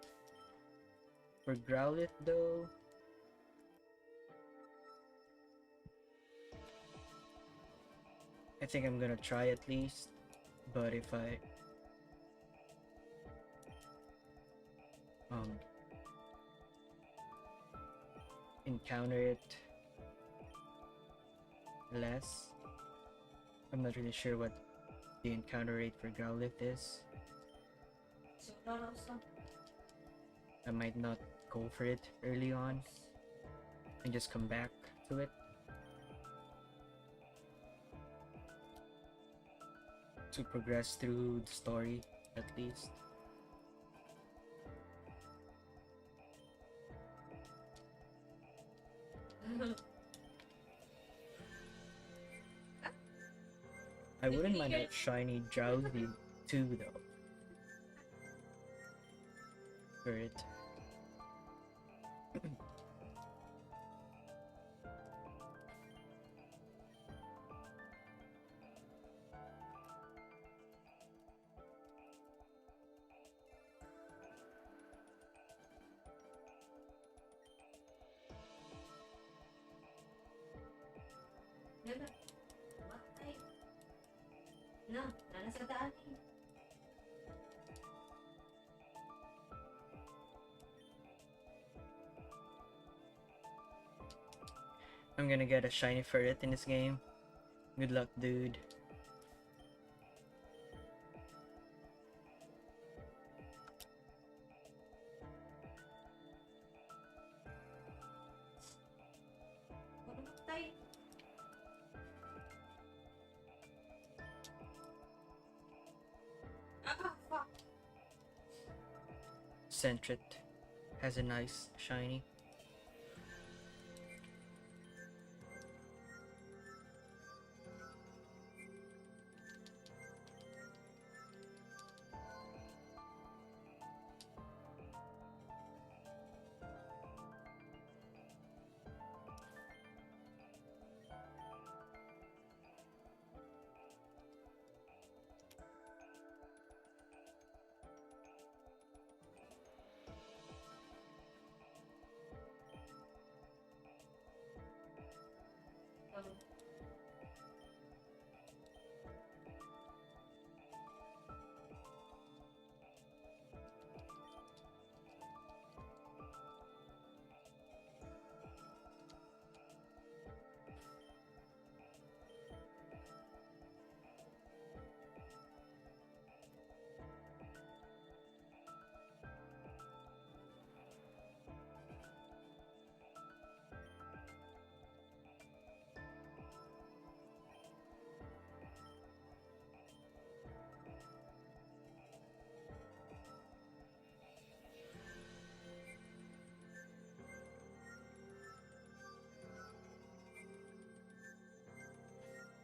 For Growlithe though, I think I'm gonna try at least. But if I encounter it less, I'm not really sure what the encounter rate for Growlithe is. So not also. I might not go for it early on and just come back to it. To progress through the story at least. I wouldn't mind a shiny Drowsy too though. For it. Ganda. Matay. No, nasa daan eh. I'm gonna get a shiny ferret in this game. Good luck, dude. Ano matay? Ah, fuck. Sentret has a nice shiny.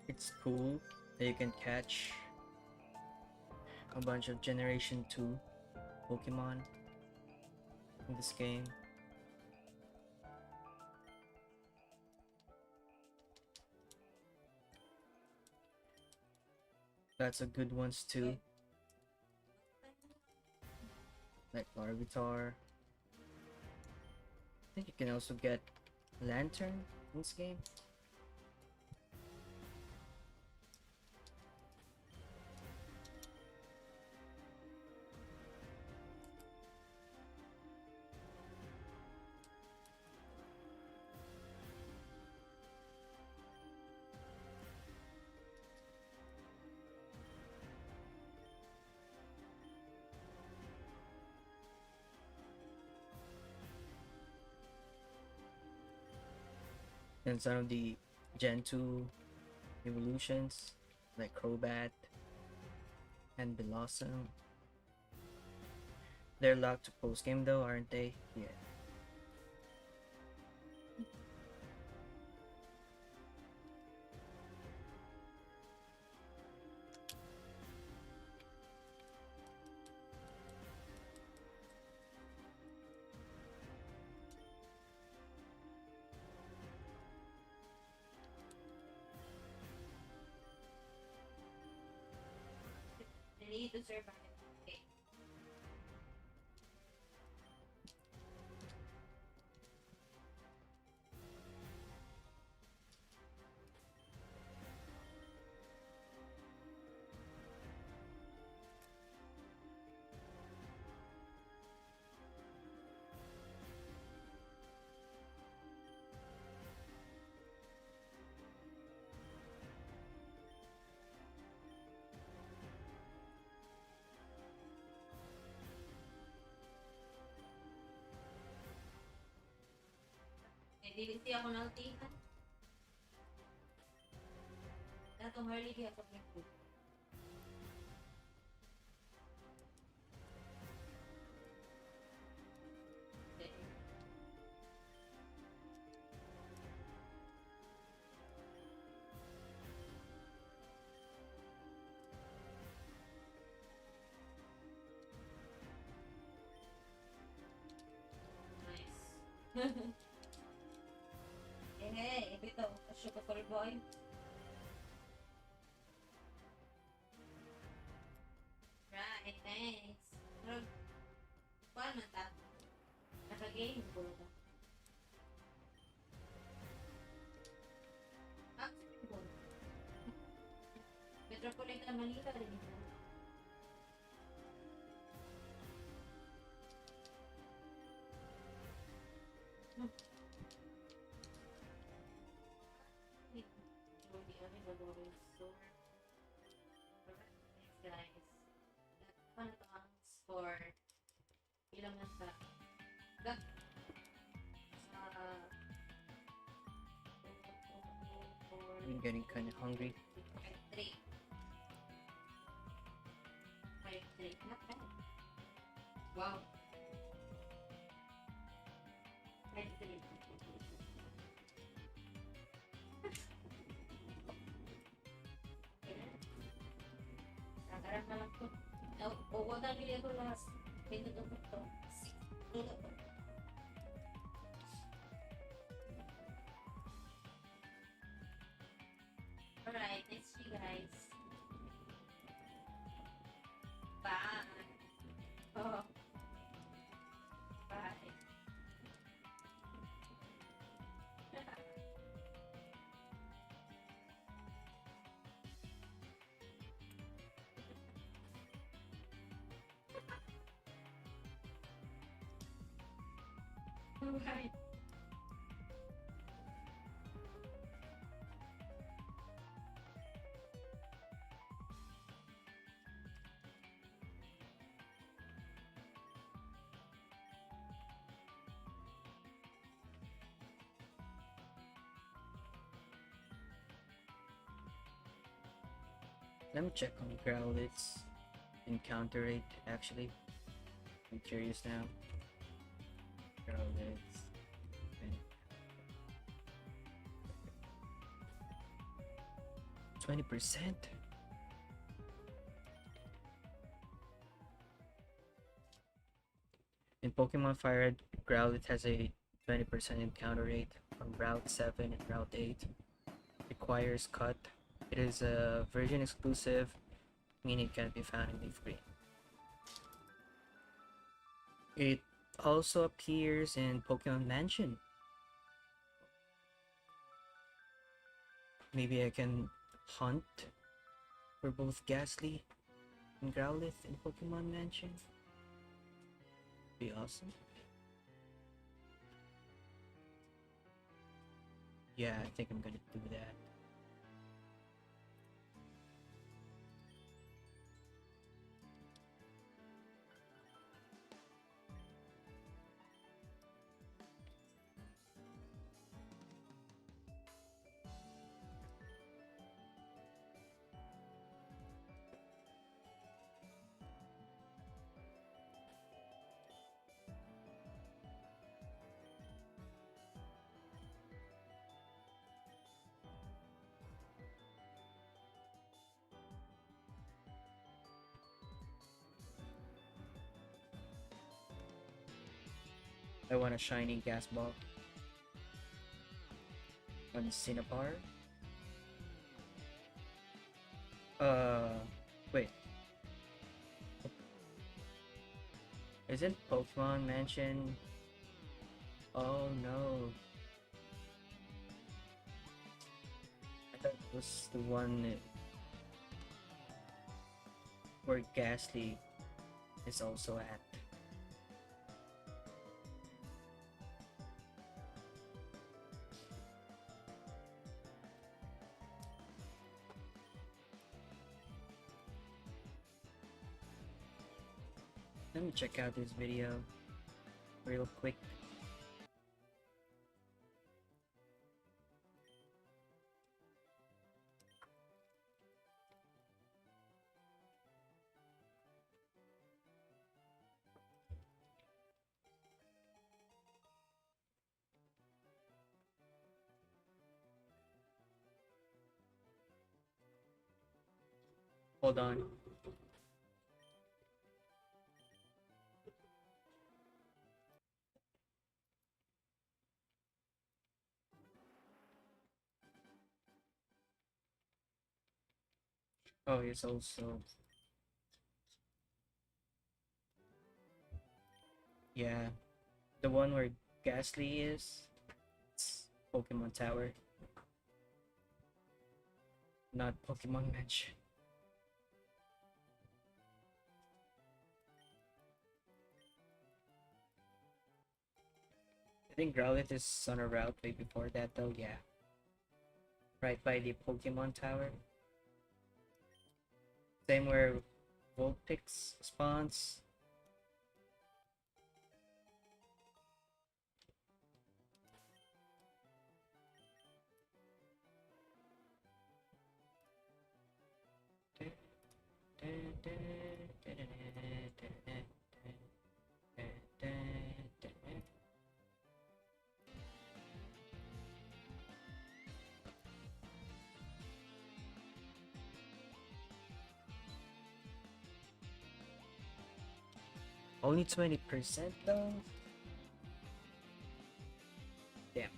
It's cool that you can catch a bunch of Generation 2 Pokemon in this game. Got some good ones too, like Larvitar. I think you can also get Lantern in this game. And some of the Gen 2 evolutions, like Crobat and Blossom. They're locked to post game though, aren't they? Yeah. They need to survive. Okay. Hindi ako naltihan. Datong early di ako nagpo. Nice. Hey, ito, sugar boy. Right, thanks. Pero, paano man ta? Naka-game ko ba? Actually, ko. Metropolitan Manila rin ito. Guys, that counts for ilang nasa that I'm getting kind of hungry. 3 not bad. Wow. 3 Nakaram na lang to. O, wag na bili ko last. Pinutupot to. Alright, let's see guys. Bye. Oh. Bye. Alright. Let me check on Growlithe's encounter rate actually. I'm curious now. Growlithe's. 20%. In Pokemon FireRed, Growlithe has a 20% encounter rate on Route 7 and Route 8. Requires cut. It is a version exclusive, meaning it can't be found in Leaf Green. It also appears in Pokemon Mansion. Maybe I can hunt for both Ghastly and Growlithe in Pokemon Mansion. Be awesome. Yeah, I think I'm gonna do that. I want a shiny gas ball on Cinnabar. Wait. Isn't Pokemon Mansion? Oh no. I thought it was the one where Ghastly is also at. Let me check out this video real quick. Hold on. Oh, it's also, yeah, the one where Ghastly is. It's Pokemon Tower, not Pokemon Mansion. I think Growlithe is on a route way before that though, yeah. Right by the Pokemon Tower. Same where Vulpix spawns. Only 20% though? Damn.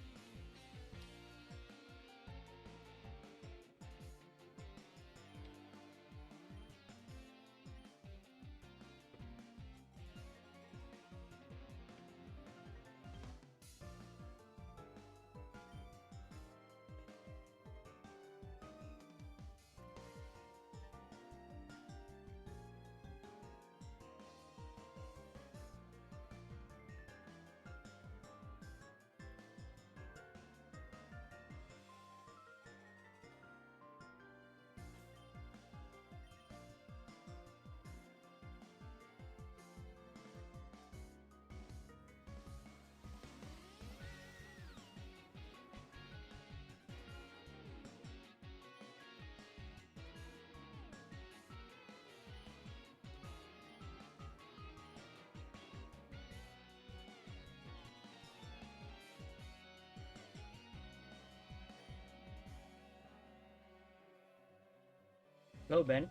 Hello, Ben.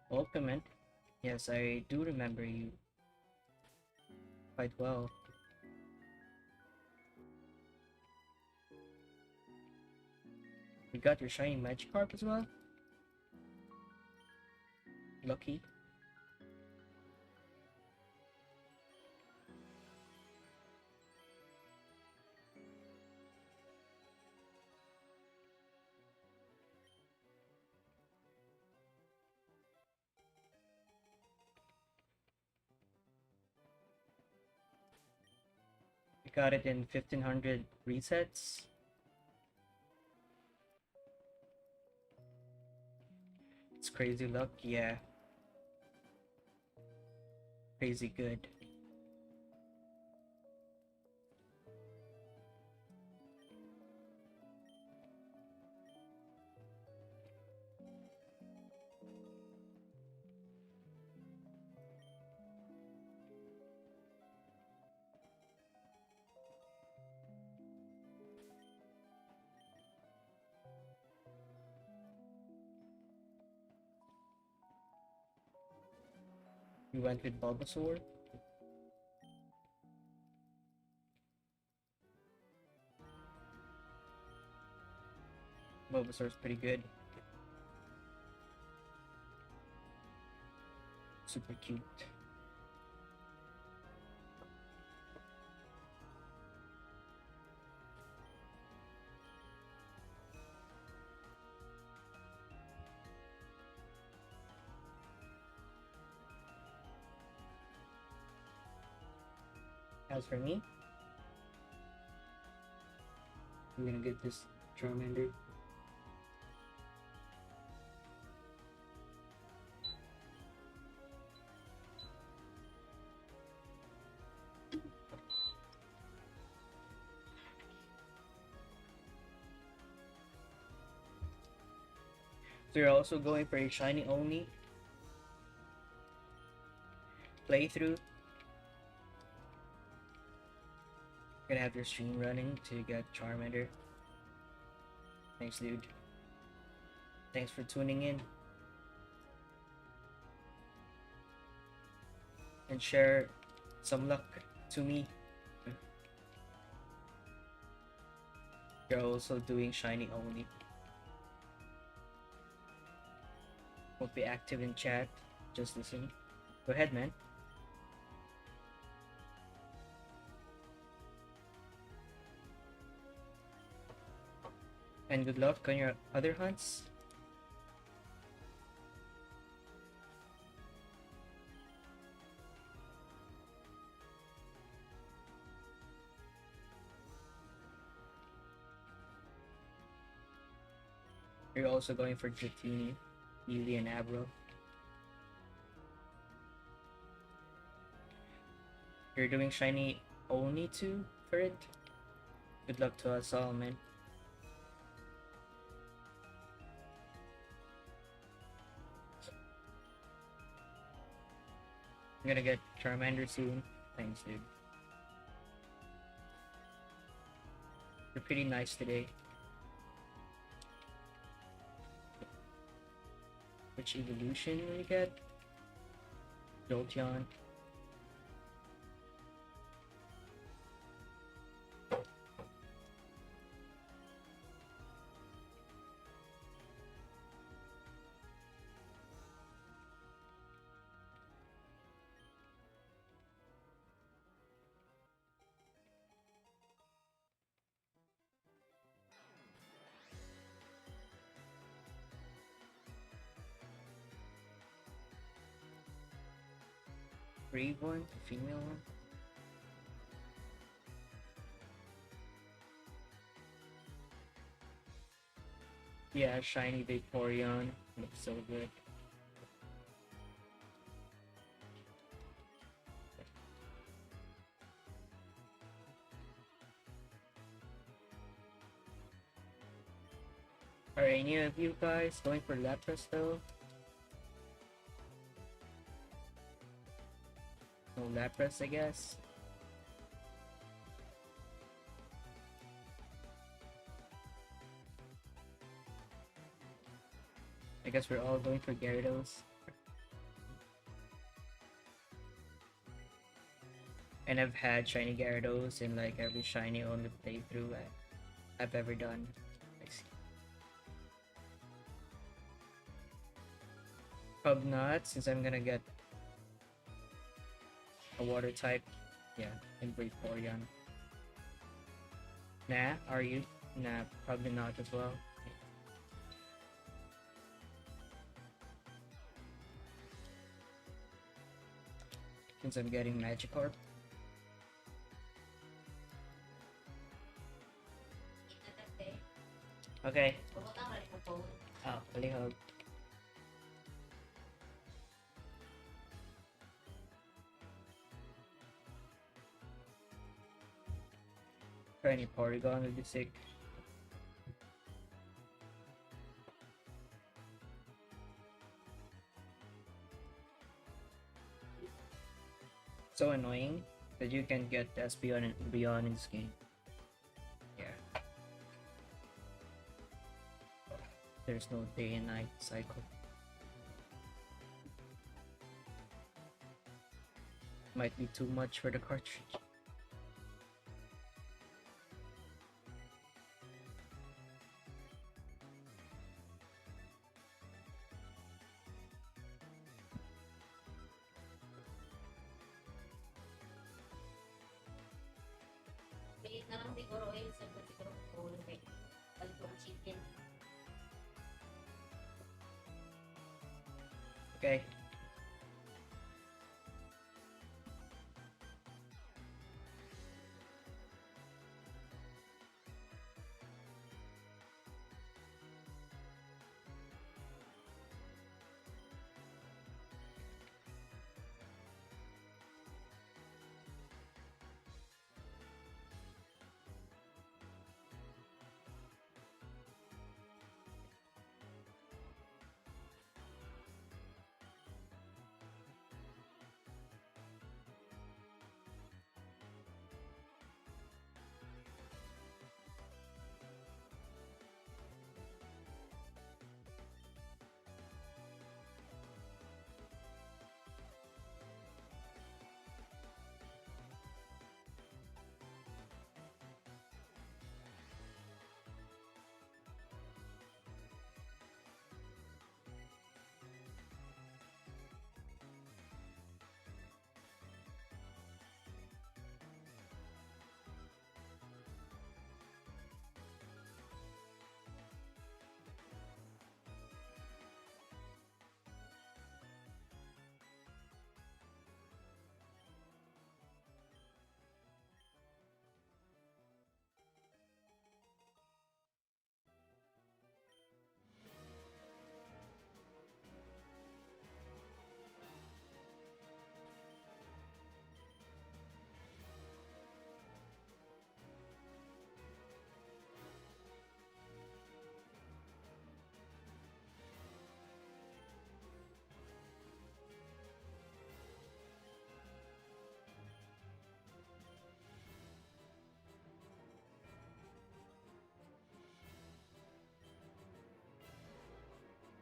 Welcome, man. Yes, I do remember you quite well. You got your shiny Magikarp as well? Lucky. You got it in 1500 resets. It's crazy luck, yeah. Crazy good. You went with Bulbasaur? Bulbasaur's pretty good. Super cute. As for me, I'm gonna get this Charmander. So you're also going for a shiny only playthrough. Gonna have your stream running to get Charmander. Thanks, dude. Thanks for tuning in. And share some luck to me. You're also doing shiny only. Won't be active in chat. Just listen. Go ahead, man. And good luck on your other hunts. You're also going for Dratini, Eevee, and Abro. You're doing shiny only too for it. Good luck to us all, man. I'm gonna get Charmander soon. Thanks, dude. You're pretty nice today. Which evolution will you get? Jolteon. Brave one, female one. Yeah, shiny Vaporeon. Looks so good. Are any of you guys going for Lapras though? No Lapras, I guess. I guess we're all going for Gyarados. And I've had shiny Gyarados in like every shiny only playthrough I've ever done. I see. Probably not, since I'm gonna get a water type. Yeah, in Vaporeon. Nah, are you? Nah, probably not as well. Since I'm getting Magikarp. Okay. Oh, palihog. Try any Porygon would be sick. So annoying that you can get Espeon and beyond in this game. Yeah. There's no day and night cycle. Might be too much for the cartridge. Pilit na lang siguro oil sa siguro bowl kay baltong chicken. Okay.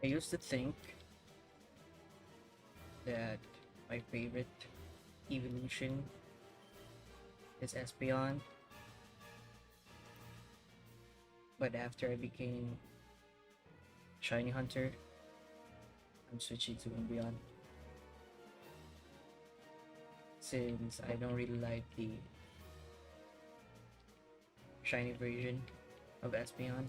I used to think that my favorite evolution is Espeon, but after I became Shiny Hunter, I'm switching to Umbreon. Since I don't really like the shiny version of Espeon.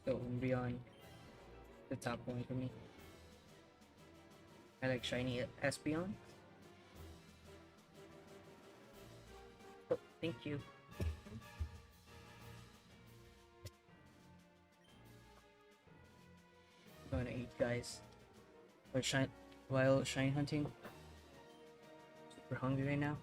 So Umbreon, the top one for me. I like shiny Espeon. Oh, thank you. I'm gonna eat, guys. While shine hunting. Super hungry right now.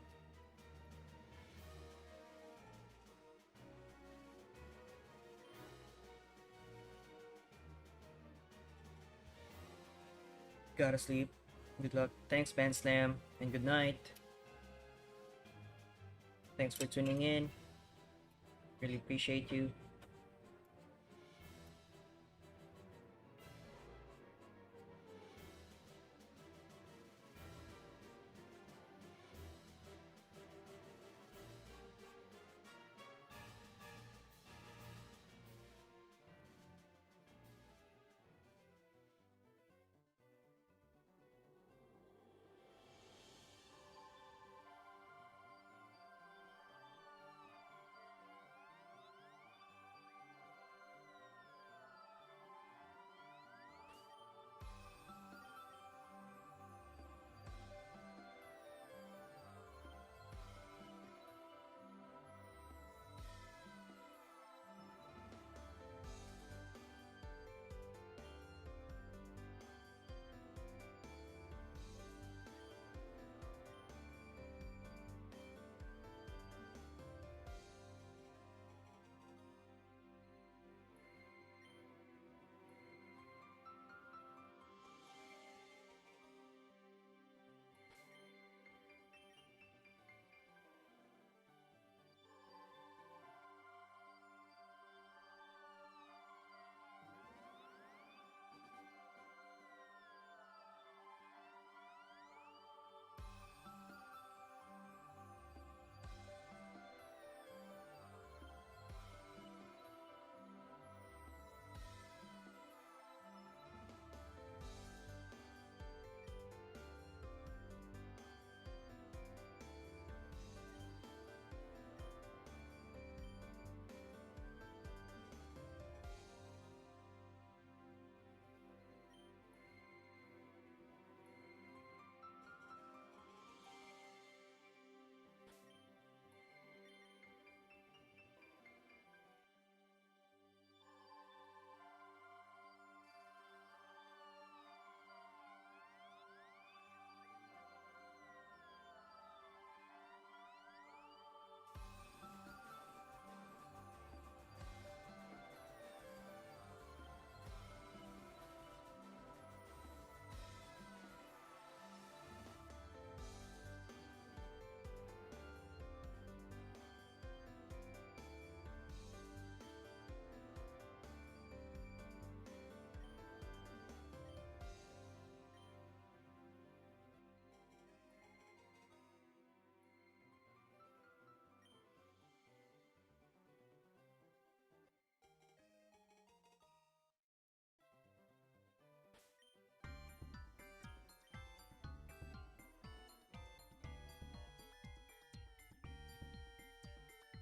Gotta sleep. Good luck. Thanks, Ben Slam, and good night. Thanks for tuning in. Really appreciate you.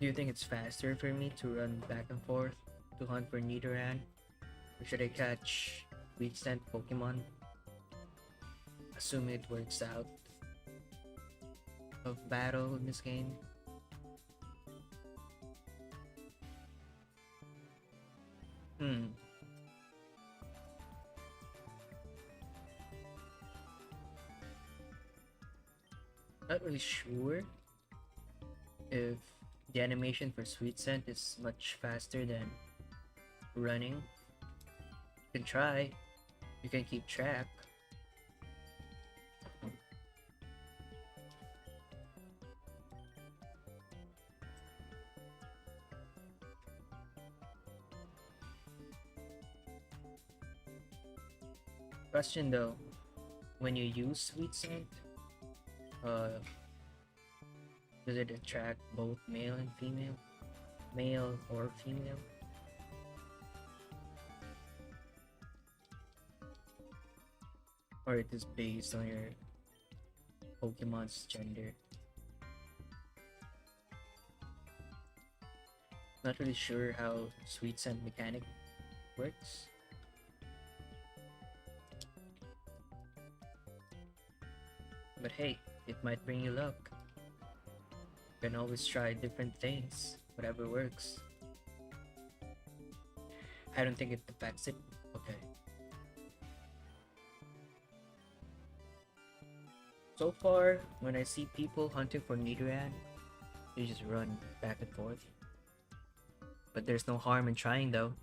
Do you think it's faster for me to run back and forth to hunt for Nidoran? Or should I catch weak scent Pokemon? Assume it works out of battle in this game. Hmm. Not really sure if the animation for Sweet Scent is much faster than running. You can try. You can keep track. Question though, when you use Sweet Scent, uh, does it attract both male and female? Male or female? Or it is based on your Pokemon's gender? Not really sure how Sweet Scent mechanic works. But hey, it might bring you luck. You can always try different things, whatever works. I don't think it affects it. Okay. So far, when I see people hunting for Nidoran, they just run back and forth. But there's no harm in trying though.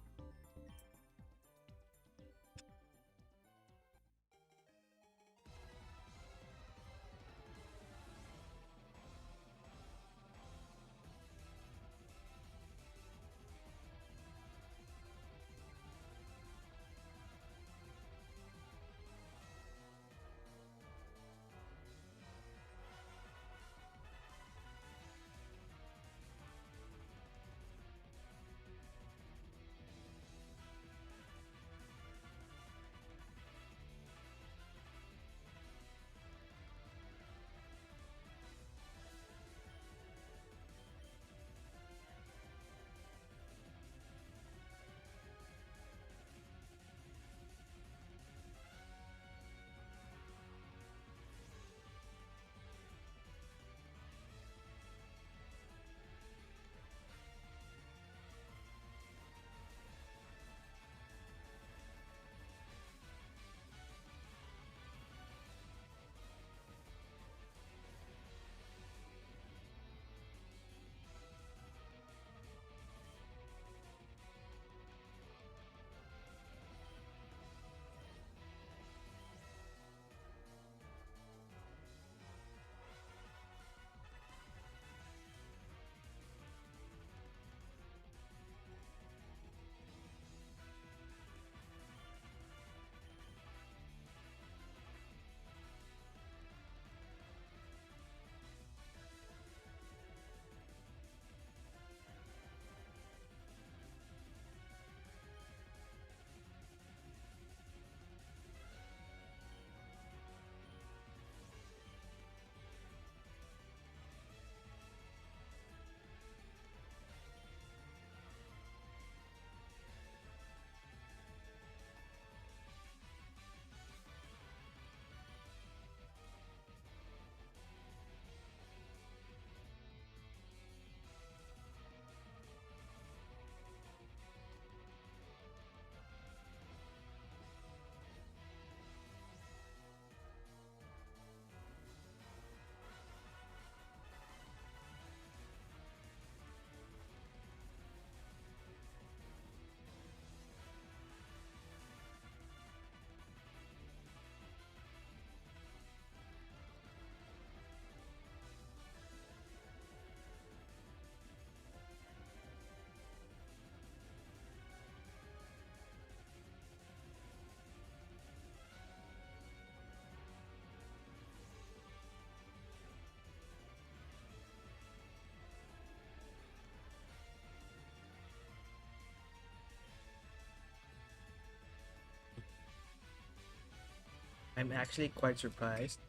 I'm actually quite surprised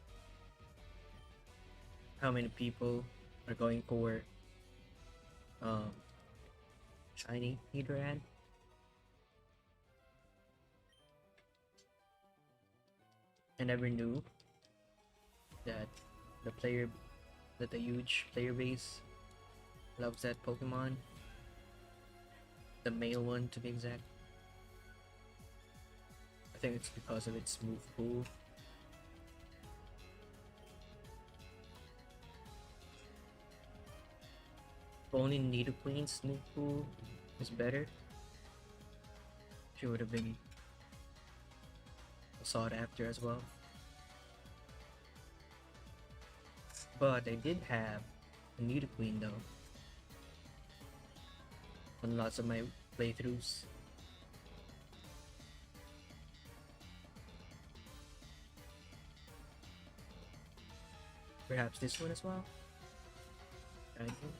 how many people are going for um shiny Nidoran. I never knew that the player that the huge player base loves that Pokemon. The male one to be exact. I think it's because of its move pool. If only Nidoqueen's move pool is better, she would have been sought after as well. But I did have a Nidoqueen though on lots of my playthroughs. Perhaps this one as well. I think.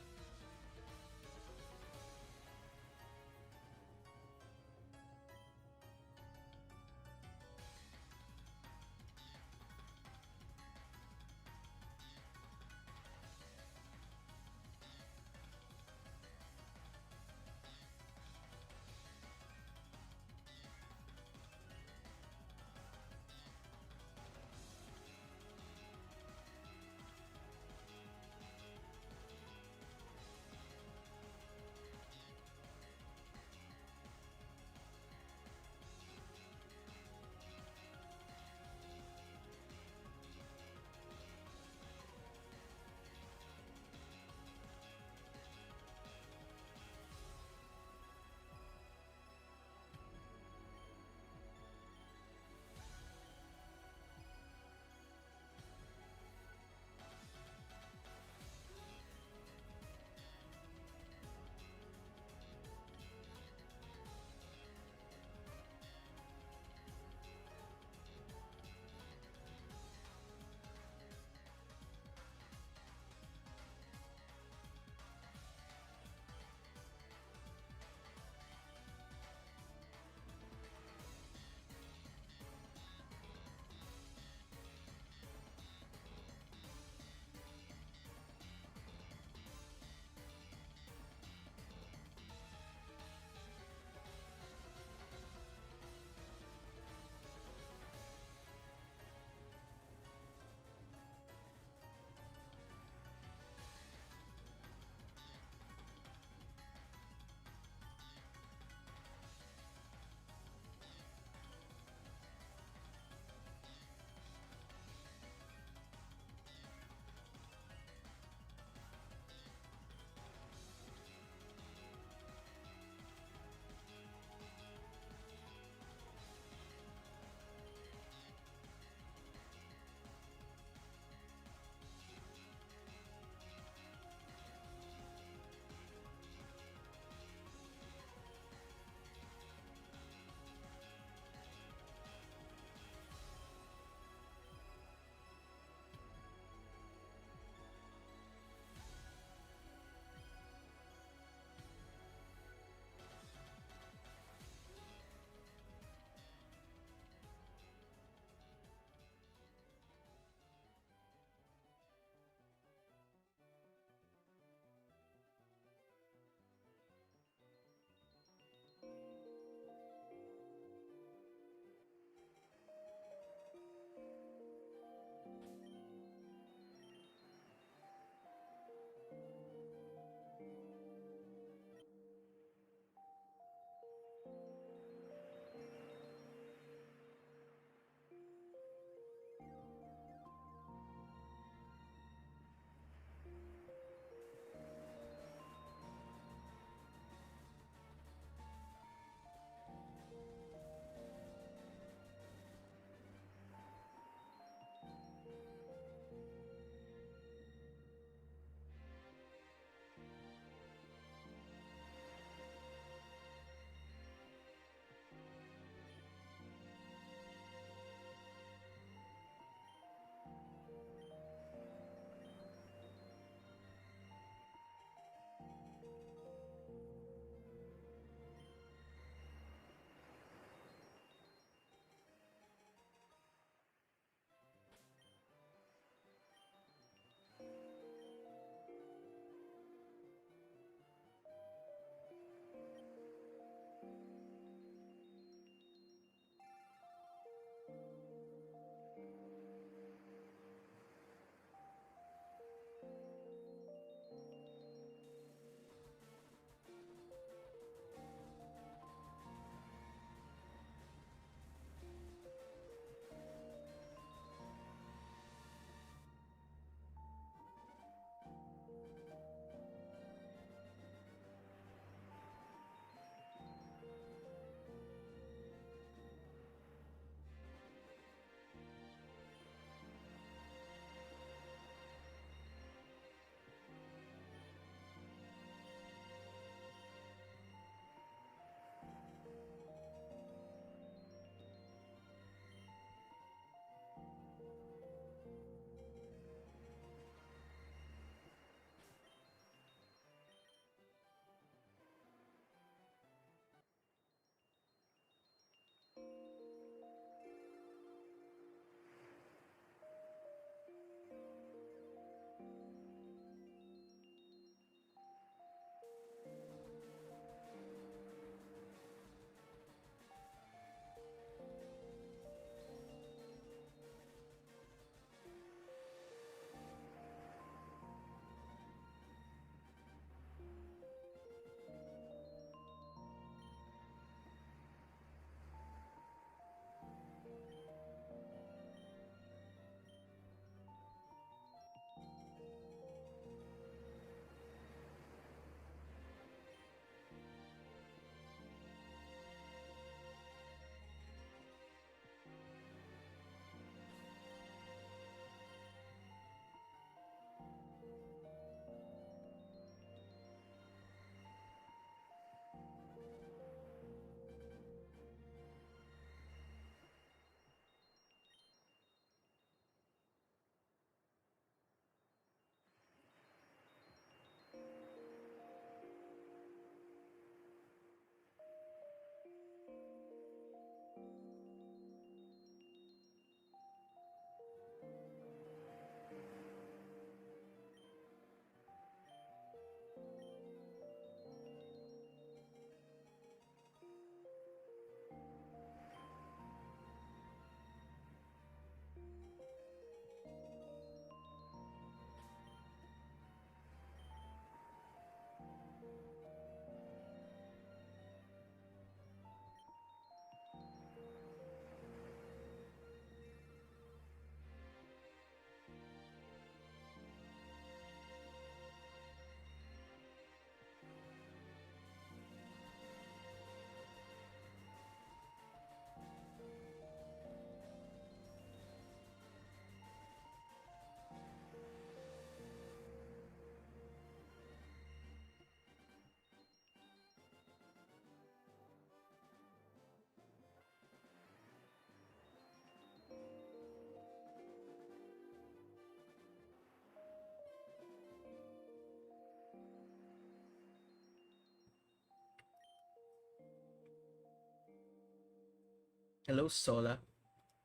Hello, Sola.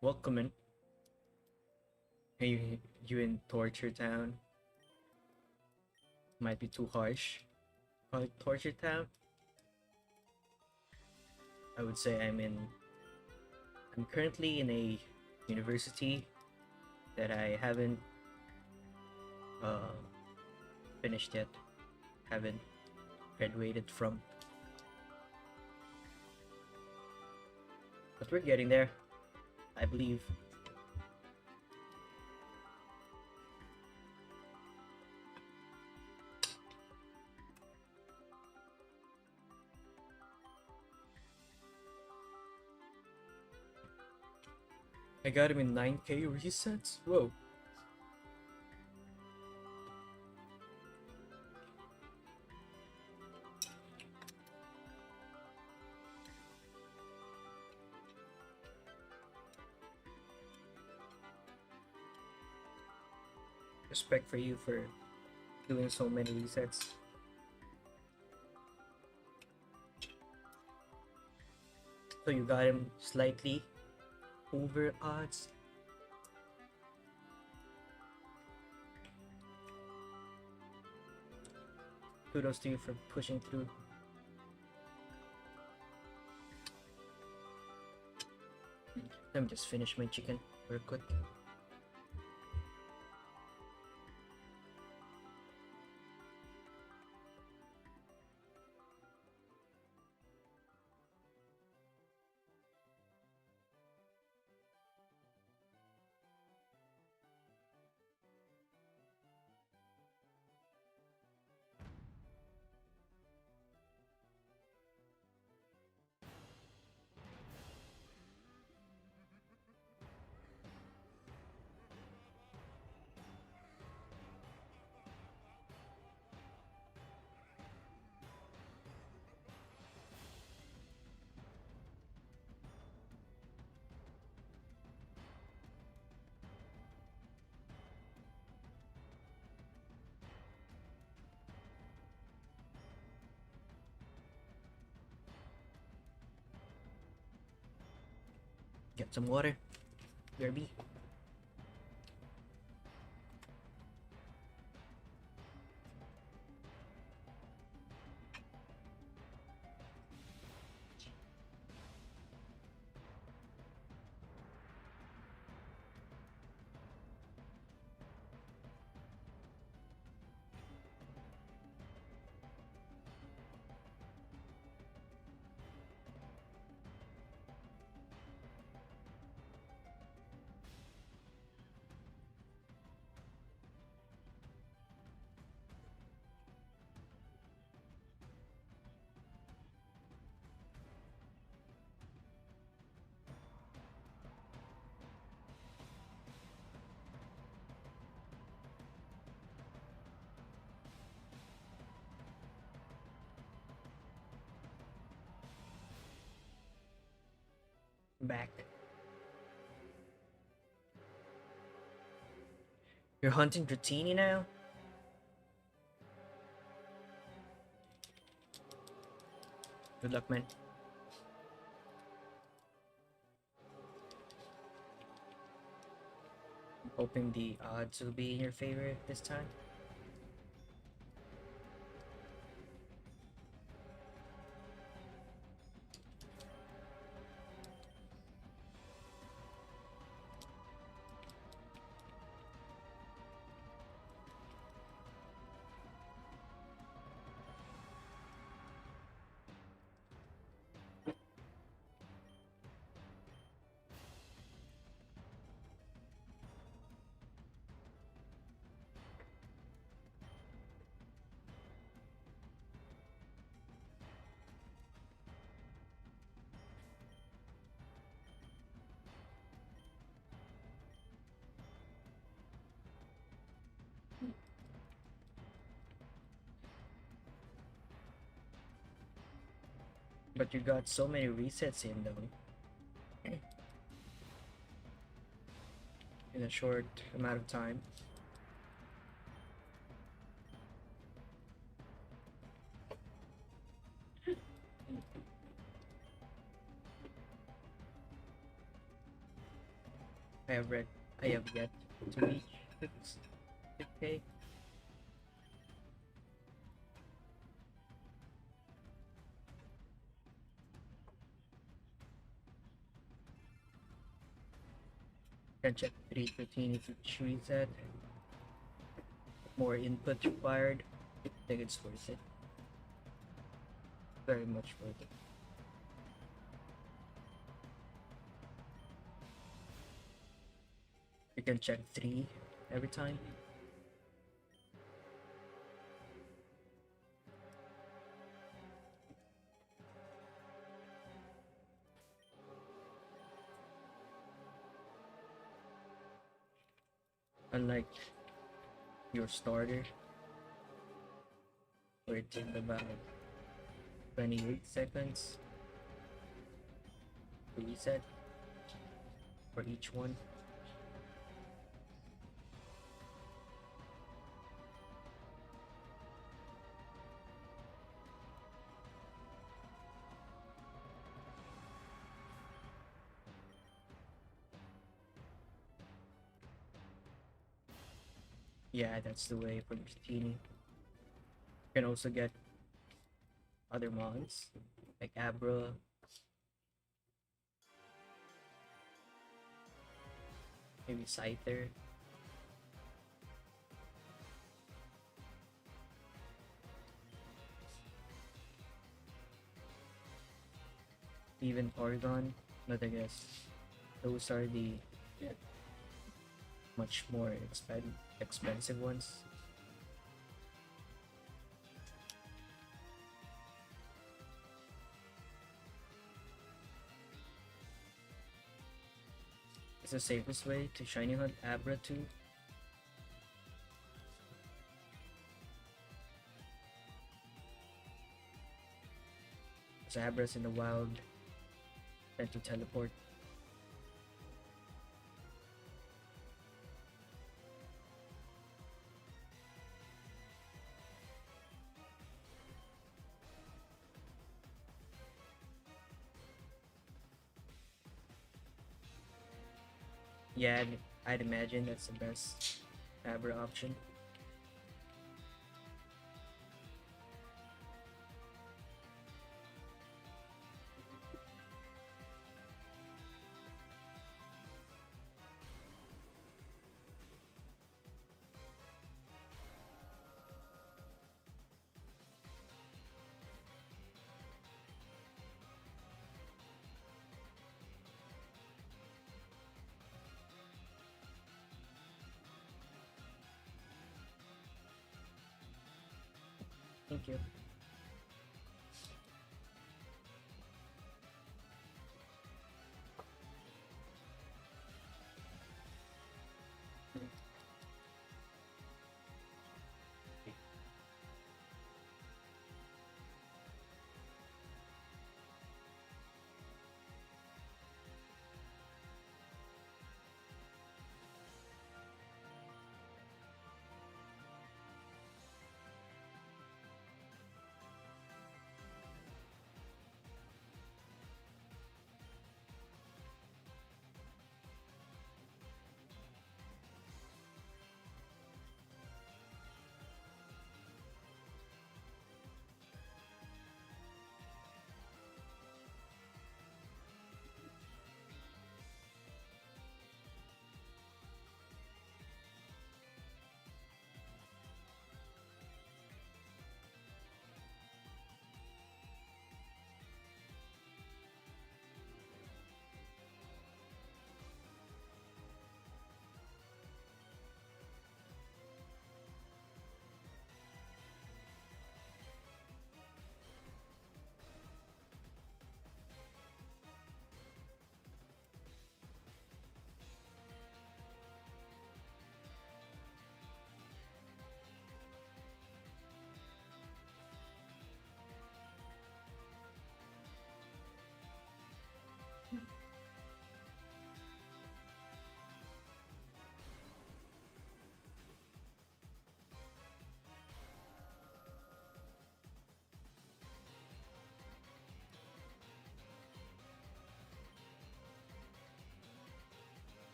Welcome in. Hey, you in Torture Town? Might be too harsh. Call it Torture Town? I would say I'm currently in a university that I haven't uh, finished yet. Haven't graduated from. But we're getting there, I believe. I got him in 9k resets? Whoa. Respect for you for doing so many resets. So you got him slightly over odds. Kudos to you for pushing through. Let me just finish my chicken real quick. Get some water. Derby. Back. You're hunting Dratini now? Good luck, man. I'm hoping the odds will be in your favor this time. But you got so many resets in though. In a short amount of time. I have yet to reach 50K. Can check 3 routines each reset. More input required. I think it's worth it. Very much worth it. You can check 3 every time. Unlike your starter, where it takes about 28 seconds to reset for each one. Yeah, that's the way for Dratini. You can also get other mods like Abra, maybe Scyther. Even Oregon, but I guess those are the much more expensive ones. It's the safest way to shiny hunt Abra too. Because Abras in the wild tend to teleport. Yeah, I'd imagine that's the best Abra option. Thank you.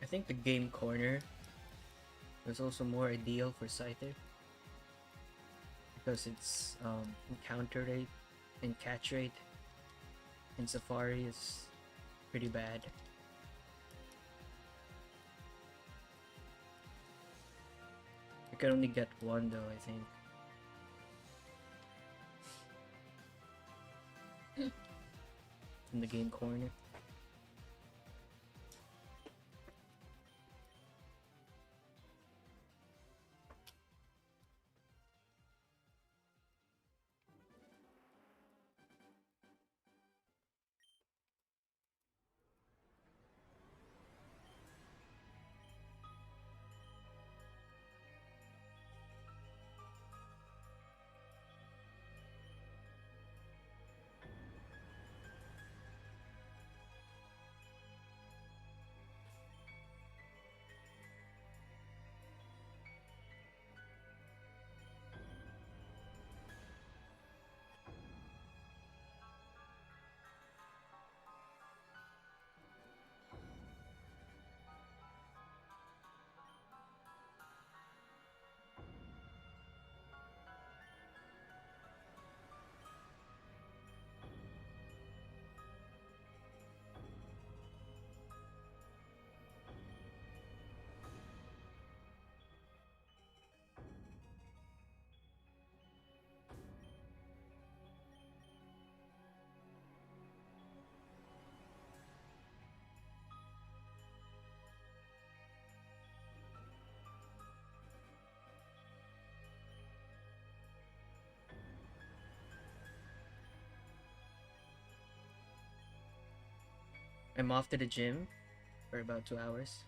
I think the game corner was also more ideal for Scyther because its encounter rate and catch rate in Safari is pretty bad. You can only get one though, I think. In the game corner. I'm off to the gym for about 2 hours.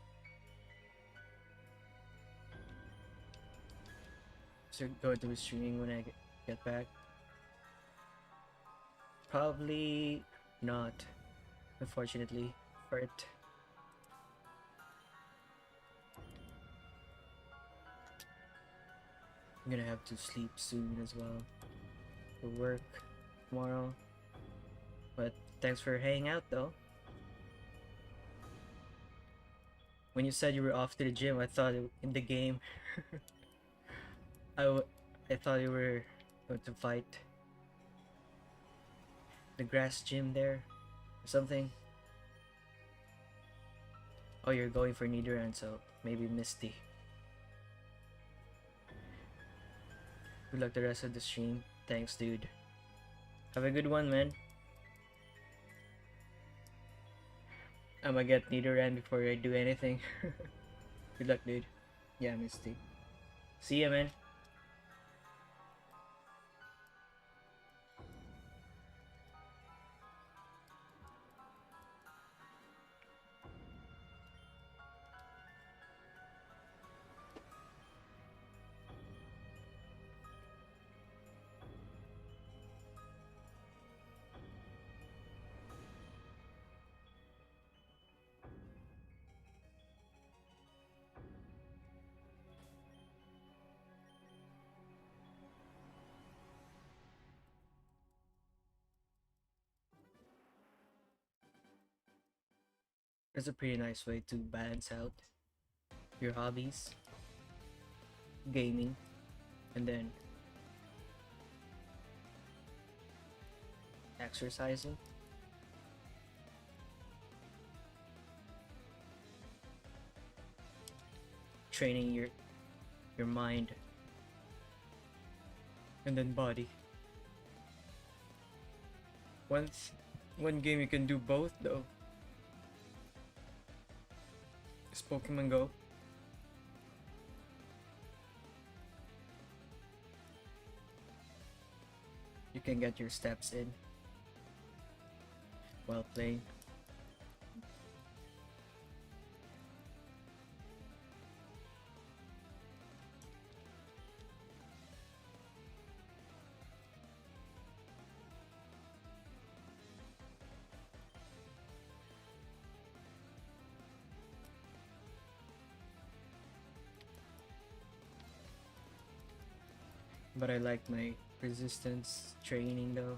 So go to streaming when I get back. Probably not, unfortunately, for it. I'm gonna have to sleep soon as well for work tomorrow. But thanks for hanging out though. When you said you were off to the gym, I thought in the game. I thought you were going to fight the grass gym there or something. Oh, you're going for Nidoran, so maybe Misty. Good luck the rest of the stream. Thanks, dude. Have a good one, man. I'ma get Nidoran before I do anything. Good luck, dude. Yeah, Misty. See ya, man. It's a pretty nice way to balance out your hobbies, gaming, and then exercising. Training your mind and then body. One game you can do both though is Pokemon Go. You can get your steps in while playing. But I like my resistance training though.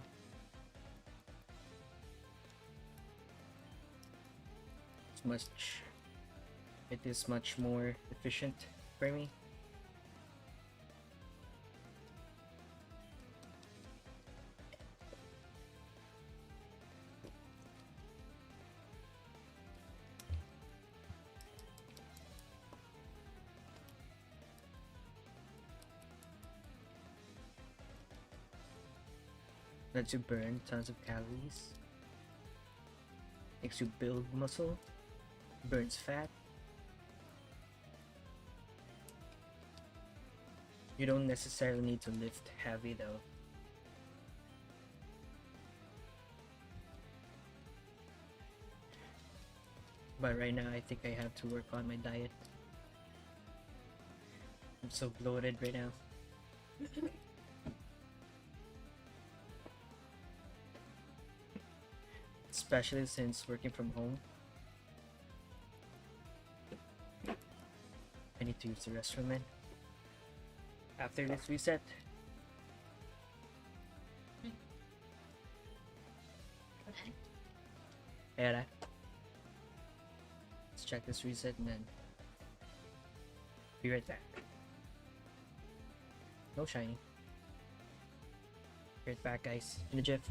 It's much It is much more efficient for me. Lets you burn tons of calories. Makes you build muscle. Burns fat. You don't necessarily need to lift heavy though. But right now I think I have to work on my diet. I'm so bloated right now. Especially since working from home. I need to use the restroom, man. After this reset. Okay. Era. Let's check this reset and then be right back. No shiny. Be right back, guys. In a jiff.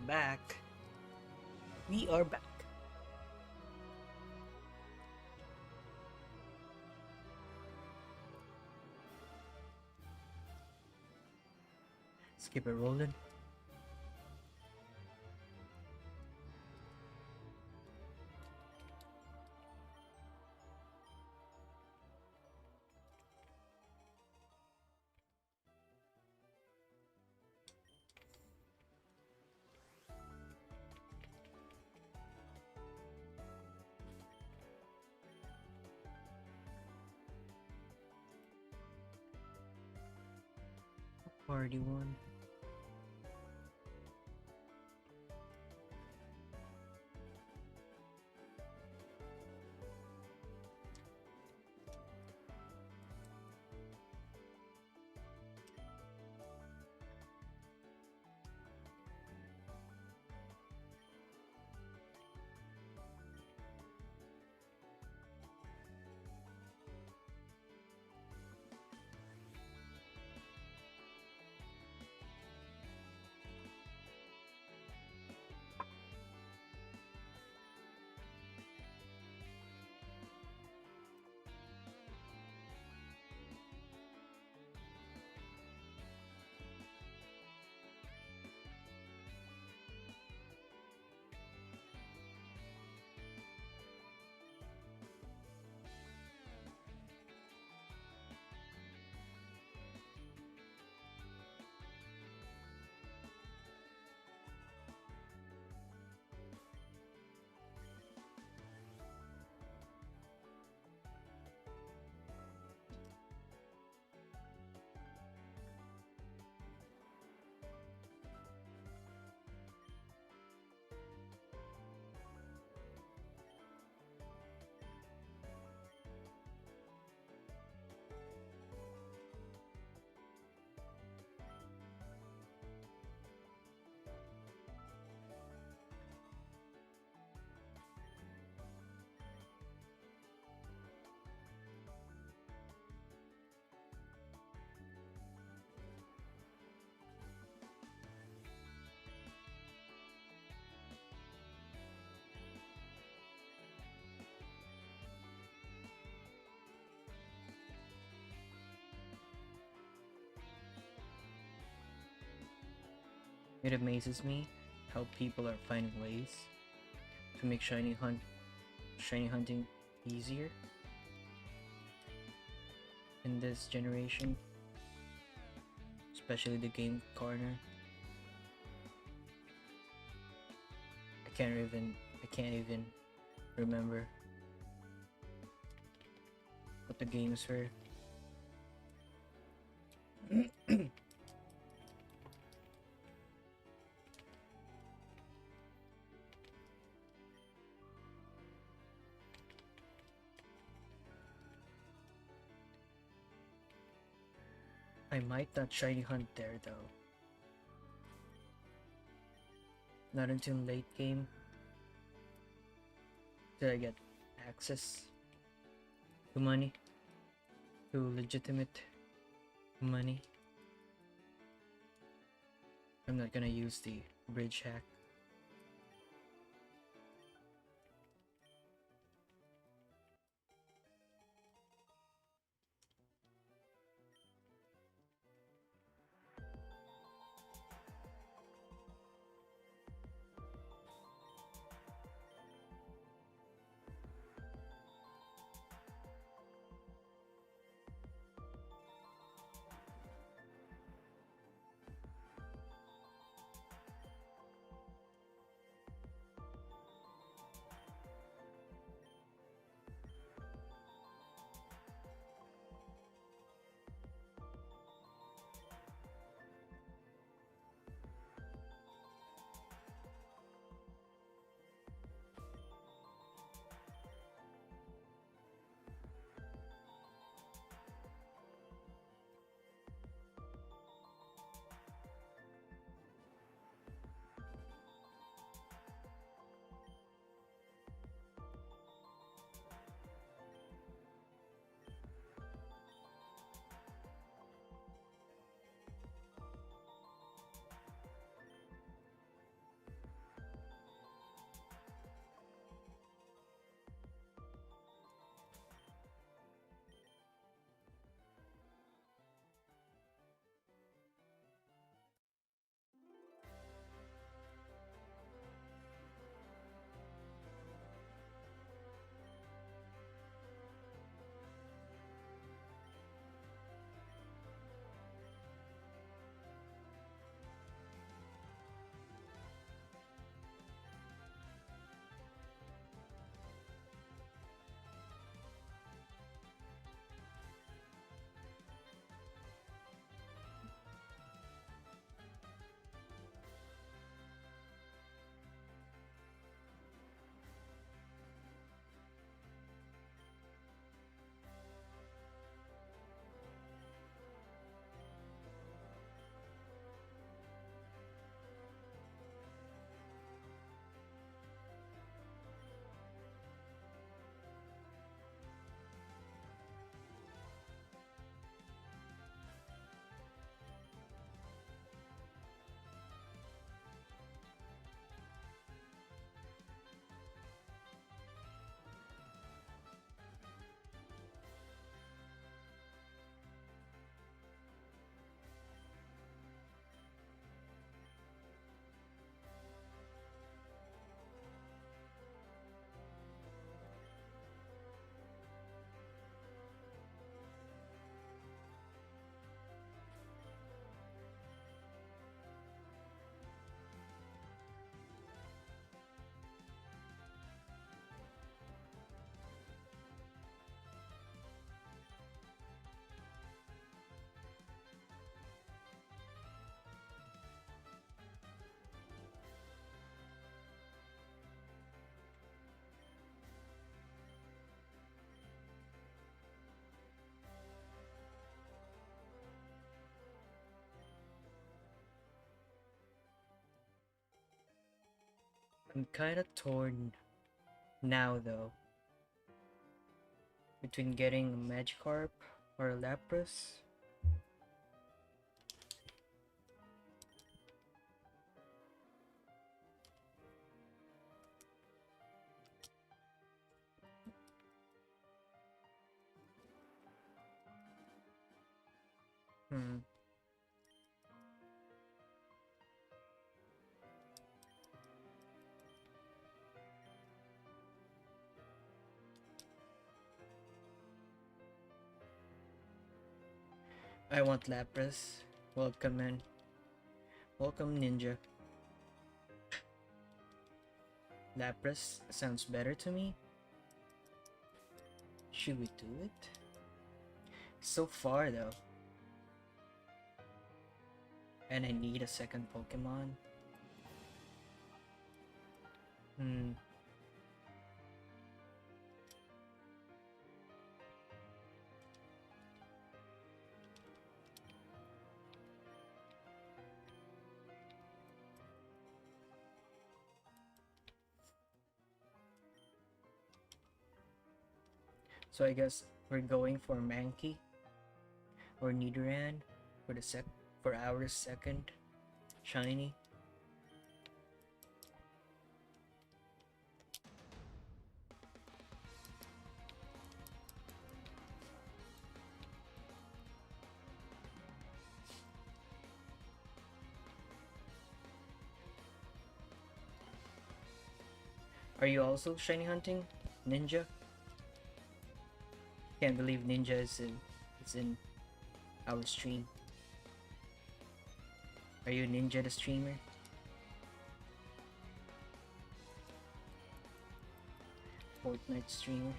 Back. We are back. Let's keep it rolling. Party one. It amazes me how people are finding ways to make shiny hunting easier in this generation, especially the game corner. I can't even remember what the games were. I might not shiny hunt there though. Not until late game till I get access to money, to legitimate money. I'm not gonna use the bridge hack. I'm kinda torn now though, between getting a Magikarp or a Lapras. Hmm. I want Lapras. Welcome in. Welcome Ninja. Lapras sounds better to me. Should we do it? So far though. And I need a second Pokemon. Hmm. So I guess we're going for Mankey or Nidoran for for our second shiny. Are you also shiny hunting, Ninja? Can't believe Ninja is in our stream. Are you Ninja the streamer? Fortnite streamer?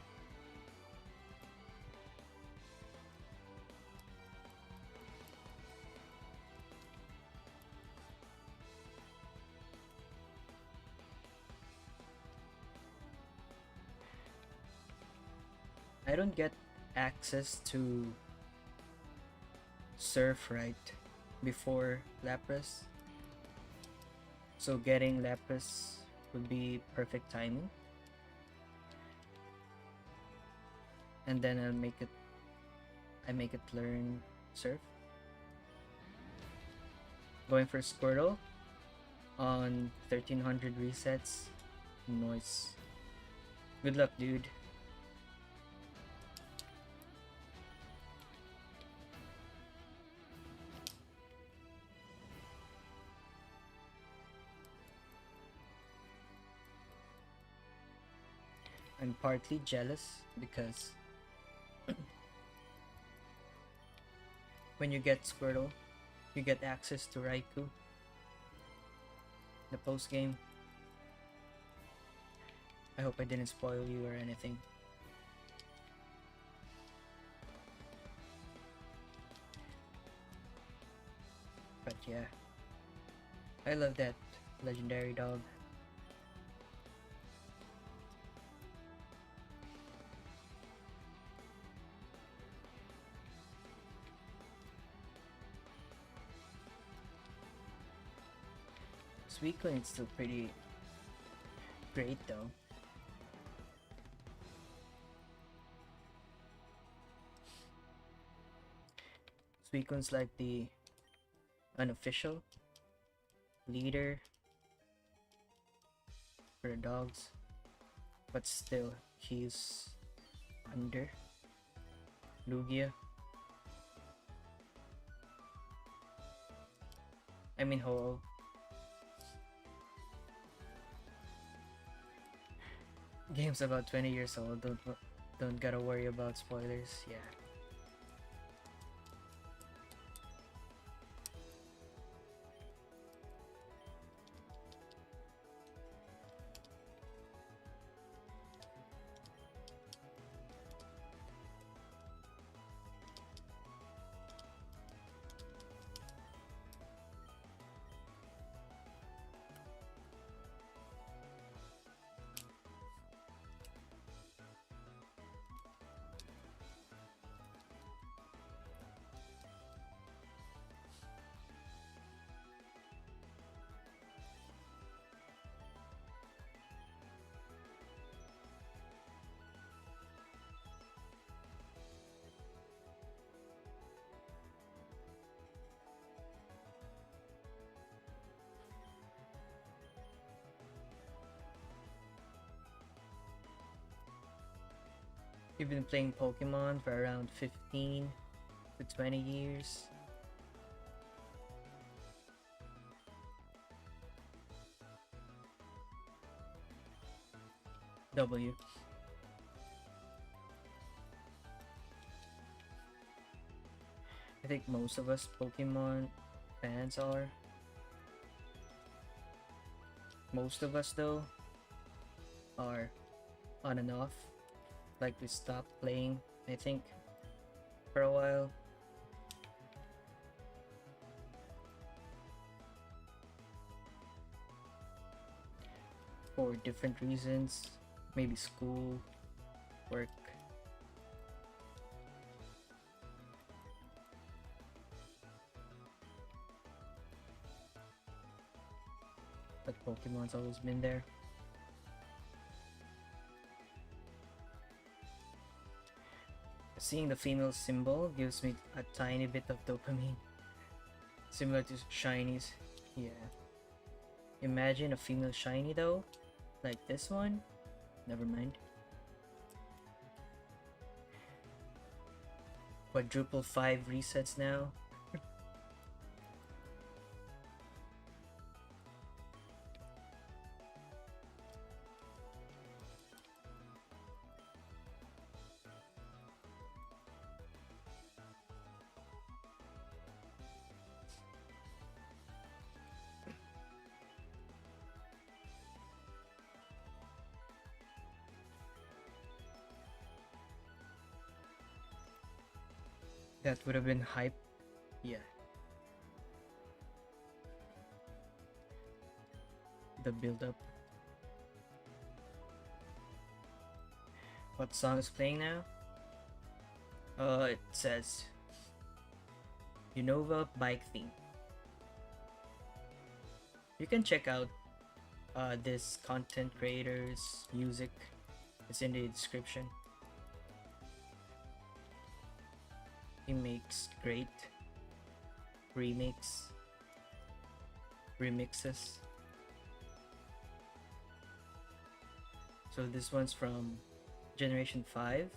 I don't get access to Surf right before Lapras. So getting Lapras would be perfect timing. And then I make it learn Surf. Going for Squirtle on 1300 resets. Noise. Good luck, dude. I'm partly jealous because when you get Squirtle, you get access to Raikou. The post game. I hope I didn't spoil you or anything. But yeah, I love that legendary dog. Suicune is still pretty great though. Suicune's like the unofficial leader for the dogs, but still he's under Lugia. I mean Ho-Oh. Game's about 20 years old. Don't gotta worry about spoilers. Yeah. You've been playing Pokemon for around 15 to 20 years. W. I think most of us Pokemon fans are. Most of us, though, are on and off. Like we stopped playing, I think, for a while. For different reasons. Maybe school, work. But Pokemon's always been there. Seeing the female symbol gives me a tiny bit of dopamine. Similar to shinies. Yeah. Imagine a female shiny though. Like this one. Never mind. Quadruple 5 resets now. That would have been hype. Yeah. The build up. What song is playing now? It says Unova bike theme. You can check out this content creator's music. It's in the description. He makes great remixes. So this one's from Generation 5.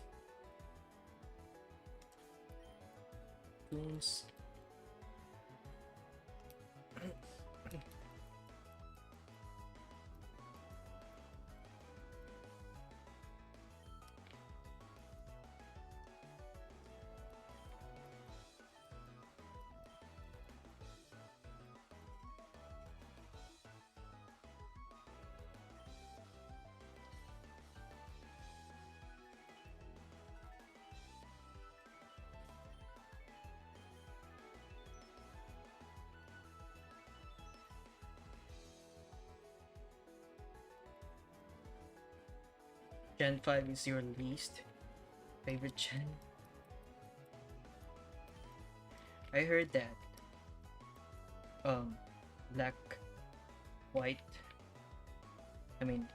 Tunes. Gen 5 is your least favorite gen? I heard that Black, White, I mean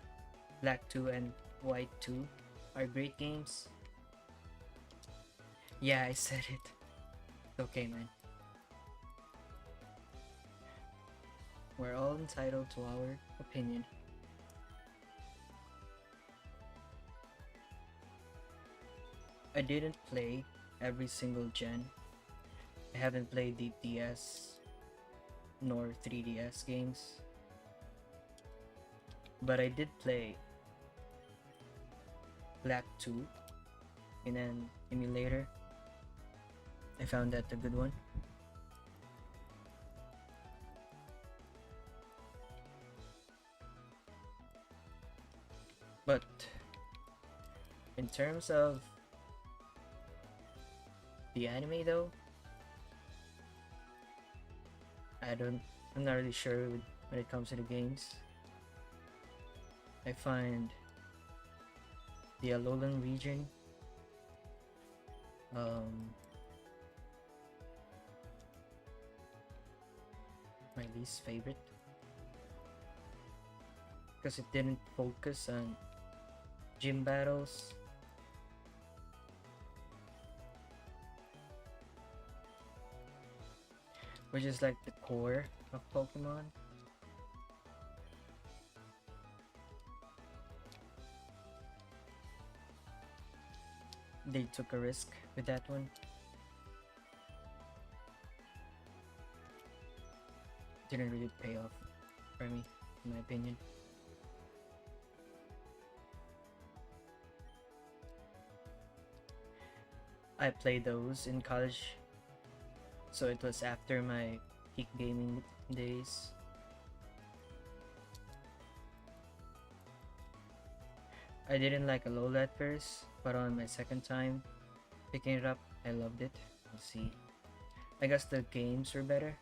Black 2 and White 2 are great games. Yeah, I said it. Okay, man. We're all entitled to our opinion. I didn't play every single gen. I haven't played the DS nor 3DS games. But I did play Black 2 in an emulator. I found that a good one. But in terms of the anime though, I'm not really sure when it comes to the games. I find the Alolan region my least favorite because it didn't focus on gym battles. Which is like the core of Pokemon. they took a risk with that one. Didn't really pay off for me, in my opinion. I played those in college, so it was after my peak gaming days. I didn't like Alola at first, but on my second time picking it up, I loved it. We'll see. I guess the games were better.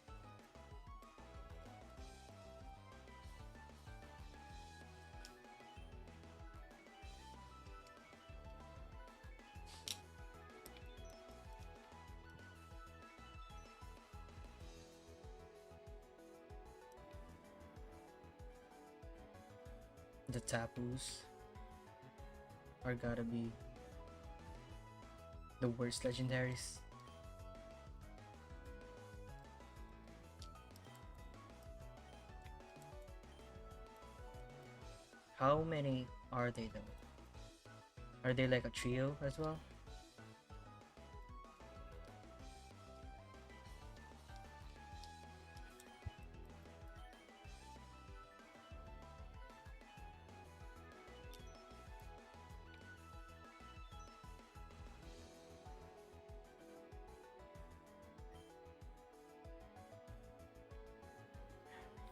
The Tapus are gotta be the worst legendaries. How many are they though? Are they like a trio as well?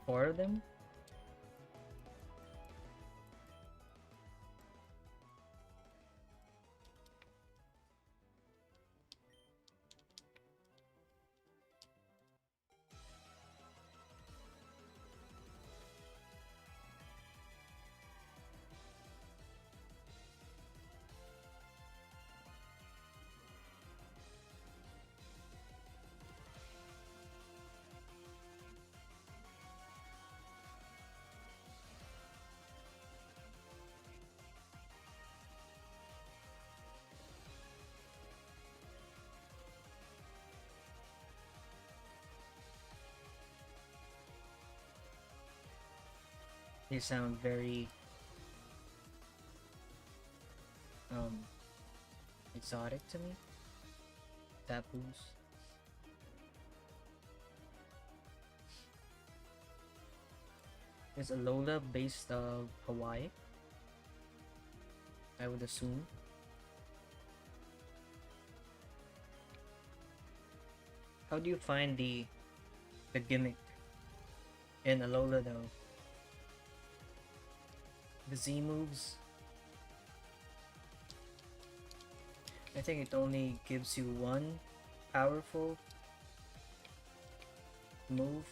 Four of them? They sound very um exotic to me. Tapus. Is Alola based of Hawaii? I would assume. How do you find the gimmick in Alola though? The Z moves. I think it only gives you one powerful move.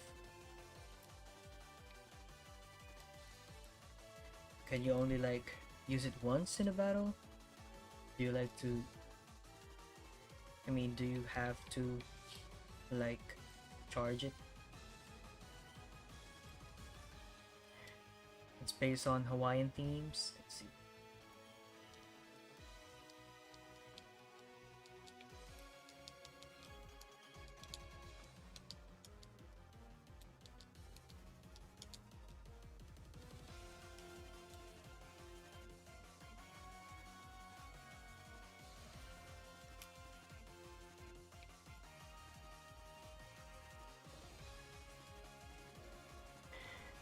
Can you only like use it once in a battle? Do you like to, I mean, do you have to like charge it? It's based on Hawaiian themes. Let's see.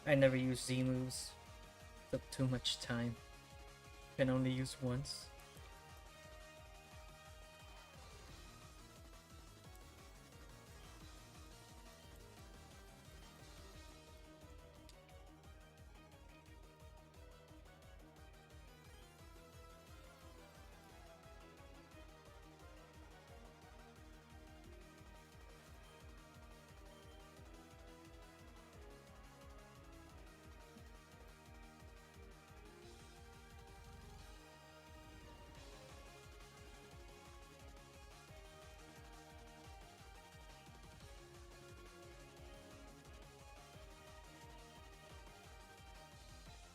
I never use Z moves. Took too much time. Can only use once.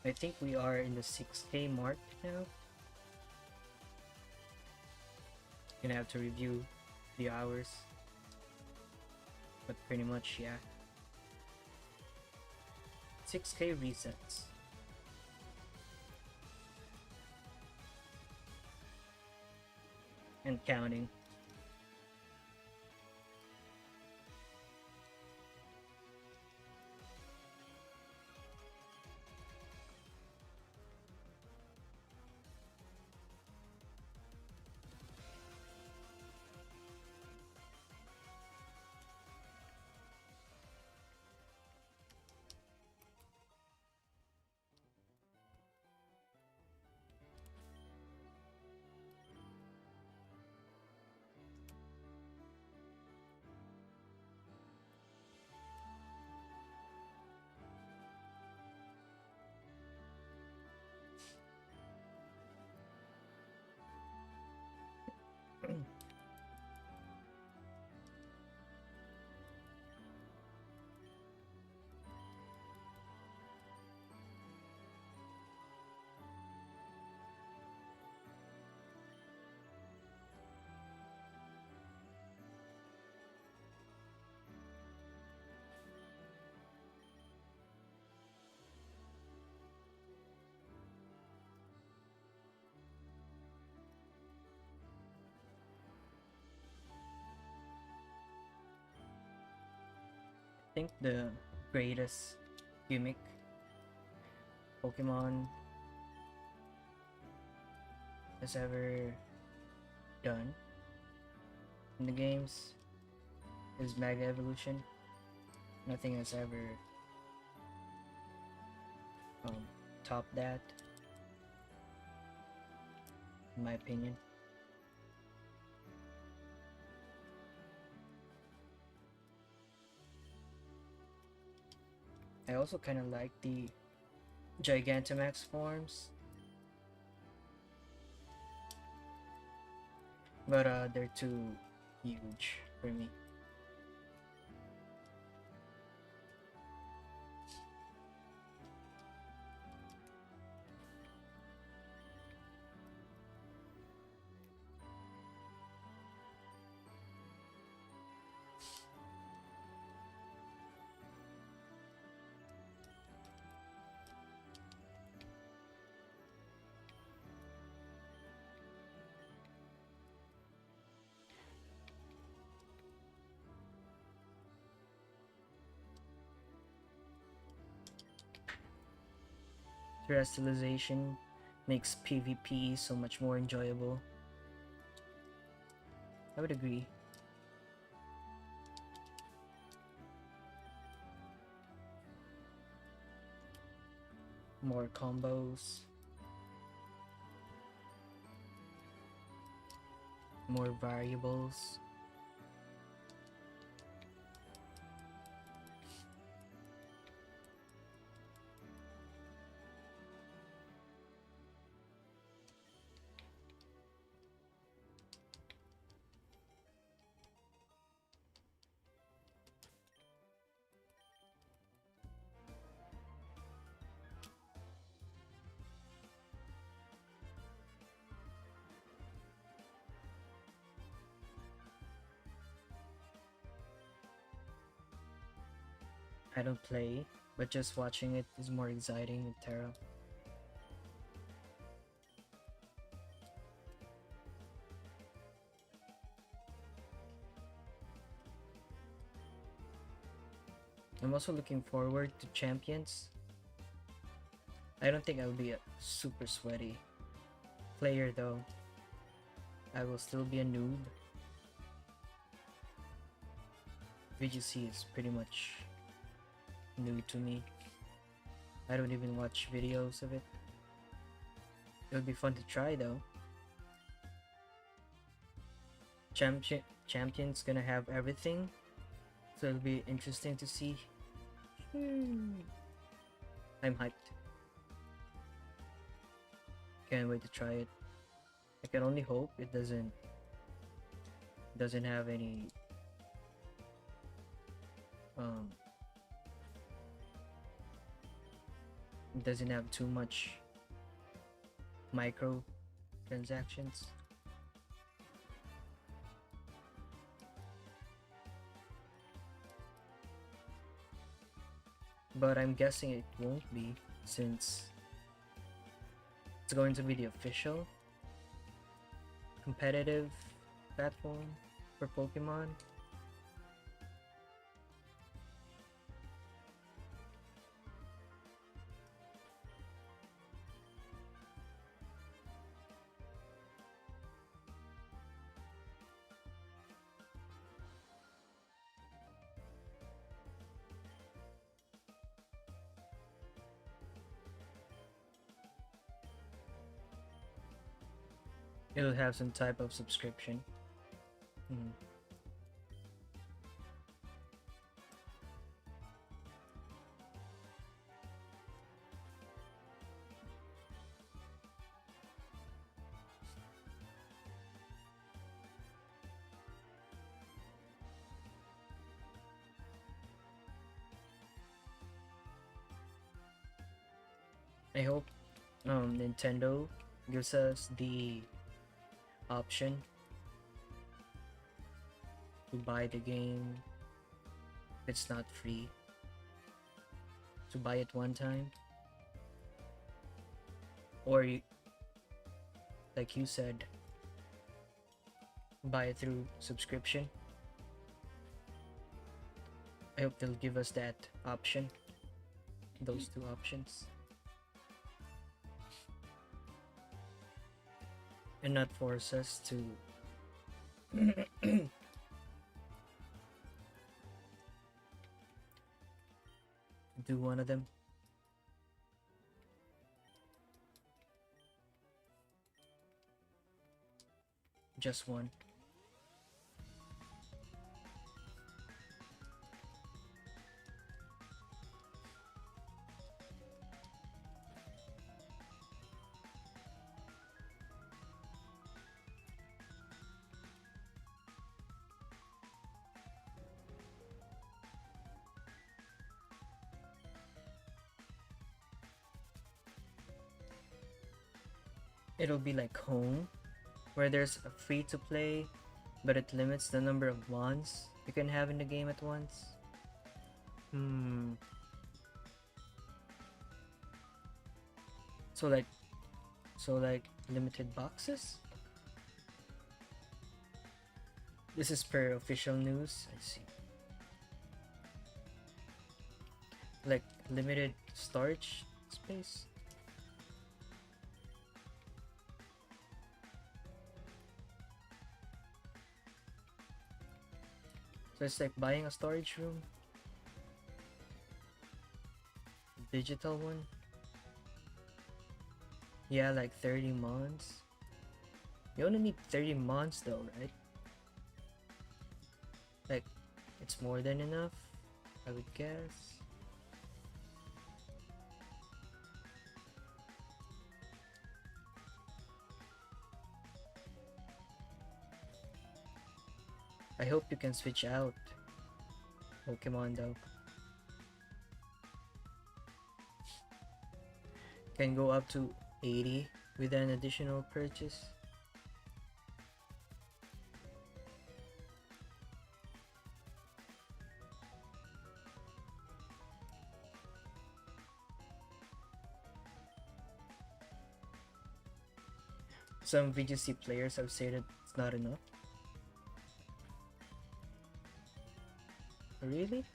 I think we are in the 6K mark now. Gonna have to review the hours. But pretty much, yeah. 6K resets. and counting. I think the greatest gimmick Pokemon has ever done in the games is Mega Evolution. Nothing has ever topped that, in my opinion. I also kind of like the Gigantamax forms, but they're too huge for me. Terrestrialization makes PvP so much more enjoyable. I would agree. More combos, more variables. I don't play, but just watching it is more exciting with Terra. I'm also looking forward to Champions. I don't think I'll be a super sweaty player though. I will still be a noob. VGC is pretty much new to me. I don't even watch videos of it. It would be fun to try though. Champion's gonna have everything, so it'll be interesting to see. I'm hyped. Can't wait to try it. I can only hope it doesn't have any it doesn't have too much micro transactions. But I'm guessing it won't be, since it's going to be the official competitive platform for Pokemon. It'll have some type of subscription. Mhm. I hope Nintendo gives us the option to buy the game if it's not free, to buy it one time, or like you said, buy it through subscription. I hope they'll give us that option, those two options, and not force us to do one of them. Just one. It'll be like home, where there's a free to play, but it limits the number of wands you can have in the game at once. Hmm. So like, limited boxes? This is per official news. I see. Like limited storage space. So it's like buying a storage room. Digital one. Yeah, like 30 months. You only need 30 months though, right? Like, it's more than enough, I would guess. I hope you can switch out Pokemon though. Can go up to 80 with an additional purchase. Some VGC players have said that it's not enough. Really?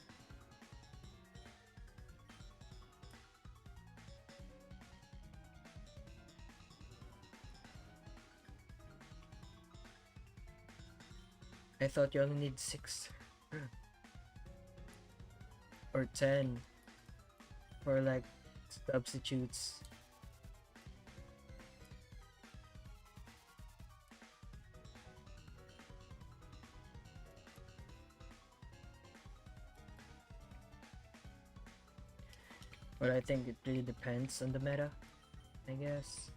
I thought you only need 6 or 10 for like substitutes. But I think it really depends on the meta, I guess.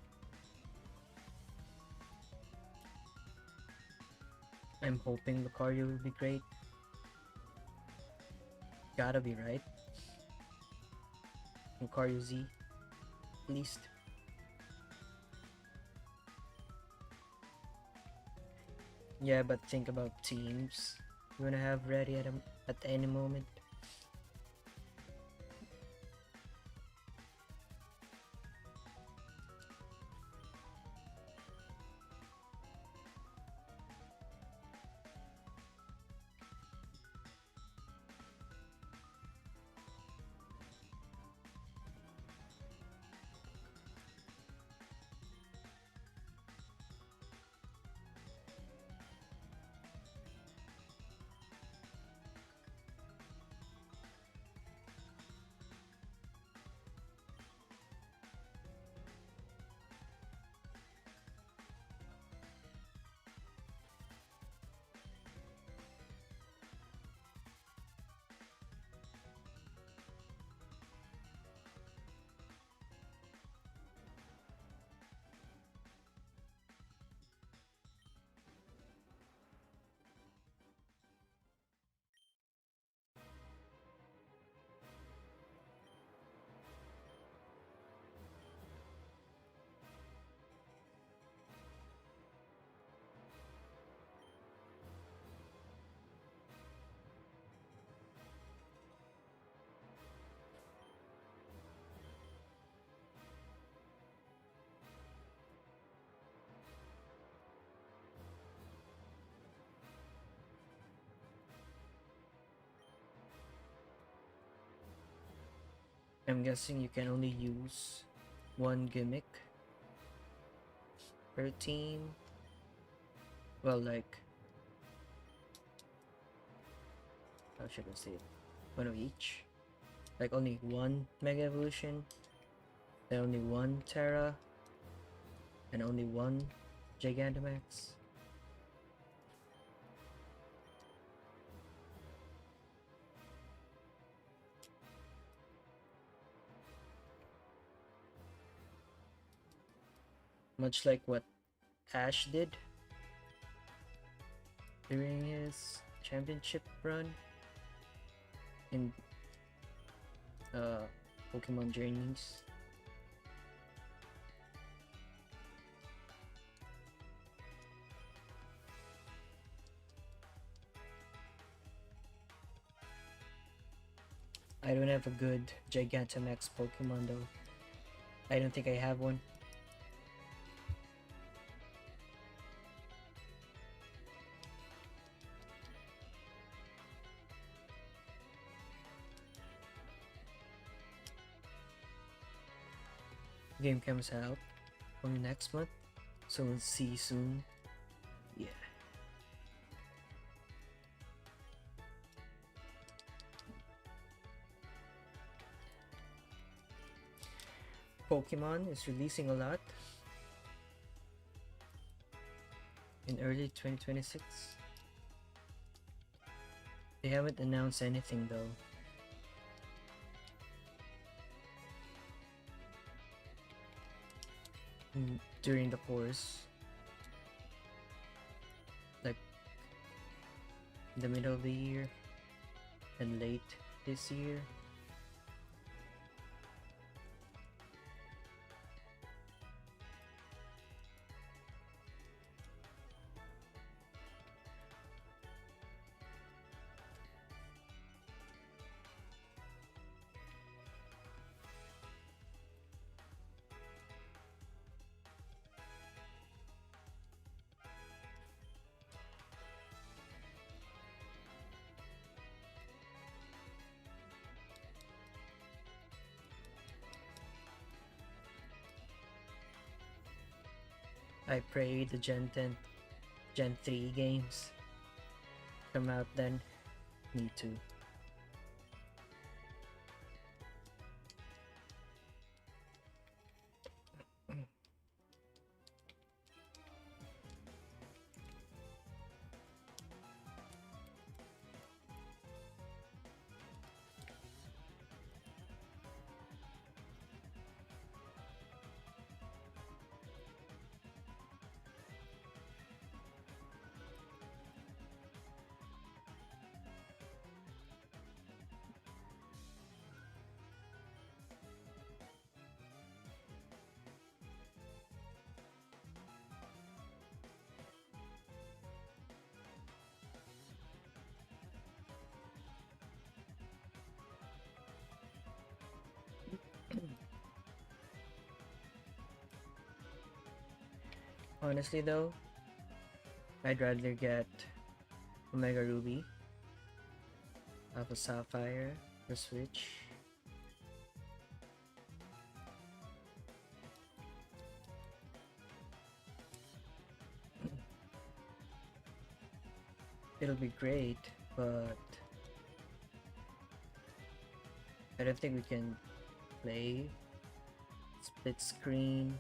I'm hoping Lucario will be great. Gotta be, right? Lucario Z, at least. Yeah, but think about teams you wanna have ready at any moment. I'm guessing you can only use one gimmick per team. Well, like, how should I say it? One of each. Like only one Mega Evolution, then only one Terra, and only one Gigantamax. Much like what Ash did during his championship run in Pokemon Journeys. I don't have a good Gigantamax Pokemon though. I don't think I have one. Game comes out from next month, so we'll see soon. Yeah. Pokemon is releasing a lot in early 2026. They haven't announced anything though. During the course, like in the middle of the year and late this year. I pray the Gen 10, Gen 3 games come out then. Me too. Honestly though, I'd rather get Omega Ruby, Alpha Sapphire, the Switch. It'll be great, but I don't think we can play split screen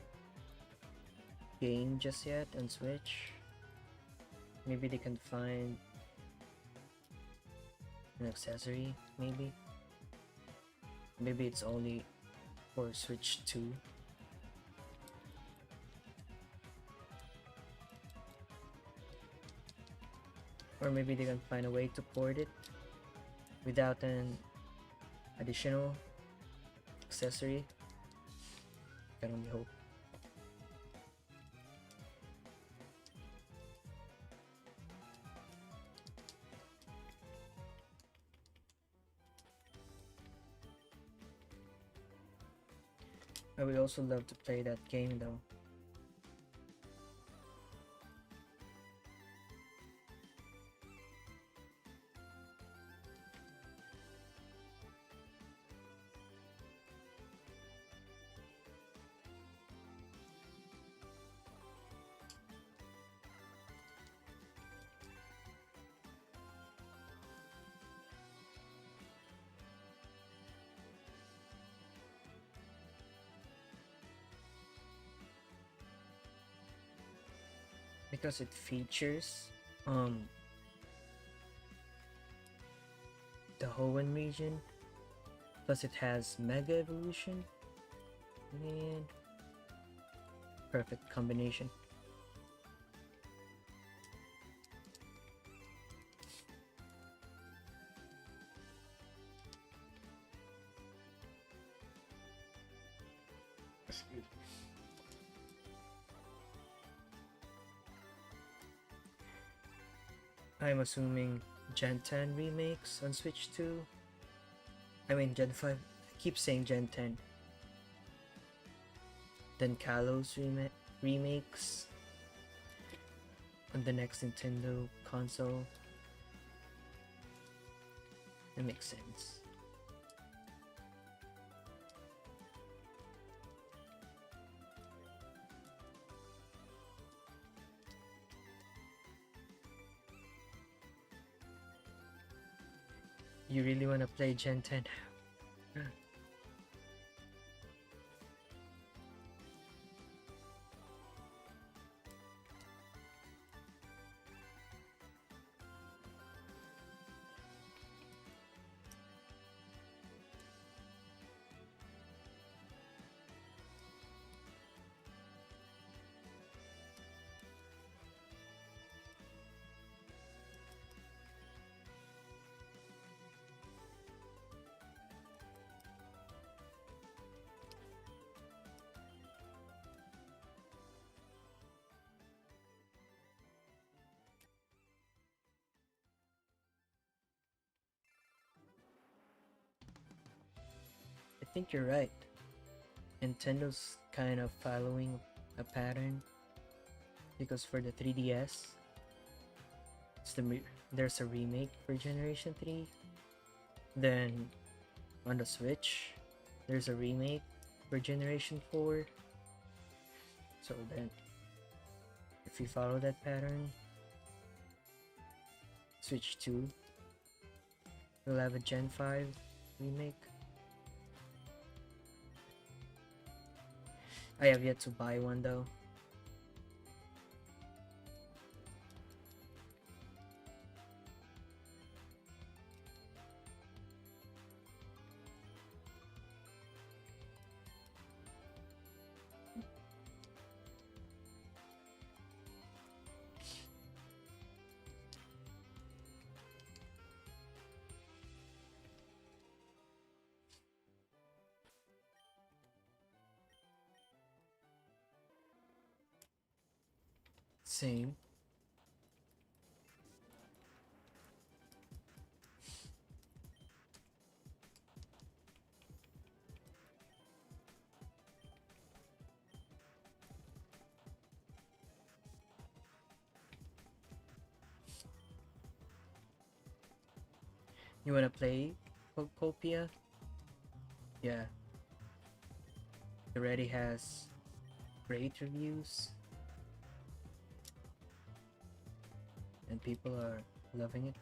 game just yet on Switch. Maybe they can find an accessory, maybe. Maybe it's only for Switch 2. Or maybe they can find a way to port it without an additional accessory. I can only hope. I would also love to play that game though. because it features um the Hoenn region, plus it has Mega Evolution, and perfect combination. I'm assuming Gen 10 remakes on Switch 2. I mean Gen 5. I keep saying Gen 10. Then Kalos remakes on the next Nintendo console. That makes sense. You really want to play Gen 10? I think you're right. Nintendo's kind of following a pattern because for the 3DS, there's a remake for Generation 3. Then on the Switch, there's a remake for Generation 4. So then, if you follow that pattern, Switch 2 will have a Gen 5 remake. I have yet to buy one though. Same. You wanna play Pokopia? Yeah. It already has great reviews. And people are loving it.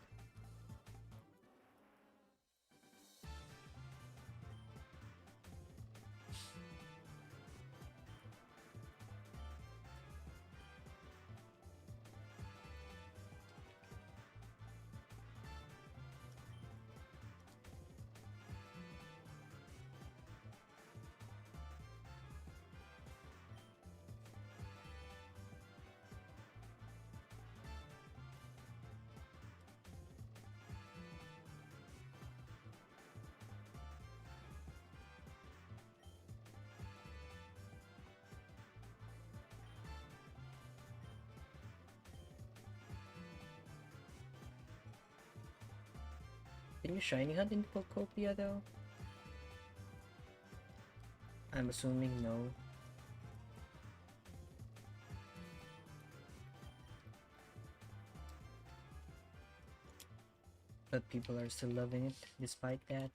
Can you shiny hunt in Pokopia though? I'm assuming no. But people are still loving it despite that.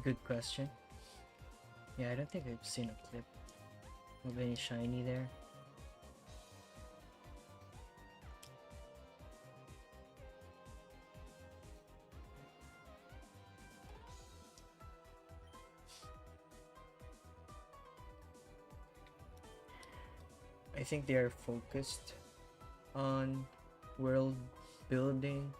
Good question. Yeah, I don't think I've seen a clip Of any shiny there. I think they are focused on world building.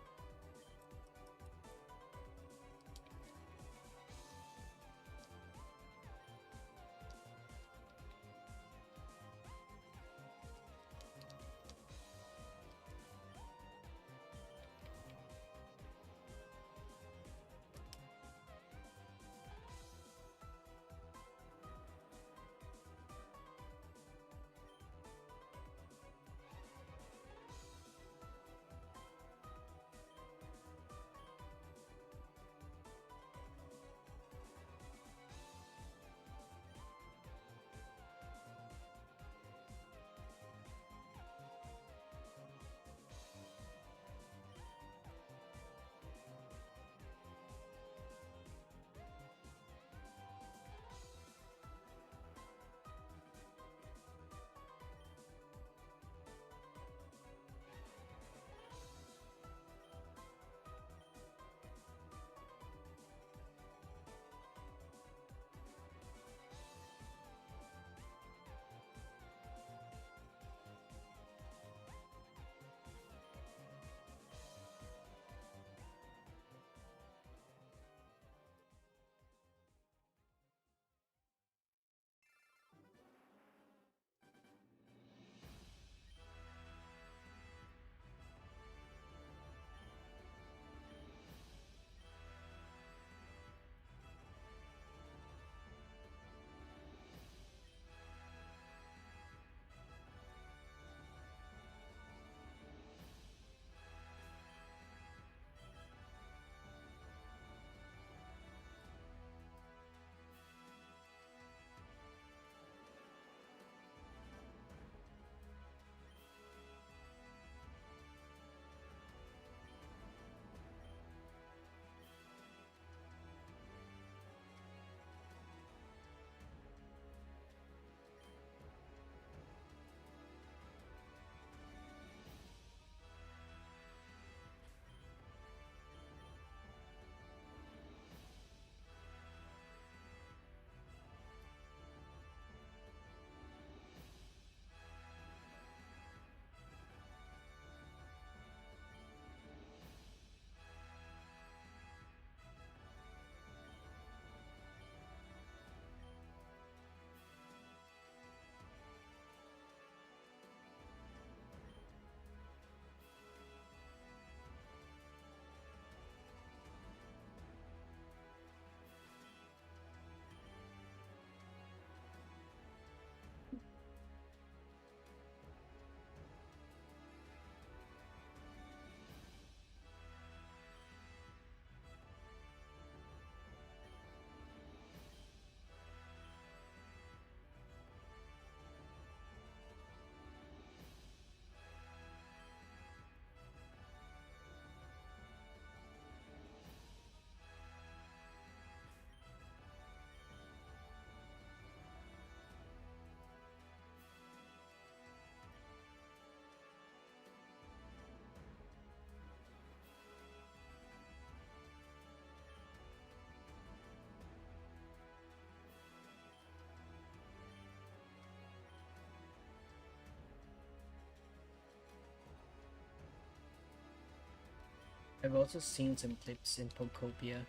I've also seen some clips in Pokopia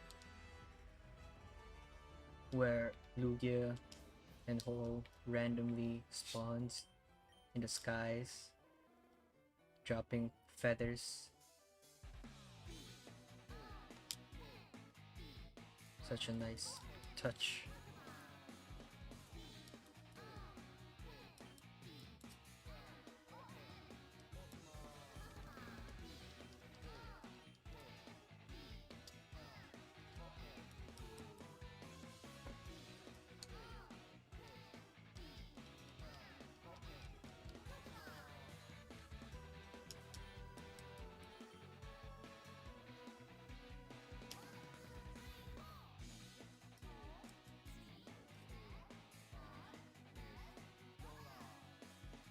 where Lugia and Ho randomly spawns in the skies, dropping feathers. Such a nice touch.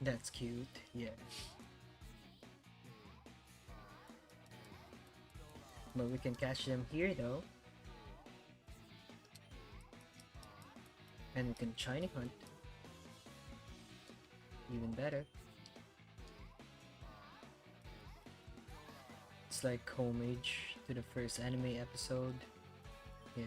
That's cute, yeah. But we can catch them here though. And we can shiny hunt. Even better. It's like homage to the first anime episode. Yeah.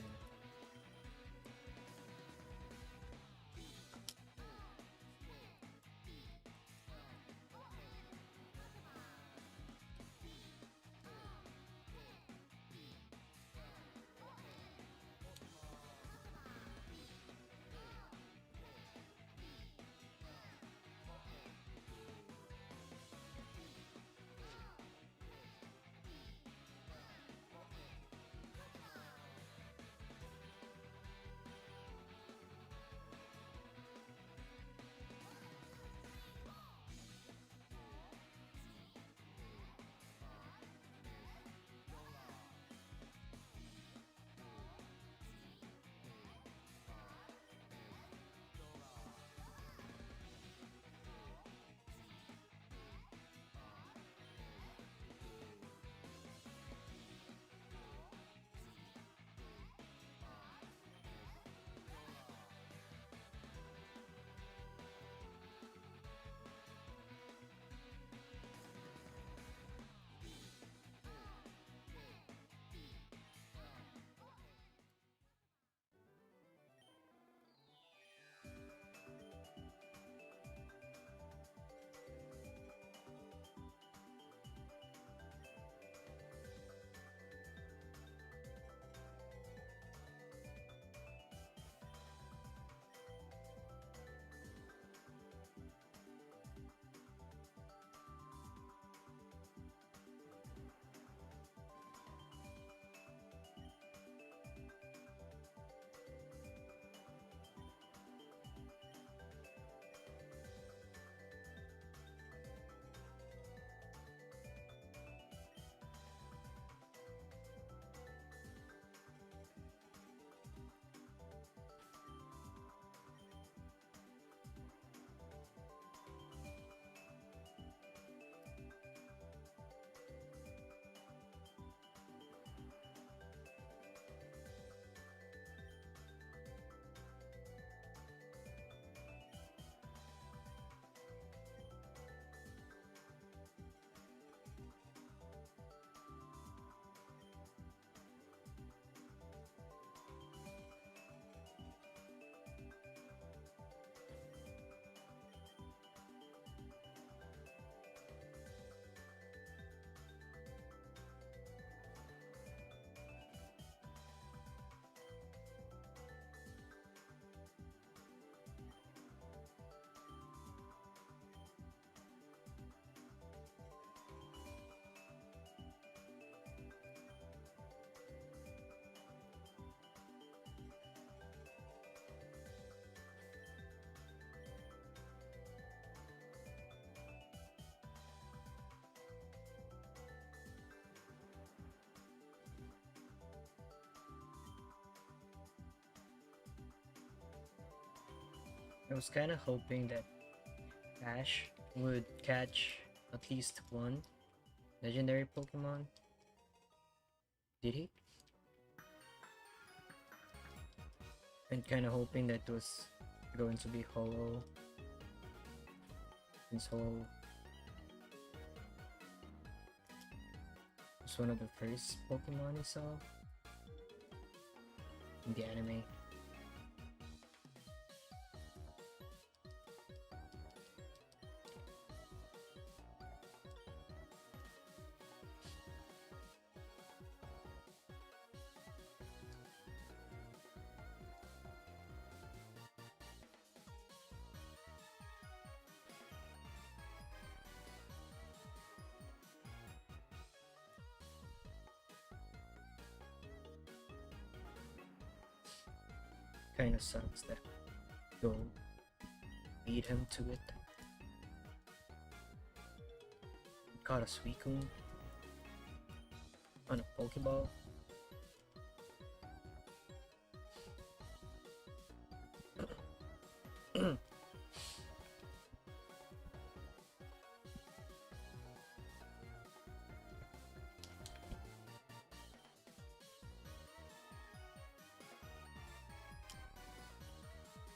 I was kind of hoping that Ash would catch at least one legendary Pokemon. Did he? And kind of hoping that it was going to be Hollow. Since Hollow was one of the first Pokemon he saw in the anime. Kinda sucks that go beat him to it. Caught a Suicune on a Pokeball.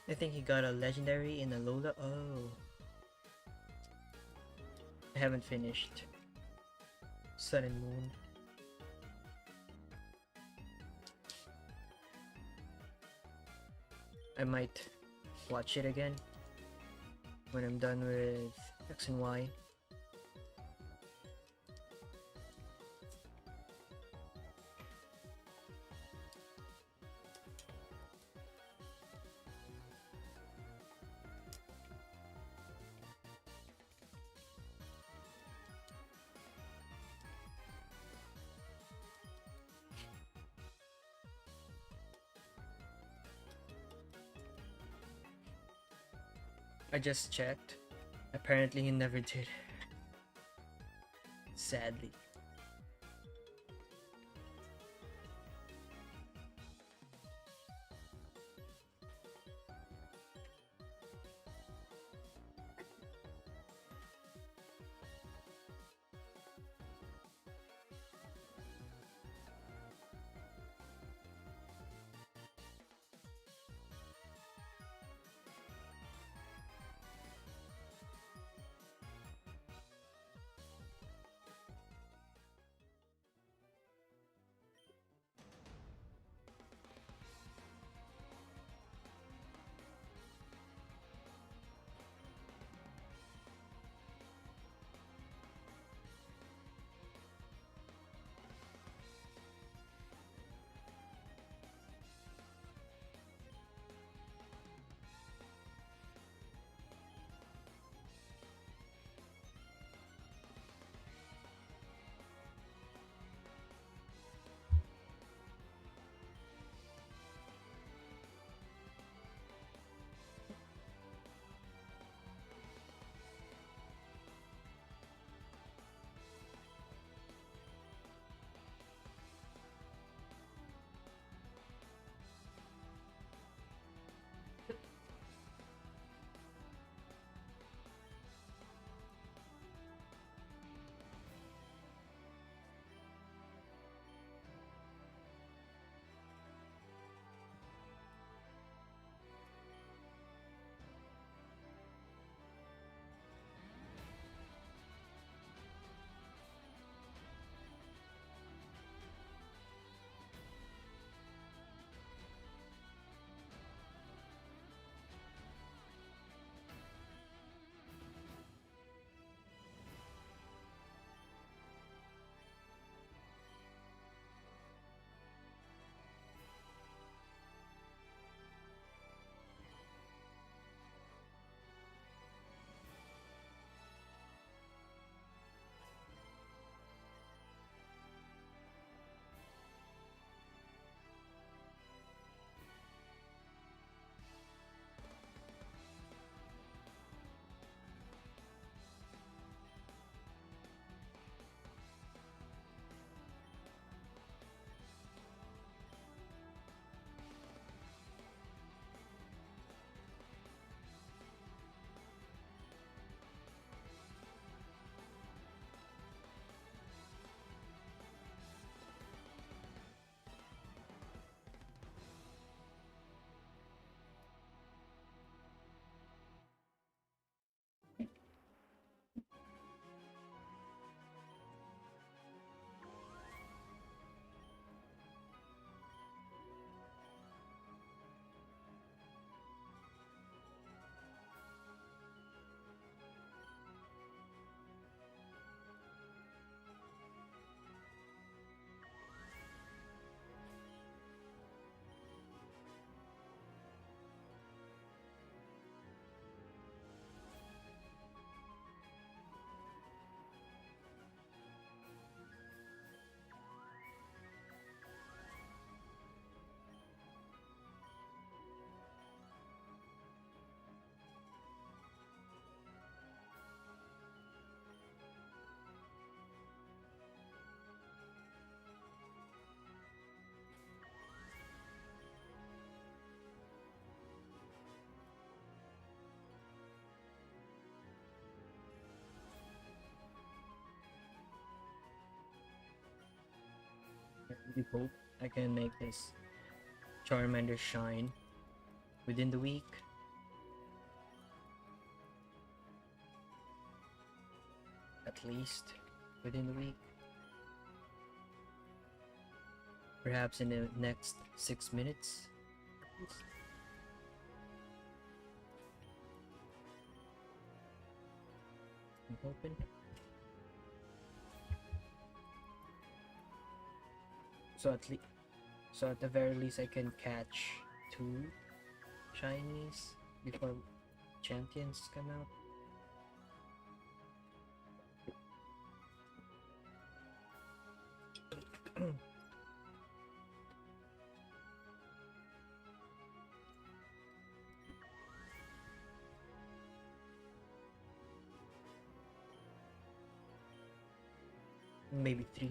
I think he got a legendary in a Lola. Oh, I haven't finished Sun and Moon. I might watch it again when I'm done with X and Y. I just checked. Apparently he never did. Sadly. I really hope I can make this Charmander shine within the week. at least within the week. Perhaps in the next 6 minutes. At least. I'm hoping. So at the very least I can catch 2 shinies before champions come out. Maybe 3.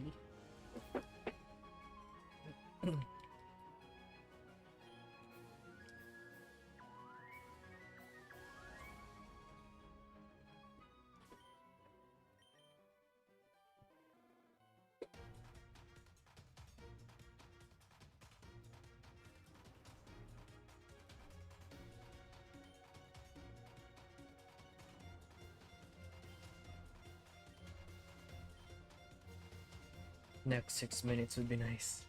Next 6 minutes would be nice.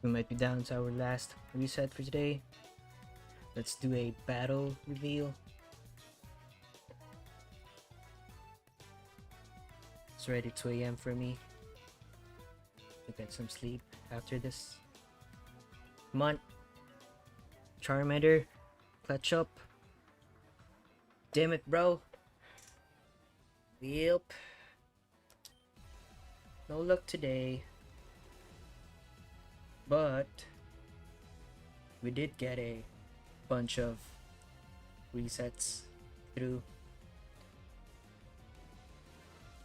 We might be down to our last reset for today. Let's do a battle reveal. It's already 2 a.m. for me. To get some sleep after this. Come on. Charmander. Clutch up. Damn it, bro. Yep. No luck today. But we did get a bunch of resets through.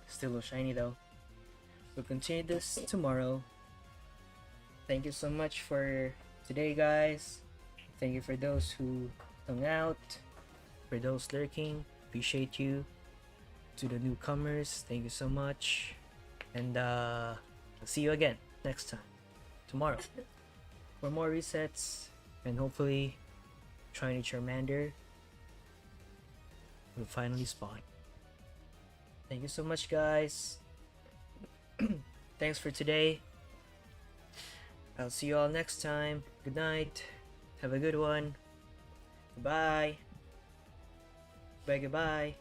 Still no shiny though. We'll continue this tomorrow. Thank you so much for today, guys. Thank you for those who hung out. For those lurking, appreciate you. To the newcomers, thank you so much. And I'll see you again next time, tomorrow, for more resets and hopefully shiny Charmander will finally spawn. Thank you so much, guys. Thanks for today. I'll see you all next time. Good night. Have a good one. Goodbye. Goodbye.